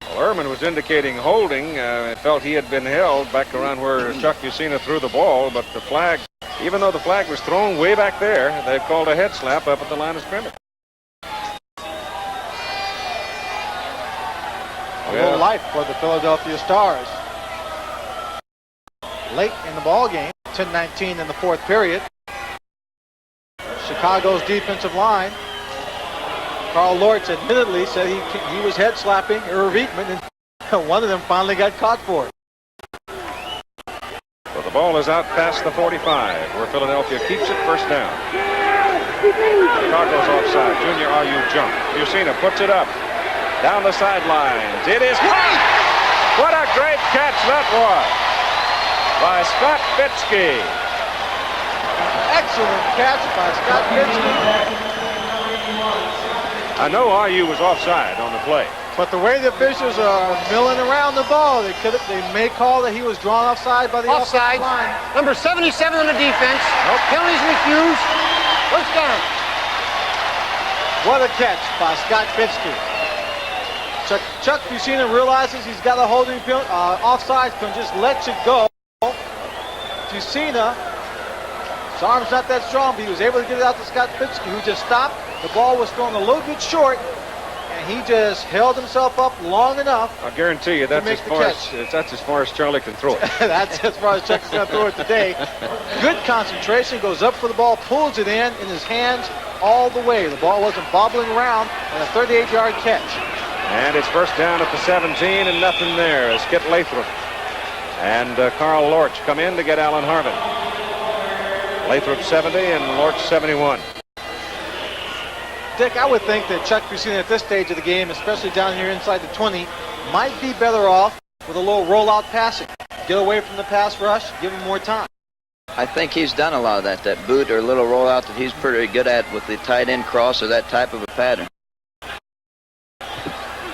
Well, Ehrman was indicating holding. Felt he had been held back around where Chuck Pacina threw the ball, but the flag, even though the flag was thrown way back there, they've called a head slap up at the line of scrimmage. A little life for the Philadelphia Stars. Late in the ball game, 10-19 in the fourth period. Chicago's defensive line. Carl Lortz admittedly said he was head slapping Irv Eatman, and one of them finally got caught for it. So the ball is out past the 45, where Philadelphia keeps it first down. Chicago's offside. Junior RU jump. Pacina puts it up. Down the sidelines. It is caught! What a great catch that was by Scott Fitzke. Excellent catch by Scott Fitzke. I know RU was offside on the play. But the way the officials are milling around the ball, they may call that he was drawn offside by the offside line. Number 77 on the defense. No penalties refused. First down. What a catch by Scott Fitzke. Chuck Pacina realizes he's got a holding offside and just lets it go. Pacina, his arm's not that strong, but he was able to get it out to Scott Fitzke, who just stopped. The ball was thrown a little bit short, and he just held himself up long enough. I guarantee you that's as far as Charlie can throw it. That's as far as Chuck is going to throw it today. Good concentration, goes up for the ball, pulls it in his hands all the way. The ball wasn't bobbling around, and a 38-yard catch. And it's first down at the 17 and nothing there as Skip Lathrop and Carl Lortz come in to get Alan Harmon. Lathrop 70 and Lortz 71. Dick, I would think that Chuck Pacina at this stage of the game, especially down here inside the 20, might be better off with a little rollout passing. Get away from the pass rush, give him more time. I think he's done a lot of that boot or little rollout that he's pretty good at with the tight end cross or that type of a pattern.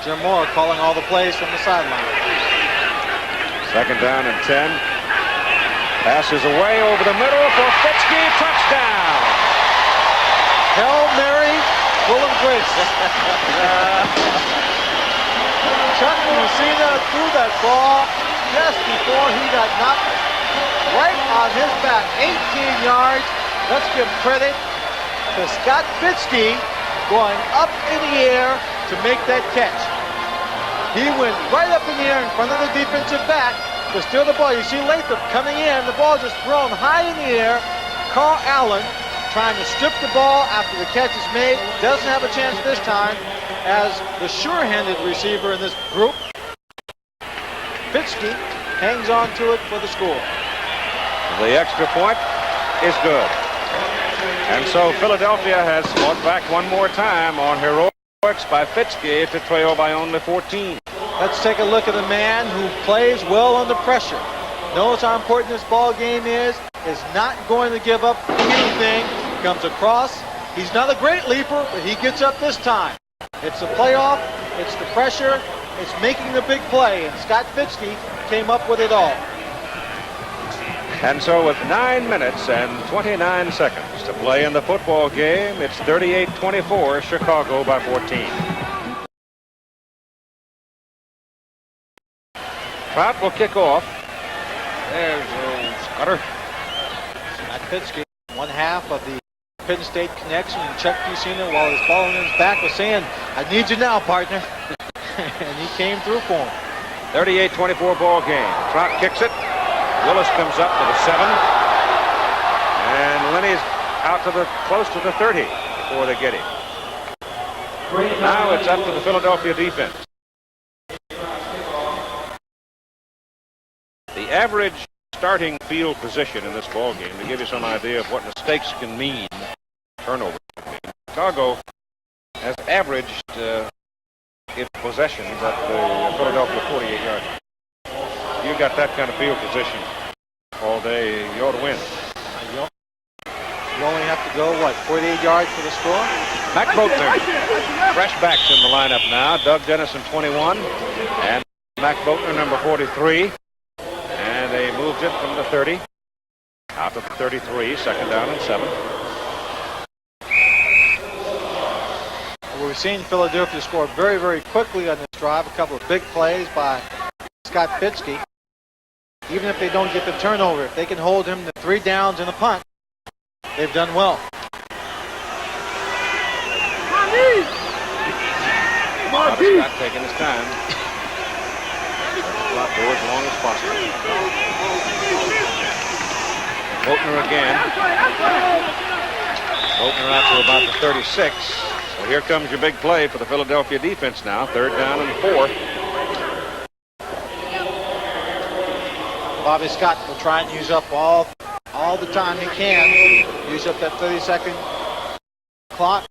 Jim Moore calling all the plays from the sideline. Second down and 10. Passes away over the middle for Fitzke. Touchdown. Hail Mary, full of grace. Chuck Pacina threw that ball just before he got knocked right on his back. 18 yards. Let's give credit to Scott Fitzke going up in the air to make that catch. He went right up in the air in front of the defensive back to steal the ball. You see Lathrop coming in. The ball just thrown high in the air. Carl Allen trying to strip the ball after the catch is made. Doesn't have a chance this time as the sure-handed receiver in this group. Fitzke hangs on to it for the score. The extra point is good. And so Philadelphia has fought back one more time on heroics by Fitzke to trail by only 14. Let's take a look at a man who plays well under pressure. Knows how important this ball game is not going to give up anything. Comes across. He's not a great leaper, but he gets up this time. It's the playoff. It's the pressure. It's making the big play. And Scott Fitzke came up with it all. And so with 9 minutes and 29 seconds to play in the football game, it's 38-24, Chicago by 14. Trout will kick off. There's Scudder. Scott Fitzke, one half of the Penn State connection, and Chuck Fusina, while his ball in his back, was saying, "I need you now, partner." And he came through for him. 38-24 ball game. Trot kicks it. Willis comes up to the 7. And Lenny's out to the close to the 30 before they get him. Now it's up to the Philadelphia defense. The average starting field position in this ball game, to give you some idea of what mistakes can mean, turnovers can mean. Chicago has averaged its possessions at the Philadelphia 48-yard line. You got that kind of field position all day, you ought to win. You only have to go, 48 yards for the score? Mac Boatner, fresh backs in the lineup now. Doug Dennison, 21, and Mac Boatner, number 43. And they moved it from the 30 out to the 33, second down and 7. We've seen Philadelphia score very, very quickly on this drive. A couple of big plays by Scott Fitzke. Even if they don't get the turnover, if they can hold him to 3 downs and a punt, they've done well. Scott taking his time. Clock go as long as possible. Boatner again. Boatner out to about the 36. So here comes your big play for the Philadelphia defense now. 3rd down and 4. Bobby Scott will try and use up all the time he can. Use up that 30-second clock.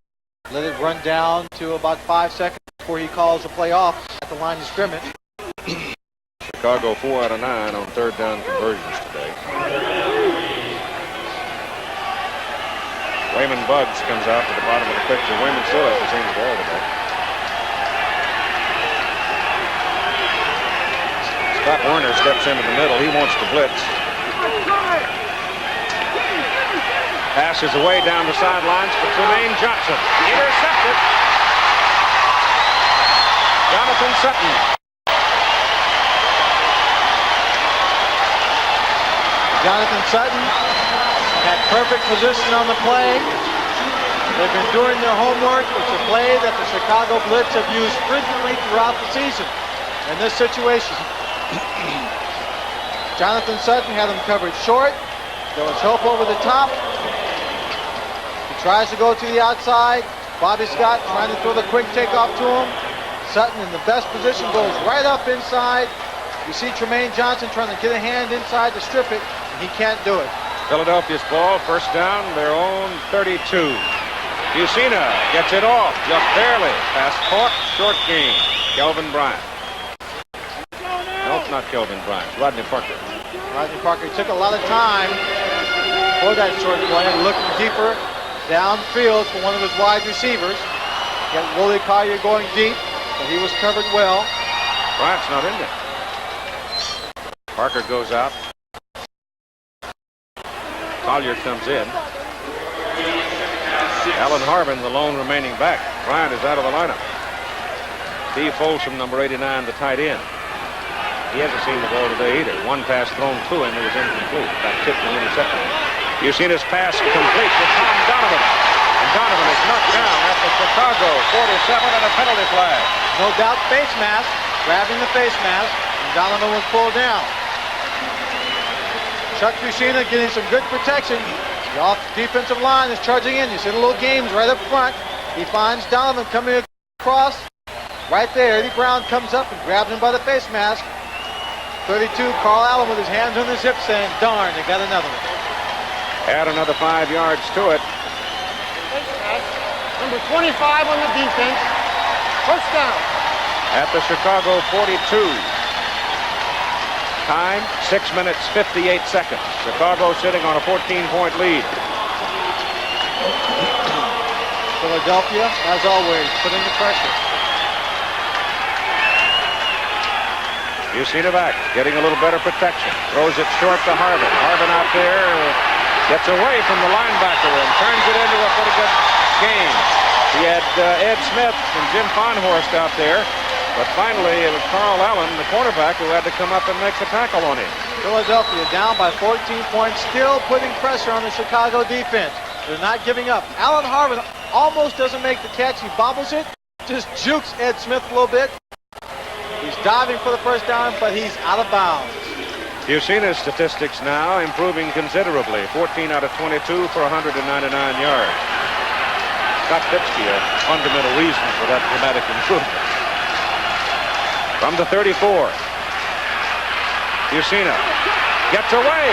Let it run down to about 5 seconds before he calls the play off at the line of scrimmage. Chicago 4 out of 9 on 3rd down conversions today. Wayman Buggs comes out to the bottom of the picture. Wayman still hasn't seen the ball today. Scott Werner steps into the middle. He wants to blitz. Passes away down the sidelines for Tremaine Johnson. Intercepted. Jonathan Sutton. Jonathan Sutton had perfect position on the play. They've been doing their homework. It's a play that the Chicago Blitz have used frequently throughout the season. In this situation, Jonathan Sutton had him covered short. There was help over the top. He tries to go to the outside. Bobby Scott trying to throw the quick takeoff to him. Sutton in the best position goes right up inside. You see Tremaine Johnson trying to get a hand inside to strip it, and he can't do it. Philadelphia's ball, first down, their own 32. Fusina gets it off, just barely. Pass caught, short gain. Kelvin Bryant. No, not Kelvin Bryant. Rodney Parker. Rodney Parker took a lot of time for that short play, looking deeper downfield for one of his wide receivers. Got Willie Collier going deep, but he was covered well. Bryant's not in there. Parker goes out. Collier comes in. Alan Harvin, the lone remaining back. Bryant is out of the lineup. Steve Folsom, number 89, the tight end. He hasn't seen the ball today either. One pass thrown to him that was incomplete. That tipped and intercepted. You've seen his pass complete to Tom Donovan. And Donovan is knocked down at the Chicago 47 and a penalty flag. No doubt face mask, grabbing the face mask, and Donovan was pulled down. Chuck Fusina getting some good protection. The off defensive line is charging in. You see the little games right up front. He finds Donovan coming across. Right there, Eddie Brown comes up and grabs him by the face mask. 32, Carl Allen with his hands on his hips saying, darn, they got another one. Add another 5 yards to it. Number 25 on the defense. First down. At the Chicago 42. Time, 6 minutes, 58 seconds. Chicago sitting on a 14-point lead. Philadelphia, as always, putting the pressure. Fusina getting a little better protection. Throws it short to Harvin. Harvin out there gets away from the linebacker and turns it into a pretty good game. He had Ed Smith and Jim Fonhorst out there. But finally, it was Carl Allen, the cornerback, who had to come up and make the tackle on him. Philadelphia down by 14 points, still putting pressure on the Chicago defense. They're not giving up. Alan Harvin almost doesn't make the catch. He bobbles it, just jukes Ed Smith a little bit. He's diving for the first down, but he's out of bounds. You've seen his statistics now improving considerably. 14 out of 22 for 199 yards. Scott Fitzke, a fundamental reason for that dramatic improvement. From the 34. Bucina gets away.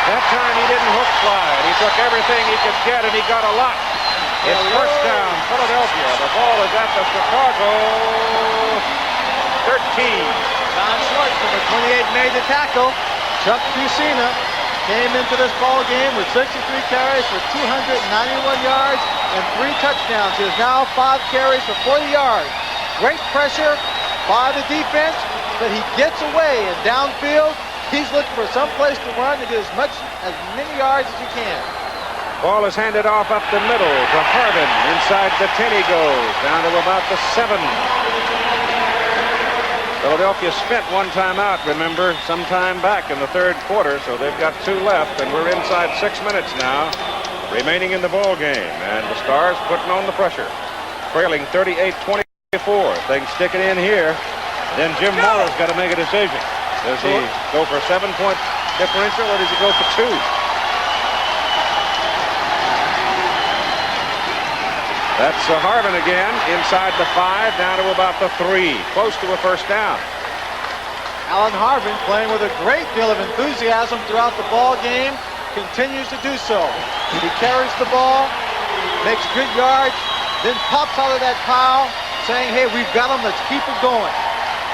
That time he didn't hook slide. He took everything he could get, and he got a lot. It's first down, Philadelphia. The ball is at the Chicago 13. John Schwartz, number 28, made the tackle. Chuck Bucina came into this ball game with 63 carries for 291 yards and 3 touchdowns. He has now 5 carries for 40 yards. Great pressure by the defense, but he gets away, and downfield, he's looking for some place to run to get as many yards as he can. Ball is handed off up the middle to Harvin. Inside the 10 he goes, down to about the 7. Philadelphia spent one timeout, remember, some time back in the third quarter, so they've got 2 left, and we're inside 6 minutes now, remaining in the ball game, and the Stars putting on the pressure. Trailing 38-24. If they can stick it in here, then Jim Morrow's got to make a decision. Does he go for a 7-point differential, or does he go for 2? That's Harvin again, inside the 5, down to about the 3, close to a first down. Alan Harvin, playing with a great deal of enthusiasm throughout the ball game, continues to do so. He carries the ball, makes good yards, then pops out of that pile, saying, hey, we've got him, let's keep it going.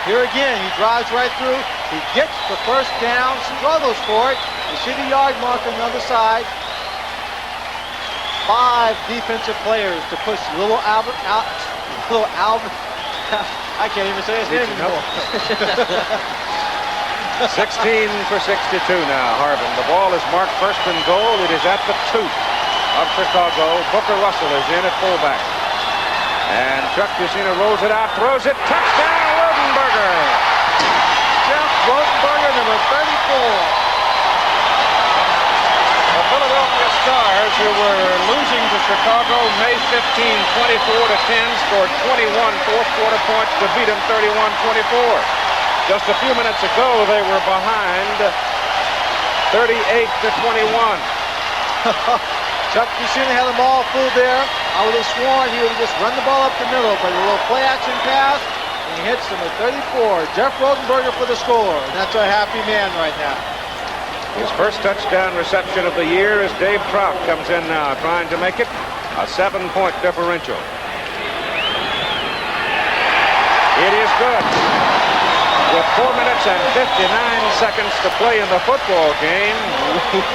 Here again, he drives right through, he gets the first down, struggles for it. You see the yard mark on the other side. 5 defensive players to push little Albert out. Little Albert. I can't even say his name anymore. 16 for 62 now, Harvin. The ball is marked first and goal. It is at the 2 of Chicago. Booker Russell is in at fullback. And Chuck Bucina rolls it out, throws it, touchdown, Rodenberger. Jeff Rodenberger, number 34. The Philadelphia Stars, who were losing to Chicago May 15, 24-10, scored 21 fourth-quarter points to beat them 31-24. Just a few minutes ago, they were behind 38-21. Chuck Bucina had them all fooled there. I would have sworn he would have just run the ball up the middle, but a little play-action pass, and he hits number 34, Jeff Rodenberger, for the score. And that's a happy man right now. His first touchdown reception of the year as Dave Trout comes in now, trying to make it a 7-point differential. It is good. With 4 minutes and 59 seconds to play in the football game,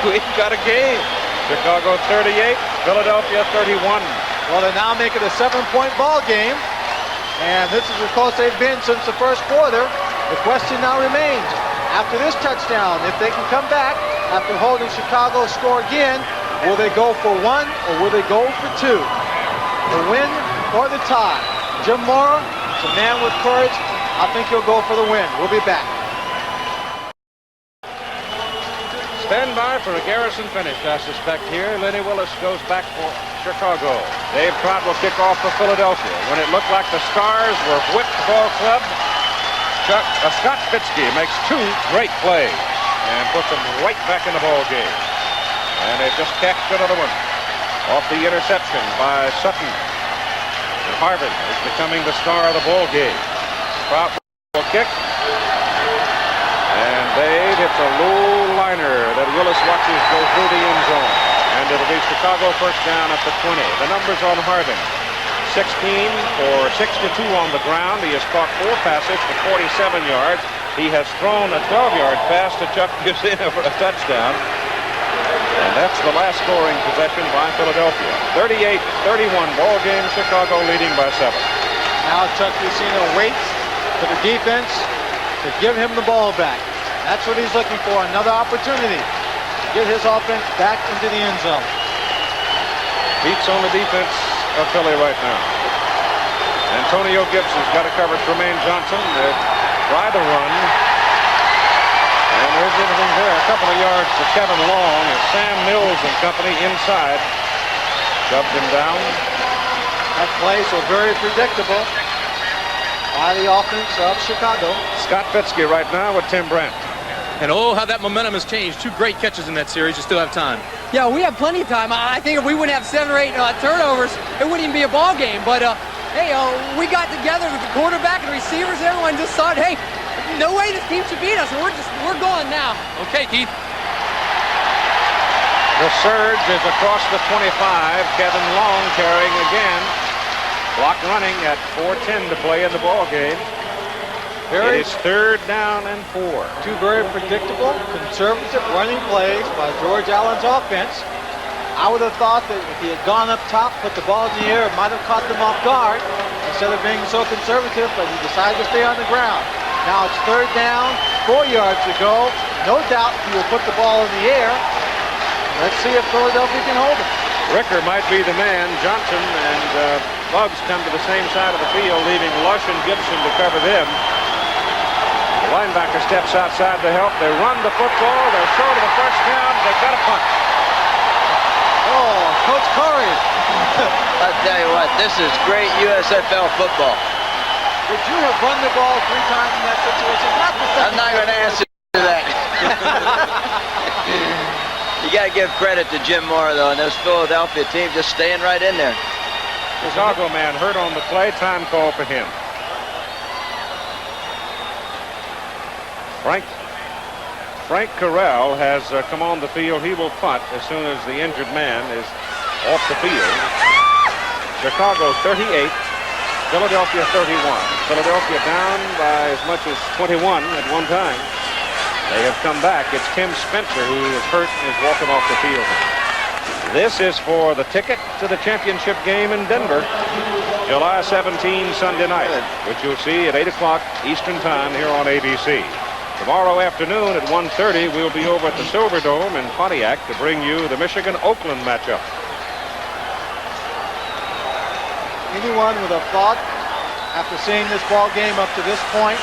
we've got a game. Chicago 38, Philadelphia 31. Well, they now make it a 7-point ball game, and this is as close they've been since the first quarter. The question now remains, after this touchdown, if they can come back after holding Chicago score again, will they go for 1 or will they go for 2? The win or the tie? Jim Morrow is a man with courage. I think he'll go for the win. We'll be back. Stand by for a Garrison finish, I suspect here. Lenny Willis goes back for Chicago. Dave Trout will kick off for Philadelphia. When it looked like the Stars were whipped ball club, Scott Fitzke makes 2 great plays and puts them right back in the ball game. And they just catched another one off the interception by Sutton. And Harvin is becoming the star of the ball game. Trout will kick. And Dave hits a low liner that Willis watches go through the end zone. And it'll be Chicago first down at the 20. The numbers on Harvin. 16 for 62 on the ground. He has caught 4 passes for 47 yards. He has thrown a 12-yard pass to Chuck Bucina for a touchdown. And that's the last scoring possession by Philadelphia. 38-31 ball game, Chicago leading by 7. Now Chuck Bucina waits for the defense to give him the ball back. That's what he's looking for, another opportunity to get his offense back into the end zone. Beats on the defense of Philly right now. Antonio Gibson's got to cover Tremaine Johnson. They try the run. And There's anything there. A couple of yards to Kevin Long as Sam Mills and company inside. Shoved him down. That play so very predictable by the offense of Chicago. Scott Fitzke right now with Tim Brent. And oh, how that momentum has changed. 2 great catches in that series. You still have time. Yeah, we have plenty of time. I think if we wouldn't have 7 or 8 turnovers, it wouldn't even be a ball game. But, hey, we got together with the quarterback and receivers. Everyone just thought, hey, no way this team should beat us. We're going now. Okay, Keith. The surge is across the 25. Kevin Long carrying again. Clock running at 4:10 to play in the ball game. It is 3rd down and 4. 2 very predictable, conservative running plays by George Allen's offense. I would have thought that if he had gone up top, put the ball in the air, it might have caught them off guard instead of being so conservative, but he decided to stay on the ground. Now it's 3rd down, 4 yards to go. No doubt he will put the ball in the air. Let's see if Philadelphia can hold it. Ricker might be the man. Johnson and Bugs come to the same side of the field, leaving Lush and Gibson to cover them. The linebacker steps outside to help. They run the football. They're short of the first down. They've got a punt. Oh, Coach Corey. I'll tell you what, this is great USFL football. Would you have run the ball 3 times in that situation? I'm not going to answer that. You got to give credit to Jim Moore, though, and this Philadelphia team just staying right in there. Chicago man hurt on the play. Time call for him. Frank Carell has come on the field. He will punt as soon as the injured man is off the field. Chicago 38, Philadelphia 31. Philadelphia down by as much as 21 at one time. They have come back. It's Tim Spencer who is hurt and is walking off the field. This is for the ticket to the championship game in Denver, July 17, Sunday night, which you'll see at 8 o'clock Eastern Time here on ABC. Tomorrow afternoon at 1:30, we'll be over at the Silverdome in Pontiac to bring you the Michigan-Oakland matchup. Anyone would have thought, after seeing this ball game up to this point,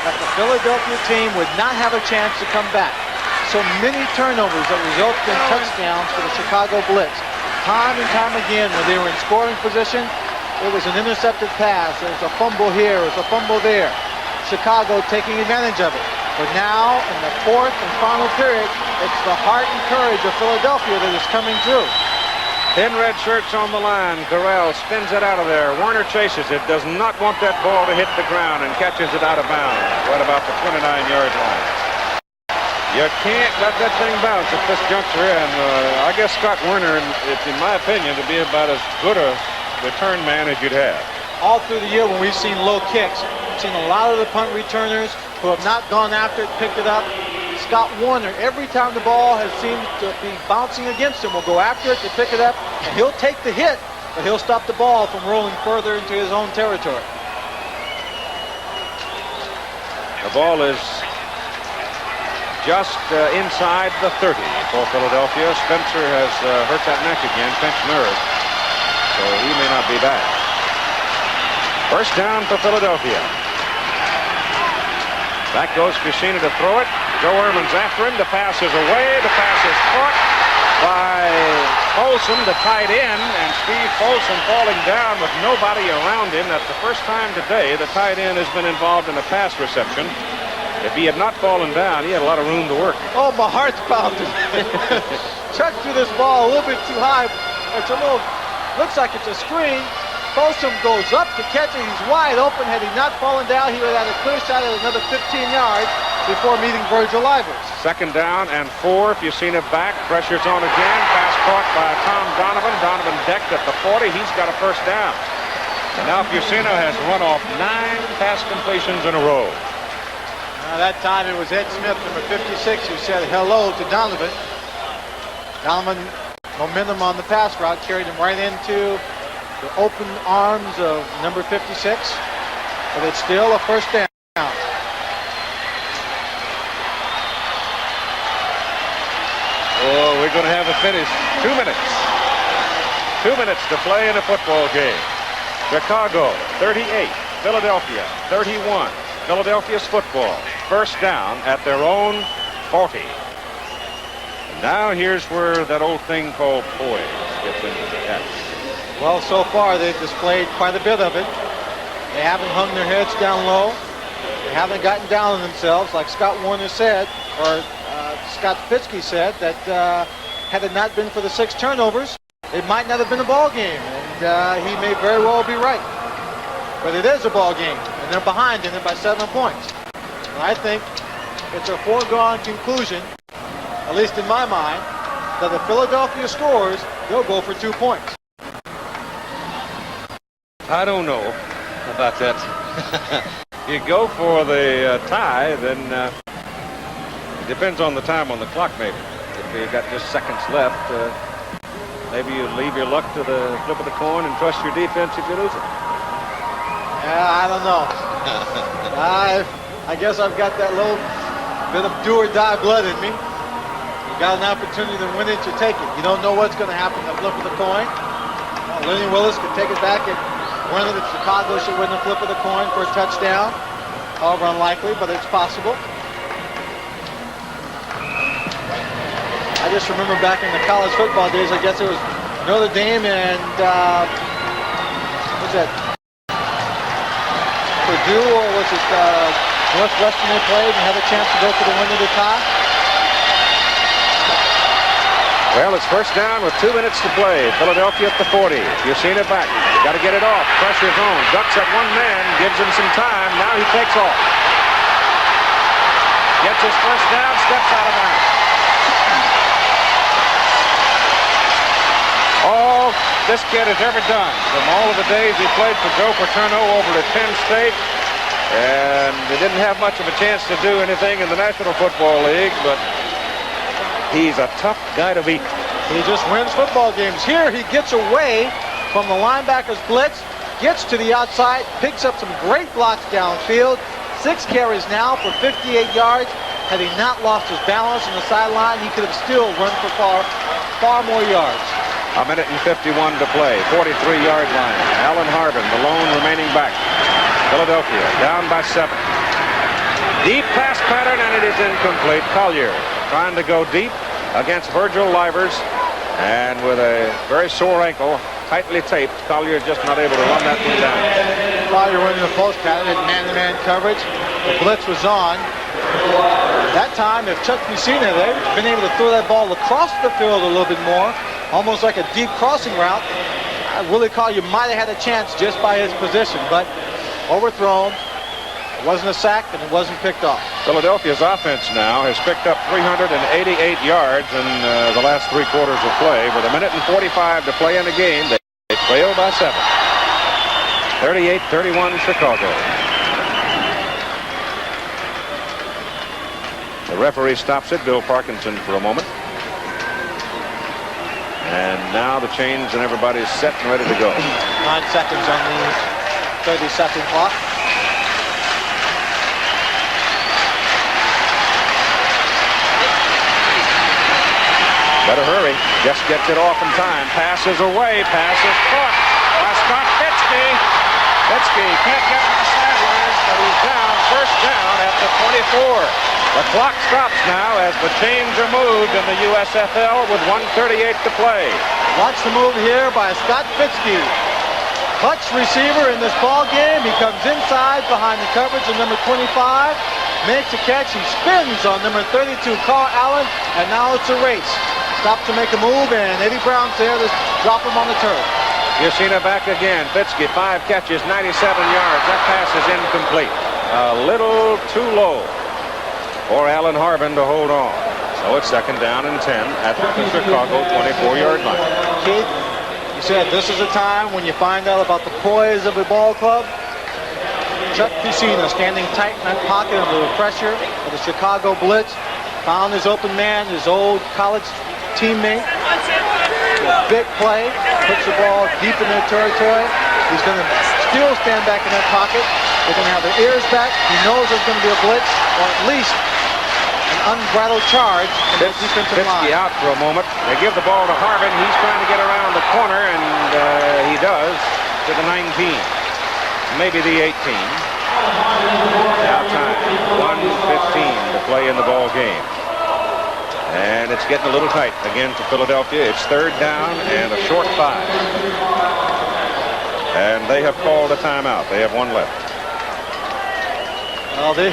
that the Philadelphia team would not have a chance to come back. So many turnovers that resulted in touchdowns for the Chicago Blitz. Time and time again, when they were in scoring position, it was an intercepted pass. There was a fumble here, there was a fumble there. Chicago taking advantage of it. But now, in the 4th and final period, it's the heart and courage of Philadelphia that is coming through. 10 red shirts on the line. Corral spins it out of there. Werner chases it. Does not want that ball to hit the ground and catches it out of bounds right about the 29-yard line. You can't let that thing bounce at this juncture. And I guess Scott Werner, in my opinion, to be about as good a return man as you'd have. All through the year when we've seen low kicks, we've seen a lot of the punt returners who have not gone after it, picked it up. Scott Warner, every time the ball has seemed to be bouncing against him, will go after it to pick it up, and he'll take the hit, but he'll stop the ball from rolling further into his own territory. The ball is just inside the 30 for Philadelphia. Spencer has hurt that neck again, pinched nerve, so he may not be back. First down for Philadelphia. Back goes Cucina to throw it. Joe Ehrman's after him. The pass is away. The pass is caught by Folsom, the tight end, and Steve Folsom falling down with nobody around him. That's the first time today the tight end has been involved in a pass reception. If he had not fallen down, he had a lot of room to work. Oh, my heart's pounding. Chuck threw this ball a little bit too high. It's a little, looks like it's a screen. Folsom goes up to catch it. He's wide open. Had he not fallen down, he would have had a clear shot at another 15 yards before meeting Virgil Ivers. Second down and 4. Fucina back. Pressure's on again. Pass caught by Tom Donovan. Donovan decked at the 40. He's got a first down. And now Fucina has run off 9 pass completions in a row. Now that time it was Ed Smith, number 56, who said hello to Donovan. Donovan, momentum on the pass route, carried him right into the open arms of number 56, but it's still a first down. Oh, we're going to have a finish. 2 minutes. 2 minutes to play in a football game. Chicago, 38. Philadelphia, 31. Philadelphia's football. First down at their own 40. And now here's where that old thing called poise gets into the catch. Well, so far they've displayed quite a bit of it. They haven't hung their heads down low. They haven't gotten down on themselves, like Scott Warner said, or Scott Fitzke said, that had it not been for the 6 turnovers, it might not have been a ball game. And he may very well be right. But it is a ball game, and they're behind in it by 7 points. And I think it's a foregone conclusion, at least in my mind, that if Philadelphia scores, they'll go for 2 points. I don't know about that. You go for the tie, then it depends on the time on the clock, maybe. If you got just seconds left, maybe you leave your luck to the flip of the coin and trust your defense if you lose it. I don't know. I guess I've got that little bit of do or die blood in me. You got an opportunity to win it, you take it. You don't know what's going to happen at the flip of the coin. Lenny Willis could take it back and win it if Chicago should win the flip of the coin for a touchdown. However unlikely, but it's possible. I just remember back in the college football days, I guess it was Notre Dame and what's that? Purdue, or was it Northwestern they played and had a chance to go for the win of the tie? Well, it's first down with 2 minutes to play. Philadelphia at the 40. You've seen it back. Got to get it off. Pressure zone. Ducks at one man. Gives him some time. Now he takes off. Gets his first down. Steps out of bounds. All this kid has ever done from all of the days he played for Joe Paterno over at Penn State. And he didn't have much of a chance to do anything in the National Football League, but he's a tough guy to beat. He just wins football games. Here he gets away from the linebacker's blitz, gets to the outside, picks up some great blocks downfield. 6 carries now for 58 yards. Had he not lost his balance on the sideline, he could have still run for far more yards. A minute and 51 to play. 43-yard line. Alan Harbin, the lone remaining back. Philadelphia down by 7. Deep pass pattern, and it is incomplete. Collier trying to go deep against Virgil Livers, and with a very sore ankle, tightly taped, Collier just not able to run that one down. Collier running the post pattern in man-to-man coverage. The blitz was on. That time, if Chuck Messina had been able to throw that ball across the field a little bit more, almost like a deep crossing route, Willie Collier might have had a chance just by his position, but overthrown. It wasn't a sack, and it wasn't picked off. Philadelphia's offense now has picked up 388 yards in the last 3 quarters of play. With a minute and 45 to play in the game, they trail by 7. 38-31 Chicago. The referee stops it, Bill Parkinson, for a moment. And now the chains and everybody's set and ready to go. 9 seconds on the 30-second clock. Better hurry. Just gets it off in time. Passes away. Passes caught by Scott Fitzke. Fitzke can't get on the sidelines, but he's down. First down at the 24. The clock stops now as the chains are moved in the USFL with 1:38 to play. Watch the move here by Scott Fitzke. Clutch receiver in this ball game. He comes inside behind the coverage of number 25. Makes a catch. He spins on number 32, Carl Allen, and now it's a race. Stop to make a move, and Eddie Brown's there to drop him on the turf. Yasina back again. Fitzke, 5 catches, 97 yards. That pass is incomplete. A little too low for Alan Harbin to hold on. So it's second down and 10 at the Chicago 24-yard line. Keith, you said this is a time when you find out about the poise of a ball club. Chuck Messina standing tight in that pocket under the pressure of the Chicago Blitz. Found his open man, his old college teammate. Big play, puts the ball deep in their territory. He's going to still stand back in that pocket. They're going to have their ears back. He knows there's going to be a blitz, or at least an unbridled charge from the defensive line. Fitzke out for a moment. They give the ball to Harbin. He's trying to get around the corner, and he does, to the 19. Maybe the 18. Now time, 1:15 to play in the ball game. And it's getting a little tight again for Philadelphia. It's third down and a short 5. And they have called a timeout. They have one left. Well, they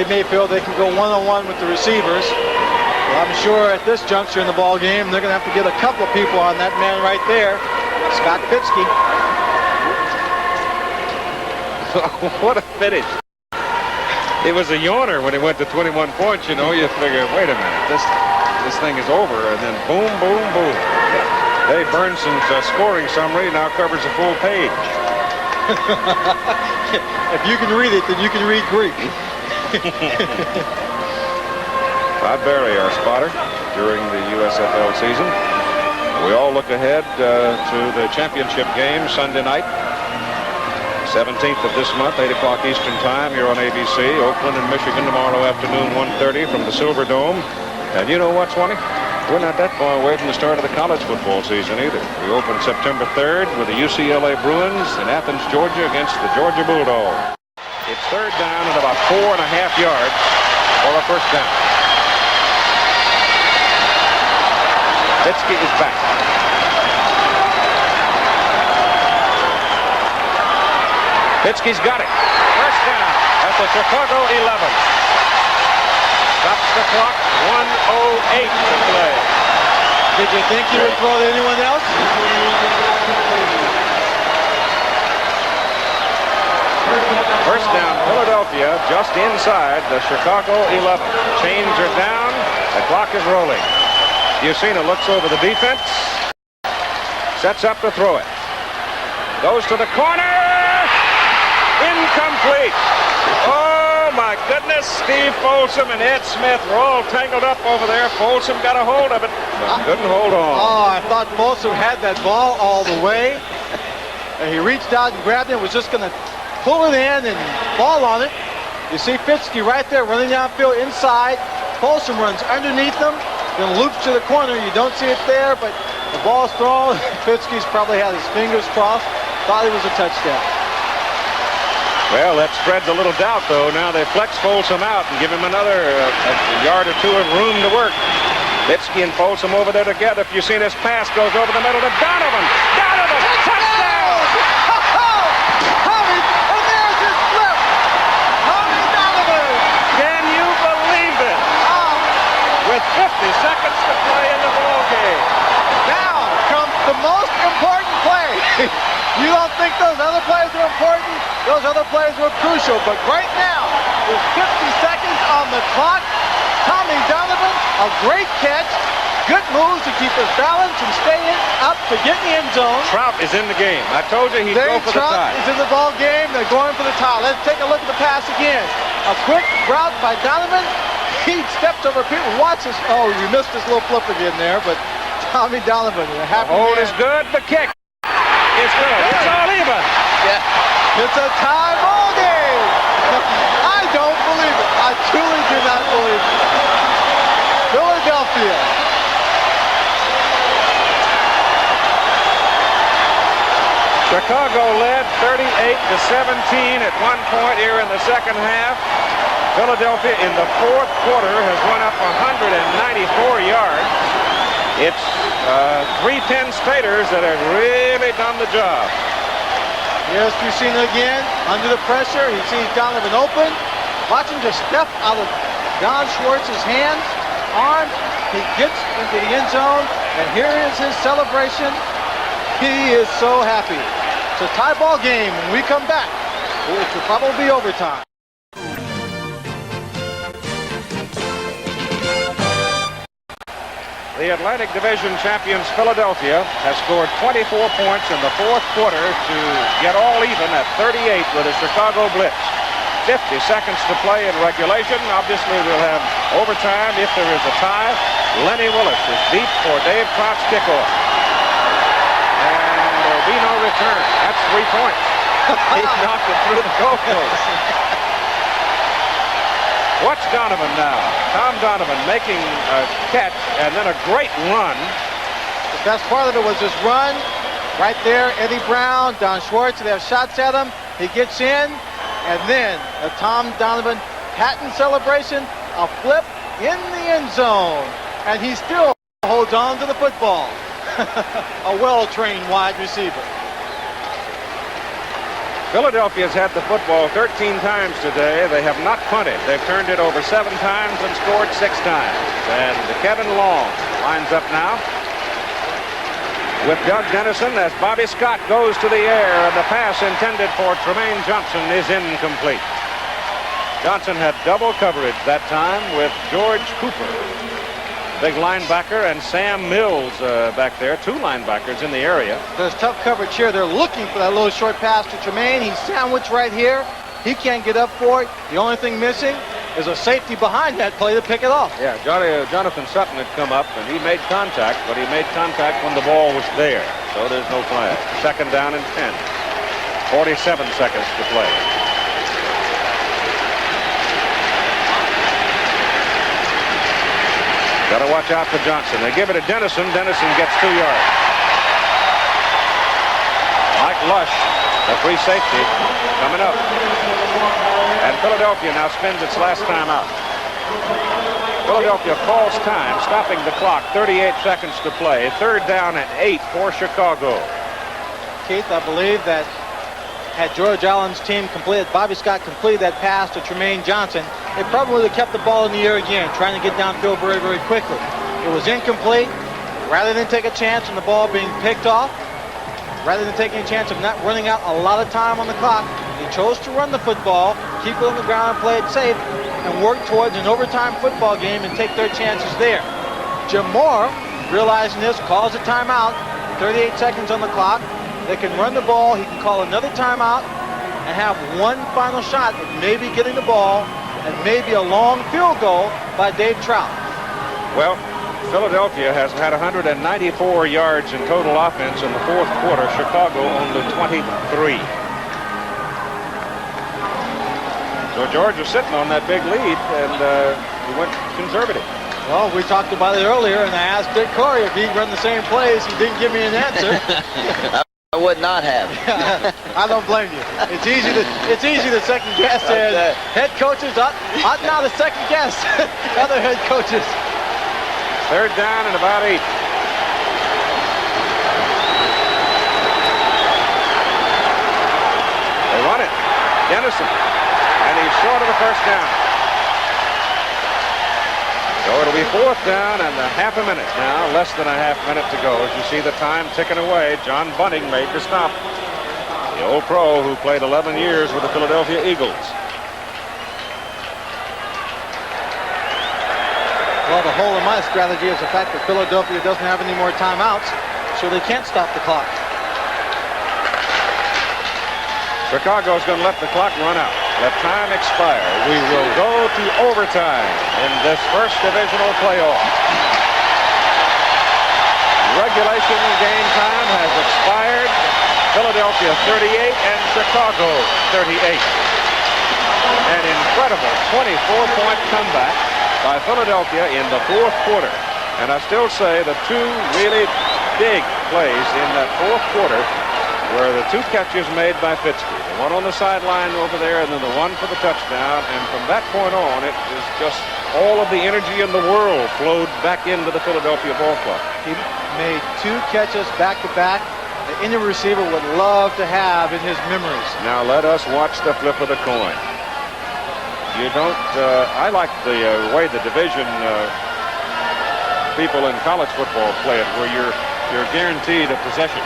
may feel they can go one-on-one with the receivers. Well, I'm sure at this juncture in the ball game, they're going to have to get a couple of people on that man right there, Scott Fitzke. What a finish. It was a yawner when he went to 21 points. You know, you figure, wait a minute, this thing is over, and then boom, boom, boom. Dave Burnson's scoring summary now covers a full page. If you can read it, then you can read Greek. Todd Barry, our spotter during the USFL season. We all look ahead to the championship game Sunday night, 17th of this month, 8 o'clock Eastern Time here on ABC. Oakland and Michigan tomorrow afternoon, 1:30 from the Silver Dome. And you know what, Swanee? We're not that far away from the start of the college football season either. We open September 3rd with the UCLA Bruins in Athens, Georgia against the Georgia Bulldogs. It's third down and about 4.5 yards for a first down. Fitzke is back. Fitzke's got it. First down at the Chicago 11. Stops the clock. 1:08 to play. Did you think you would throw to anyone else? First down, Philadelphia, just inside the Chicago 11. Chains are down. The clock is rolling. Yusina looks over the defense. Sets up to throw it. Goes to the corner. Incomplete. Oh, my goodness. Steve Folsom and Ed Smith were all tangled up over there. Folsom got a hold of it, but couldn't hold on. Oh, I thought Folsom had that ball all the way. And he reached out and grabbed it, was just going to pull it in and fall on it. You see Fitzke right there running downfield inside. Folsom runs underneath him, then loops to the corner. You don't see it there, but the ball's thrown. Fitzke's probably had his fingers crossed. Thought it was a touchdown. Well, that spreads a little doubt, though. Now they flex Folsom out and give him another a yard or two of room to work. Fitzke and Folsom over there together. If you see this pass goes over the middle to Donovan. Donovan! Touchdown! Tommy, and there's his flip. Tommy Donovan. Can you believe it? With 50 seconds to play in the ball game. Now comes the most important play. You don't think those other plays are important? Those other plays were crucial, but right now, with 50 seconds on the clock, Tommy Donovan, a great catch, good moves to keep his balance and stay up to get in the end zone. Trout is in the game. I told you he'd go for the tie. Trout is in the ball game. They're going for the tie. Let's take a look at the pass again. A quick route by Donovan. He steps over people. Watch this. Oh, you missed this little flip again there, but Tommy Donovan. The hold is good. The kick is good. It's all even. Yeah. It's a tie ball game. I don't believe it. I truly do not believe it. Philadelphia. Chicago led 38-17 at one point here in the second half. Philadelphia in the fourth quarter has run up 194 yards. It's 3 Penn Staters that have really done the job. Here's Yusina again, under the pressure. He sees Donovan open. Watch him just step out of Don Schwartz's hands, arms. He gets into the end zone, and here is his celebration. He is so happy. It's a tie ball game. When we come back, it will probably be overtime. The Atlantic Division champions Philadelphia has scored 24 points in the fourth quarter to get all even at 38 with the Chicago Blitz. 50 seconds to play in regulation. Obviously, we'll have overtime if there is a tie. Lenny Willis is deep for Dave Trott's kickoff. And there'll be no return. That's 3 points. He knocked it through the goalpost. Watch Donovan now. Tom Donovan making a catch and then a great run. The best part of it was this run. Right there, Eddie Brown, Don Schwartz, they have shots at him. He gets in, and then a Tom Donovan patent celebration, a flip in the end zone. and he still holds on to the football. A well-trained wide receiver. Philadelphia's had the football 13 times today. They have not punted. They've turned it over 7 times and scored 6 times. And Kevin Long lines up now with Doug Dennison as Bobby Scott goes to the air, and the pass intended for Tremaine Johnson is incomplete. Johnson had double coverage that time with George Cooper, big linebacker, and Sam Mills back there, 2 linebackers in the area. There's tough coverage here. They're looking for that little short pass to Tremaine. He's sandwiched right here. He can't get up for it. The only thing missing is a safety behind that play to pick it off. Yeah, Jonathan Sutton had come up, and he made contact, but he made contact when the ball was there, so there's no flag. 2nd down and 10. 47 seconds to play. Got to watch out for Johnson. They give it to Dennison. Dennison gets 2 yards. Mike Lush, the free safety, coming up. And Philadelphia now spends its last time out. Philadelphia calls time, stopping the clock. 38 seconds to play. 3rd down and 8 for Chicago. Keith, I believe that had George Allen's team completed, Bobby Scott completed that pass to Tremaine Johnson, it probably would have kept the ball in the air again, trying to get downfield very, very quickly. It was incomplete. Rather than take a chance on the ball being picked off, rather than taking a chance of not running out a lot of time on the clock, he chose to run the football, keep it on the ground, play it safe, and work towards an overtime football game and take their chances there. Jim Moore, realizing this, calls a timeout. 38 seconds on the clock. They can run the ball. He can call another timeout and have one final shot at maybe getting the ball and maybe a long field goal by Dave Trout. Well, Philadelphia has had 194 yards in total offense in the 4th quarter. Chicago only 23. So George was sitting on that big lead, and he went conservative. Well, we talked about it earlier, and I asked Dick Corey if he'd run the same plays. He didn't give me an answer. I would not have. I don't blame you. It's easy to second guess, and head coaches ought now to second guess other head coaches. 3rd down and about 8. They run it. Dennison, and he's short of the 1st down. So it'll be 4th down and a half a minute now, less than a half minute to go. As you see the time ticking away, John Bunting made the stop. The old pro who played 11 years with the Philadelphia Eagles. Well, the whole of my strategy is the fact that Philadelphia doesn't have any more timeouts, so they can't stop the clock. Chicago's going to let the clock run out. Let time expire. We will go to overtime in this first divisional playoff. Regulation game time has expired. Philadelphia 38 and Chicago 38. An incredible 24-point comeback by Philadelphia in the 4th quarter. And I still say the 2 really big plays in that 4th quarter were the 2 catches made by Fitzgerald. The one on the sideline over there, and then the one for the touchdown. And from that point on, it was just all of the energy in the world flowed back into the Philadelphia ball club. He made 2 catches back-to-back that any receiver would love to have in his memories. Now let us watch the flip of the coin. You don't, I like the way the division people in college football play it, where you're guaranteed a possession.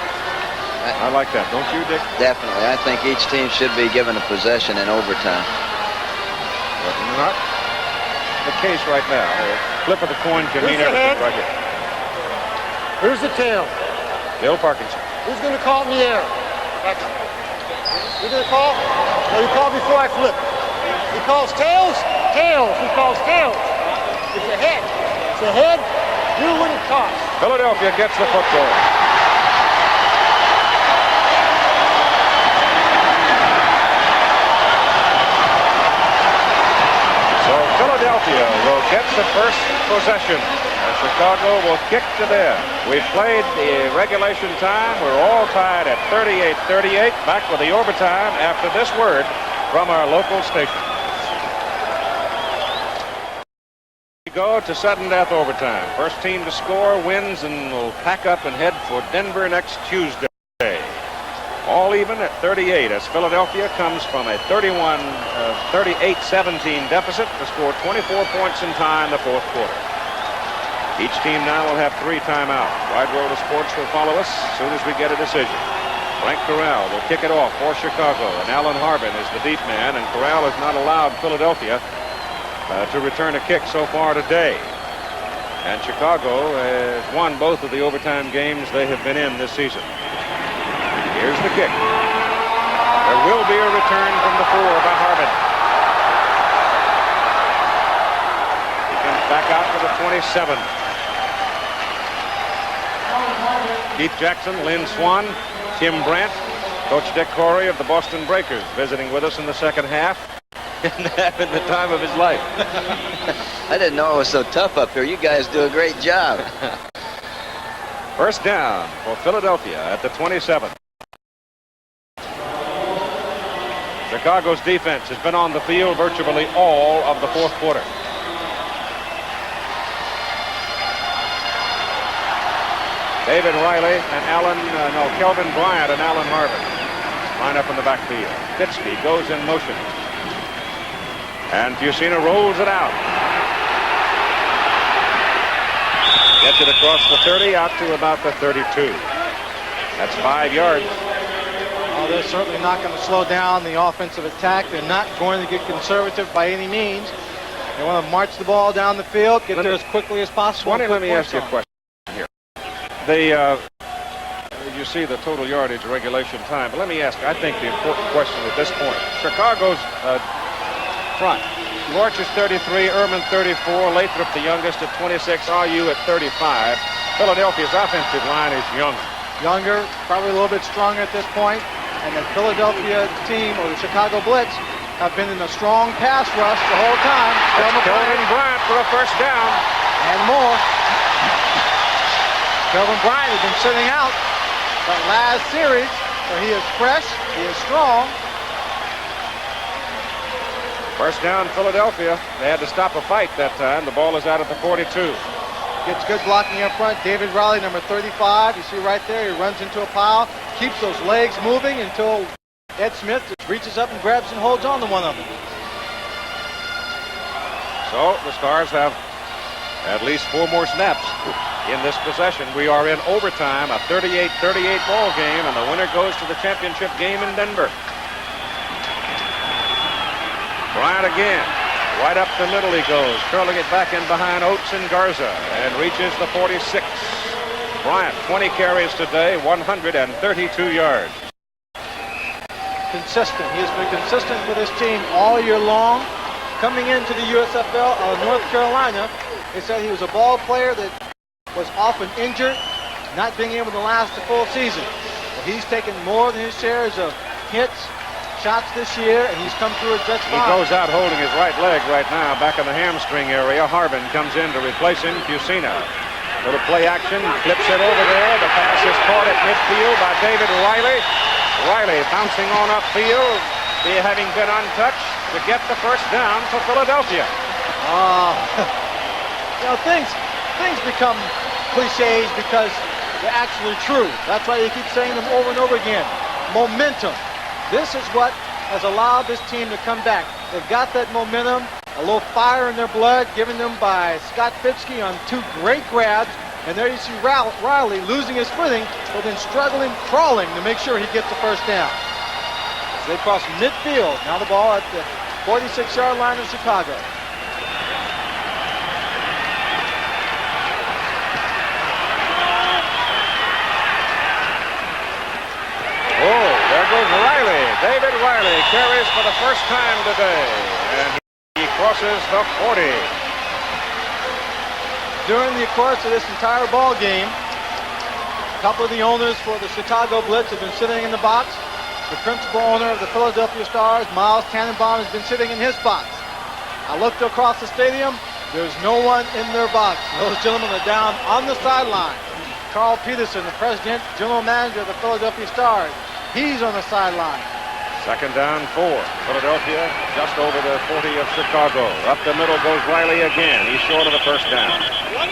I like that, don't you, Dick? Definitely. I think each team should be given a possession in overtime. But not the case right now. The flip of the coin can mean everything right here. Here's the tail. Bill Parkinson. Who's going to call it in the air? You're going to call? No, you call before I flip. He calls tails? Tails. He calls tails. It's a head. It's a head. You wouldn't toss. Philadelphia gets the football. Philadelphia will get the first possession, and Chicago will kick to them. We've played the regulation time. We're all tied at 38-38. Back with the overtime after this word from our local station. Go to sudden death overtime. First team to score wins and will pack up and head for Denver next Tuesday. All even at 38 as Philadelphia comes from a 38-17 deficit to score 24 points in tie in the fourth quarter. Each team now will have 3 timeouts. Wide World of Sports will follow us as soon as we get a decision. Frank Corral will kick it off for Chicago, and Alan Harbin is the deep man, and Corral has not allowed Philadelphia to return a kick so far today. And Chicago has won both of the overtime games they have been in this season. Here's the kick. There will be a return from the 4 by Harbin. He comes back out to the 27. Keith Jackson, Lynn Swan, Tim Brandt, Coach Dick Corey of the Boston Breakers visiting with us in the second half. And having the time of his life. I didn't know it was so tough up here. You guys do a great job. First down for Philadelphia at the 27. Chicago's defense has been on the field virtually all of the fourth quarter. David Riley and Kelvin Bryant and Alan Harbin line up in the backfield. Fitzke goes in motion. And Fusina rolls it out. Gets it across the 30 out to about the 32. That's 5 yards. Oh, they're certainly not going to slow down the offensive attack. They're not going to get conservative by any means. They want to march the ball down the field, get there as quickly as possible. Swanee, let me ask you a question here. You see the total yardage regulation time, but let me ask, I think the important question at this point, Chicago's front. Lorch is 33, Ehrman 34, Lathrop the youngest at 26, RU at 35. Philadelphia's offensive line is younger, probably a little bit stronger at this point. And the Philadelphia team, or the Chicago Blitz, have been in a strong pass rush the whole time. Kelvin Bryant for a first down. And more. Kelvin Bryant has been sitting out that last series, so he is fresh, he is strong. First down, Philadelphia. They had to stop a fight that time. The ball is out at the 42. Gets good blocking up front. David Riley, number 35. You see right there, he runs into a pile, keeps those legs moving until Ed Smith just reaches up and grabs and holds on to one of them. So the Stars have at least 4 more snaps in this possession. We are in overtime, a 38-38 ball game, and the winner goes to the championship game in Denver. Bryant again. Right up the middle he goes, curling it back in behind Oates and Garza, and reaches the 46. Bryant, 20 carries today, 132 yards. Consistent. He has been consistent with his team all year long. Coming into the USFL out of North Carolina, they said he was a ball player that was often injured, not being able to last the full season. But he's taken more than his shares of hits, shots this year, and he's come through it just fine. He goes out holding his right leg right now, back in the hamstring area. Harbin comes in to replace him. Fusina. Little play action, flips it over there. The pass is caught at midfield by David Riley. Riley bouncing on upfield, having been untouched to get the first down for Philadelphia. Things become cliches because they're actually true. That's why you keep saying them over and over again. Momentum. This is what has allowed this team to come back. They've got that momentum, a little fire in their blood, given them by Scott Fitzke on 2 great grabs. And there you see Riley losing his footing, but then struggling, crawling to make sure he gets the first down. So they cross midfield. Now the ball at the 46-yard line of Chicago. Oh, there goes Riley. David Riley carries for the first time today, and he crosses the 40. During the course of this entire ball game, a couple of the owners for the Chicago Blitz have been sitting in the box. The principal owner of the Philadelphia Stars, Miles Tannenbaum, has been sitting in his box. I looked across the stadium. There's no one in their box. Those gentlemen are down on the sideline. Carl Peterson, the president, general manager of the Philadelphia Stars, he's on the sideline. Second down 4. Philadelphia just over the 40 of Chicago. Up the middle goes Riley again. He's short of the first down. 1.5.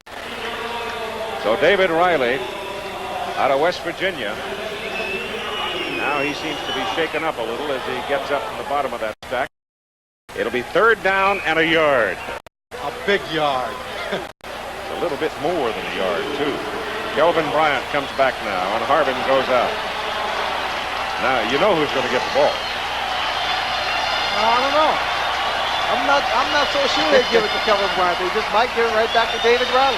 1.5. So David Riley out of West Virginia. Now he seems to be shaken up a little as he gets up from the bottom of that stack. It'll be third down and a yard. A big yard. A little bit more than a yard, too. Kelvin Bryant comes back now, and Harbin goes out. Now, you know who's going to get the ball. I don't know. I'm not so sure they give it to Kelvin Bryant. They just might give it right back to David Riley.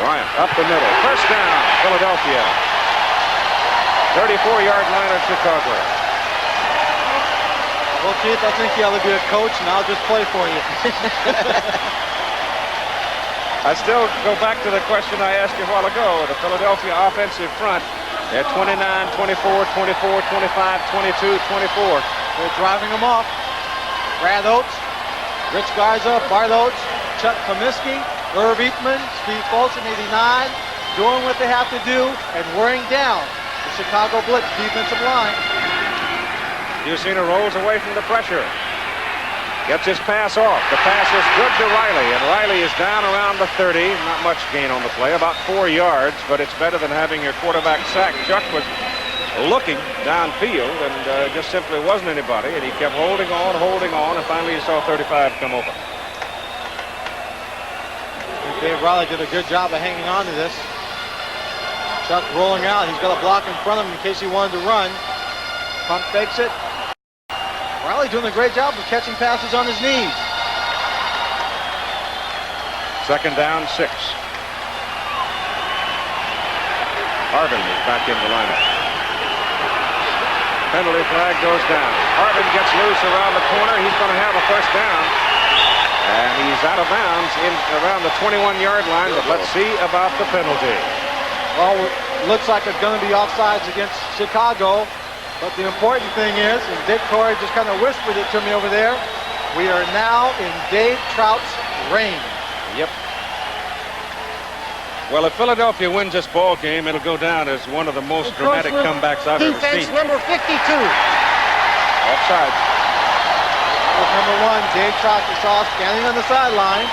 Bryant up the middle. First down, Philadelphia. 34-yard line of Chicago. Well, Keith, I think you ought to be a coach, and I'll just play for you. I still go back to the question I asked you a while ago. The Philadelphia offensive front, they're 29, 24, 24, 25, 22, 24. They're driving them off. Brad Oates, Rich Garza, Bart Oates, Chuck Comiskey, Irv Eatman, Steve Folsom, 89, doing what they have to do and wearing down the Chicago Blitz defensive line. Yusina rolls away from the pressure. Gets his pass off. The pass is good to Riley, and Riley is down around the 30. Not much gain on the play, about 4 yards, but it's better than having your quarterback sacked. Chuck was looking downfield and just simply wasn't anybody, and he kept holding on, and finally he saw 35 come open. Dave Riley did a good job of hanging on to this. Chuck rolling out. He's got a block in front of him in case he wanted to run. Pump fakes it. Riley doing a great job of catching passes on his knees. Second down, 6. Harbin is back in the lineup. Penalty flag goes down. Harbin gets loose around the corner. He's going to have a first down. And he's out of bounds in around the 21-yard line, but let's see about the penalty. Well, it looks like it's going to be offsides against Chicago. But the important thing is, and Dick Torrey just kind of whispered it to me over there, we are now in Dave Trout's reign. Yep. Well, if Philadelphia wins this ball game, it'll go down as one of the most dramatic comebacks I've ever seen. Defense number 52. Offside. Number 1, Dave Trout you saw standing on the sideline,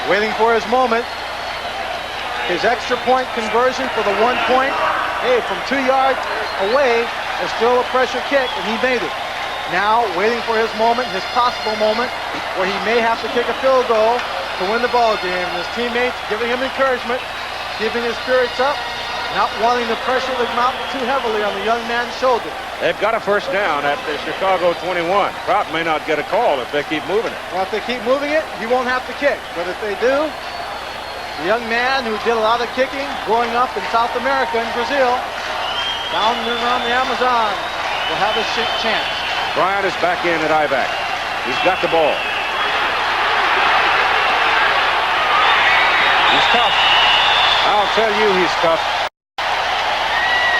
waiting for his moment. His extra point conversion for the 1 point, hey, from 2 yards away, is still a pressure kick, and he made it. Now, waiting for his moment, his possible moment, where he may have to kick a field goal to win the ball game. And his teammates giving him encouragement, keeping his spirits up, not wanting to pressure the mount too heavily on the young man's shoulder. They've got a first down at the Chicago 21. Trout may not get a call if they keep moving it. Well, if they keep moving it, he won't have to kick. But if they do, the young man who did a lot of kicking growing up in South America and Brazil, down and around the Amazon, will have a chance. Bryant is back in at I-back. He's got the ball. He's tough. I'll tell you he's tough.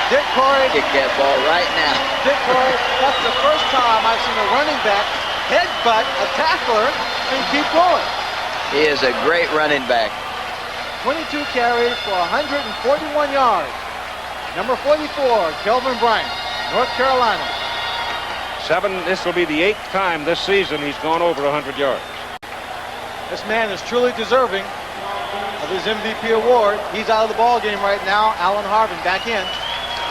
Dick Torrey. Kick that ball right now. Dick Torrey, that's the first time I've seen a running back headbutt a tackler and keep going. He is a great running back. 22 carries for 141 yards. Number 44, Kelvin Bryant, North Carolina. This will be the 8th time this season he's gone over 100 yards. This man is truly deserving of his MVP award. He's out of the ball game right now. Alan Harbin back in.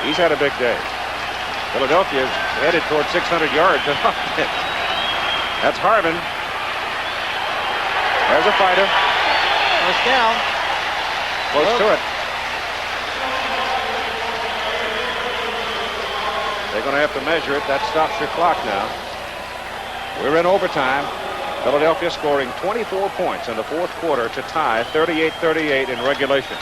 He's had a big day. Philadelphia is headed toward 600 yards. That's Harbin. There's a fighter. First down. Close to it. They're going to have to measure it. That stops your clock now. We're in overtime. Philadelphia scoring 24 points in the fourth quarter to tie 38-38 in regulation.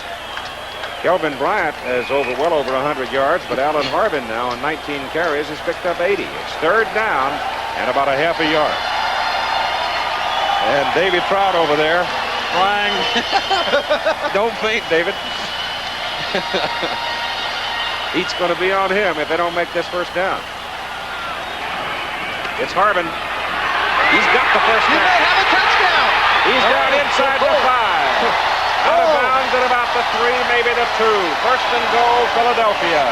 Kelvin Bryant is well over 100 yards, but Alan Harbin now on 19 carries has picked up 80. It's third down and about a half a yard. And Davey Trout over there crying. Don't faint, David. Heat's going to be on him if they don't make this first down. It's Harbin. He's got the first down. He may have a touchdown. He's down inside the 5. Out of bounds at about the the 3, maybe the 2. First and goal, Philadelphia.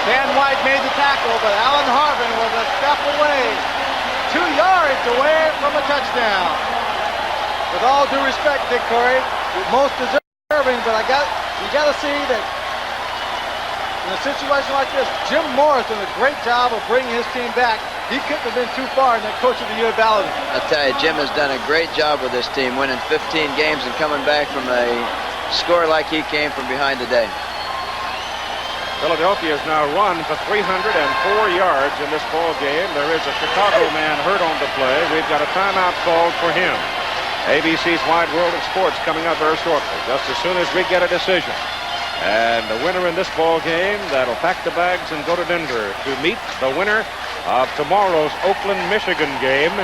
Dan White made the tackle, but Alan Harvin was a step away, 2 yards away from a touchdown. With all due respect, Dick Corey, most deserving, but you got to see that in a situation like this, Jim Morris did a great job of bringing his team back. He couldn't have been too far in that Coach of the Year ballot. I tell you, Jim has done a great job with this team, winning 15 games and coming back from a score like he came from behind today. Philadelphia has now run for 304 yards in this ball game. There is a Chicago man hurt on the play. We've got a timeout called for him. ABC's Wide World of Sports coming up very shortly, just as soon as we get a decision. And the winner in this ball game, that'll pack the bags and go to Denver to meet the winner of tomorrow's Oakland, Michigan game,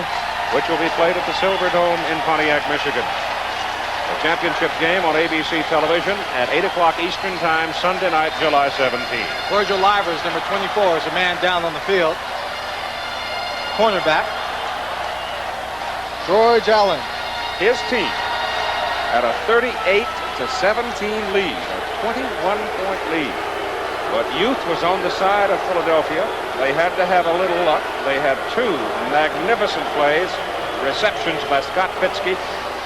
which will be played at the Silverdome in Pontiac, Michigan. The championship game on ABC television at 8 o'clock Eastern Time, Sunday night, July 17th. Virgil Livers, number 24, is a man down on the field. Cornerback. George Allen. His team had a 38-17 lead, a 21-point lead. But youth was on the side of Philadelphia. They had to have a little luck. They had 2 magnificent plays, receptions by Scott Fitzke,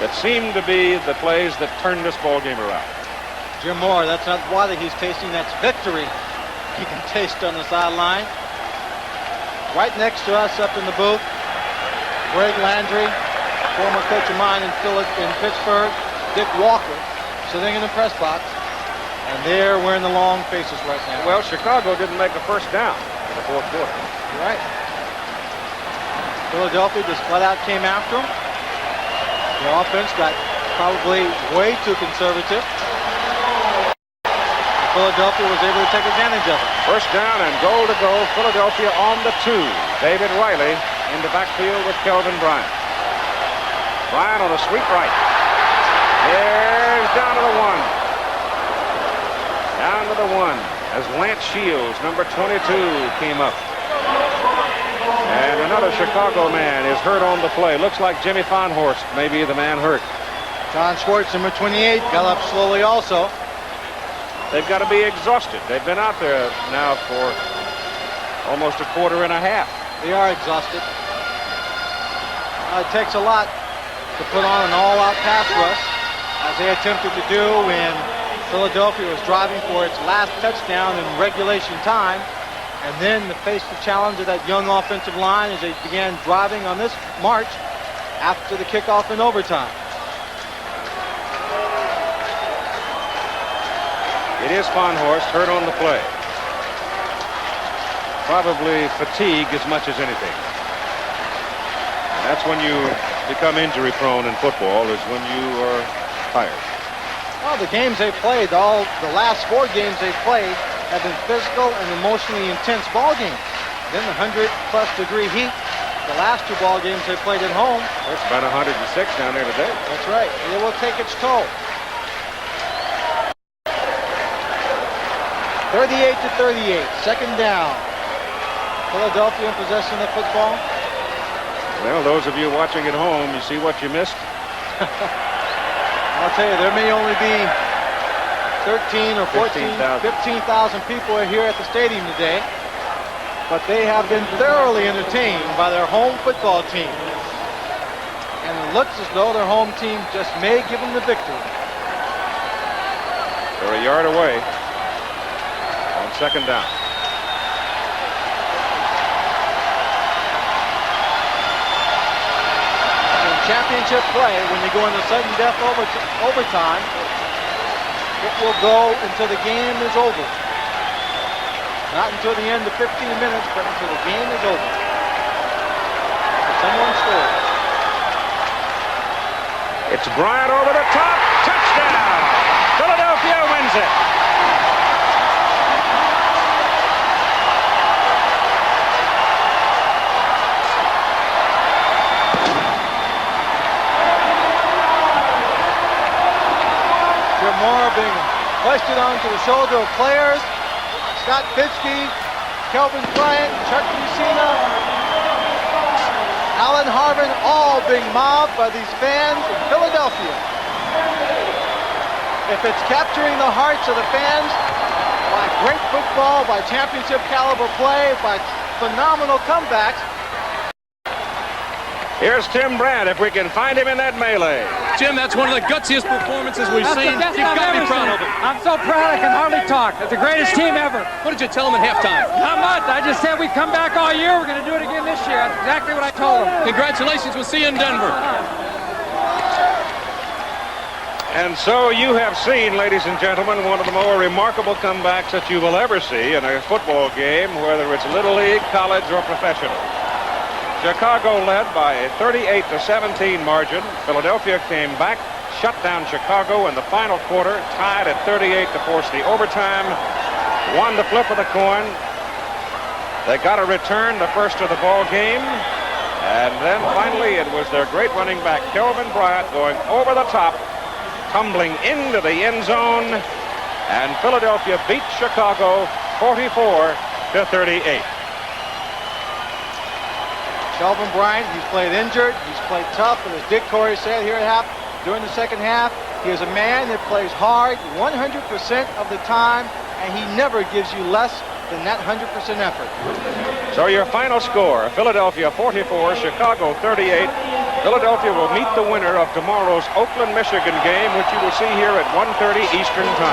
that seemed to be the plays that turned this ball game around. Jim Moore, that's not water he's tasting, that's victory he can taste on the sideline. Right next to us up in the booth, Greg Landry, former coach of mine in Pittsburgh, Dick Walker, sitting in the press box, and they're wearing the long faces right now. Well, Chicago didn't make a first down in the fourth quarter. You're right. Philadelphia just flat out came after them. The offense got probably way too conservative. Philadelphia was able to take advantage of it. First down and goal to go. Philadelphia on the 2. David Riley in the backfield with Kelvin Bryant. Bryant on a sweep right. There's down to the 1. Down to the 1 as Lance Shields, number 22, came up. And another Chicago man is hurt on the play. Looks like Jimmy Fonhorst may be the man hurt. John Schwartz, number 28, got up slowly also. They've got to be exhausted. They've been out there now for almost a quarter and a half. They are exhausted. It takes a lot to put on an all-out pass rush, as they attempted to do when Philadelphia was driving for its last touchdown in regulation time. And then to face the challenge of that young offensive line as they began driving on this march after the kickoff in overtime. It is Fonhorst hurt on the play. Probably fatigue as much as anything. That's when you become injury prone in football, is when you are tired. Well, the games they played, the last 4 games they played, have been physical and emotionally intense ball games. Then the 100-plus degree heat, the last 2 ball games they played at home. It's about 106 down there today. That's right. It will take its toll. 38-38, second down. Philadelphia in possession of the football. Well, those of you watching at home, you see what you missed? I'll tell you, there may only be 13 or 15,000 people are here at the stadium today, but they have been thoroughly entertained by their home football team. And it looks as though their home team just may give them the victory. They're a yard away on second down. In championship play, when you go into sudden death overtime, it will go until the game is over. Not until the end of 15 minutes, but until the game is over. Someone scores. It's Bryant over the top. Touchdown! Philadelphia wins it. Moore being hoisted onto the shoulder of players. Scott Fitzke, Kelvin Bryant, Chuck Lucina, Alan Harvin, all being mobbed by these fans in Philadelphia. If it's capturing the hearts of the fans by great football, by championship caliber play, by phenomenal comebacks. Here's Tim Brandt, if we can find him in that melee. Jim, that's one of the gutsiest performances we've seen. You've got to be proud of it. I'm so proud I can hardly talk. It's the greatest team ever. What did you tell them at halftime? Not much. I just said we come back all year. We're going to do it again this year. That's exactly what I told them. Congratulations. We'll see you in Denver. And so you have seen, ladies and gentlemen, one of the more remarkable comebacks that you will ever see in a football game, whether it's Little League, college, or professional. Chicago led by a 38-17 margin. Philadelphia came back, shut down Chicago in the final quarter, tied at 38 to force the overtime, won the flip of the coin. They got a return the first of the ball game, and then finally it was their great running back, Kelvin Bryant, going over the top, tumbling into the end zone, and Philadelphia beat Chicago 44-38. Kelvin Bryant, he's played injured, he's played tough, and as Dick Corey said here at during the second half, he is a man that plays hard 100% of the time, and he never gives you less than that 100% effort. So your final score, Philadelphia 44, Chicago 38. Philadelphia will meet the winner of tomorrow's Oakland, Michigan game, which you will see here at 1:30 Eastern Time.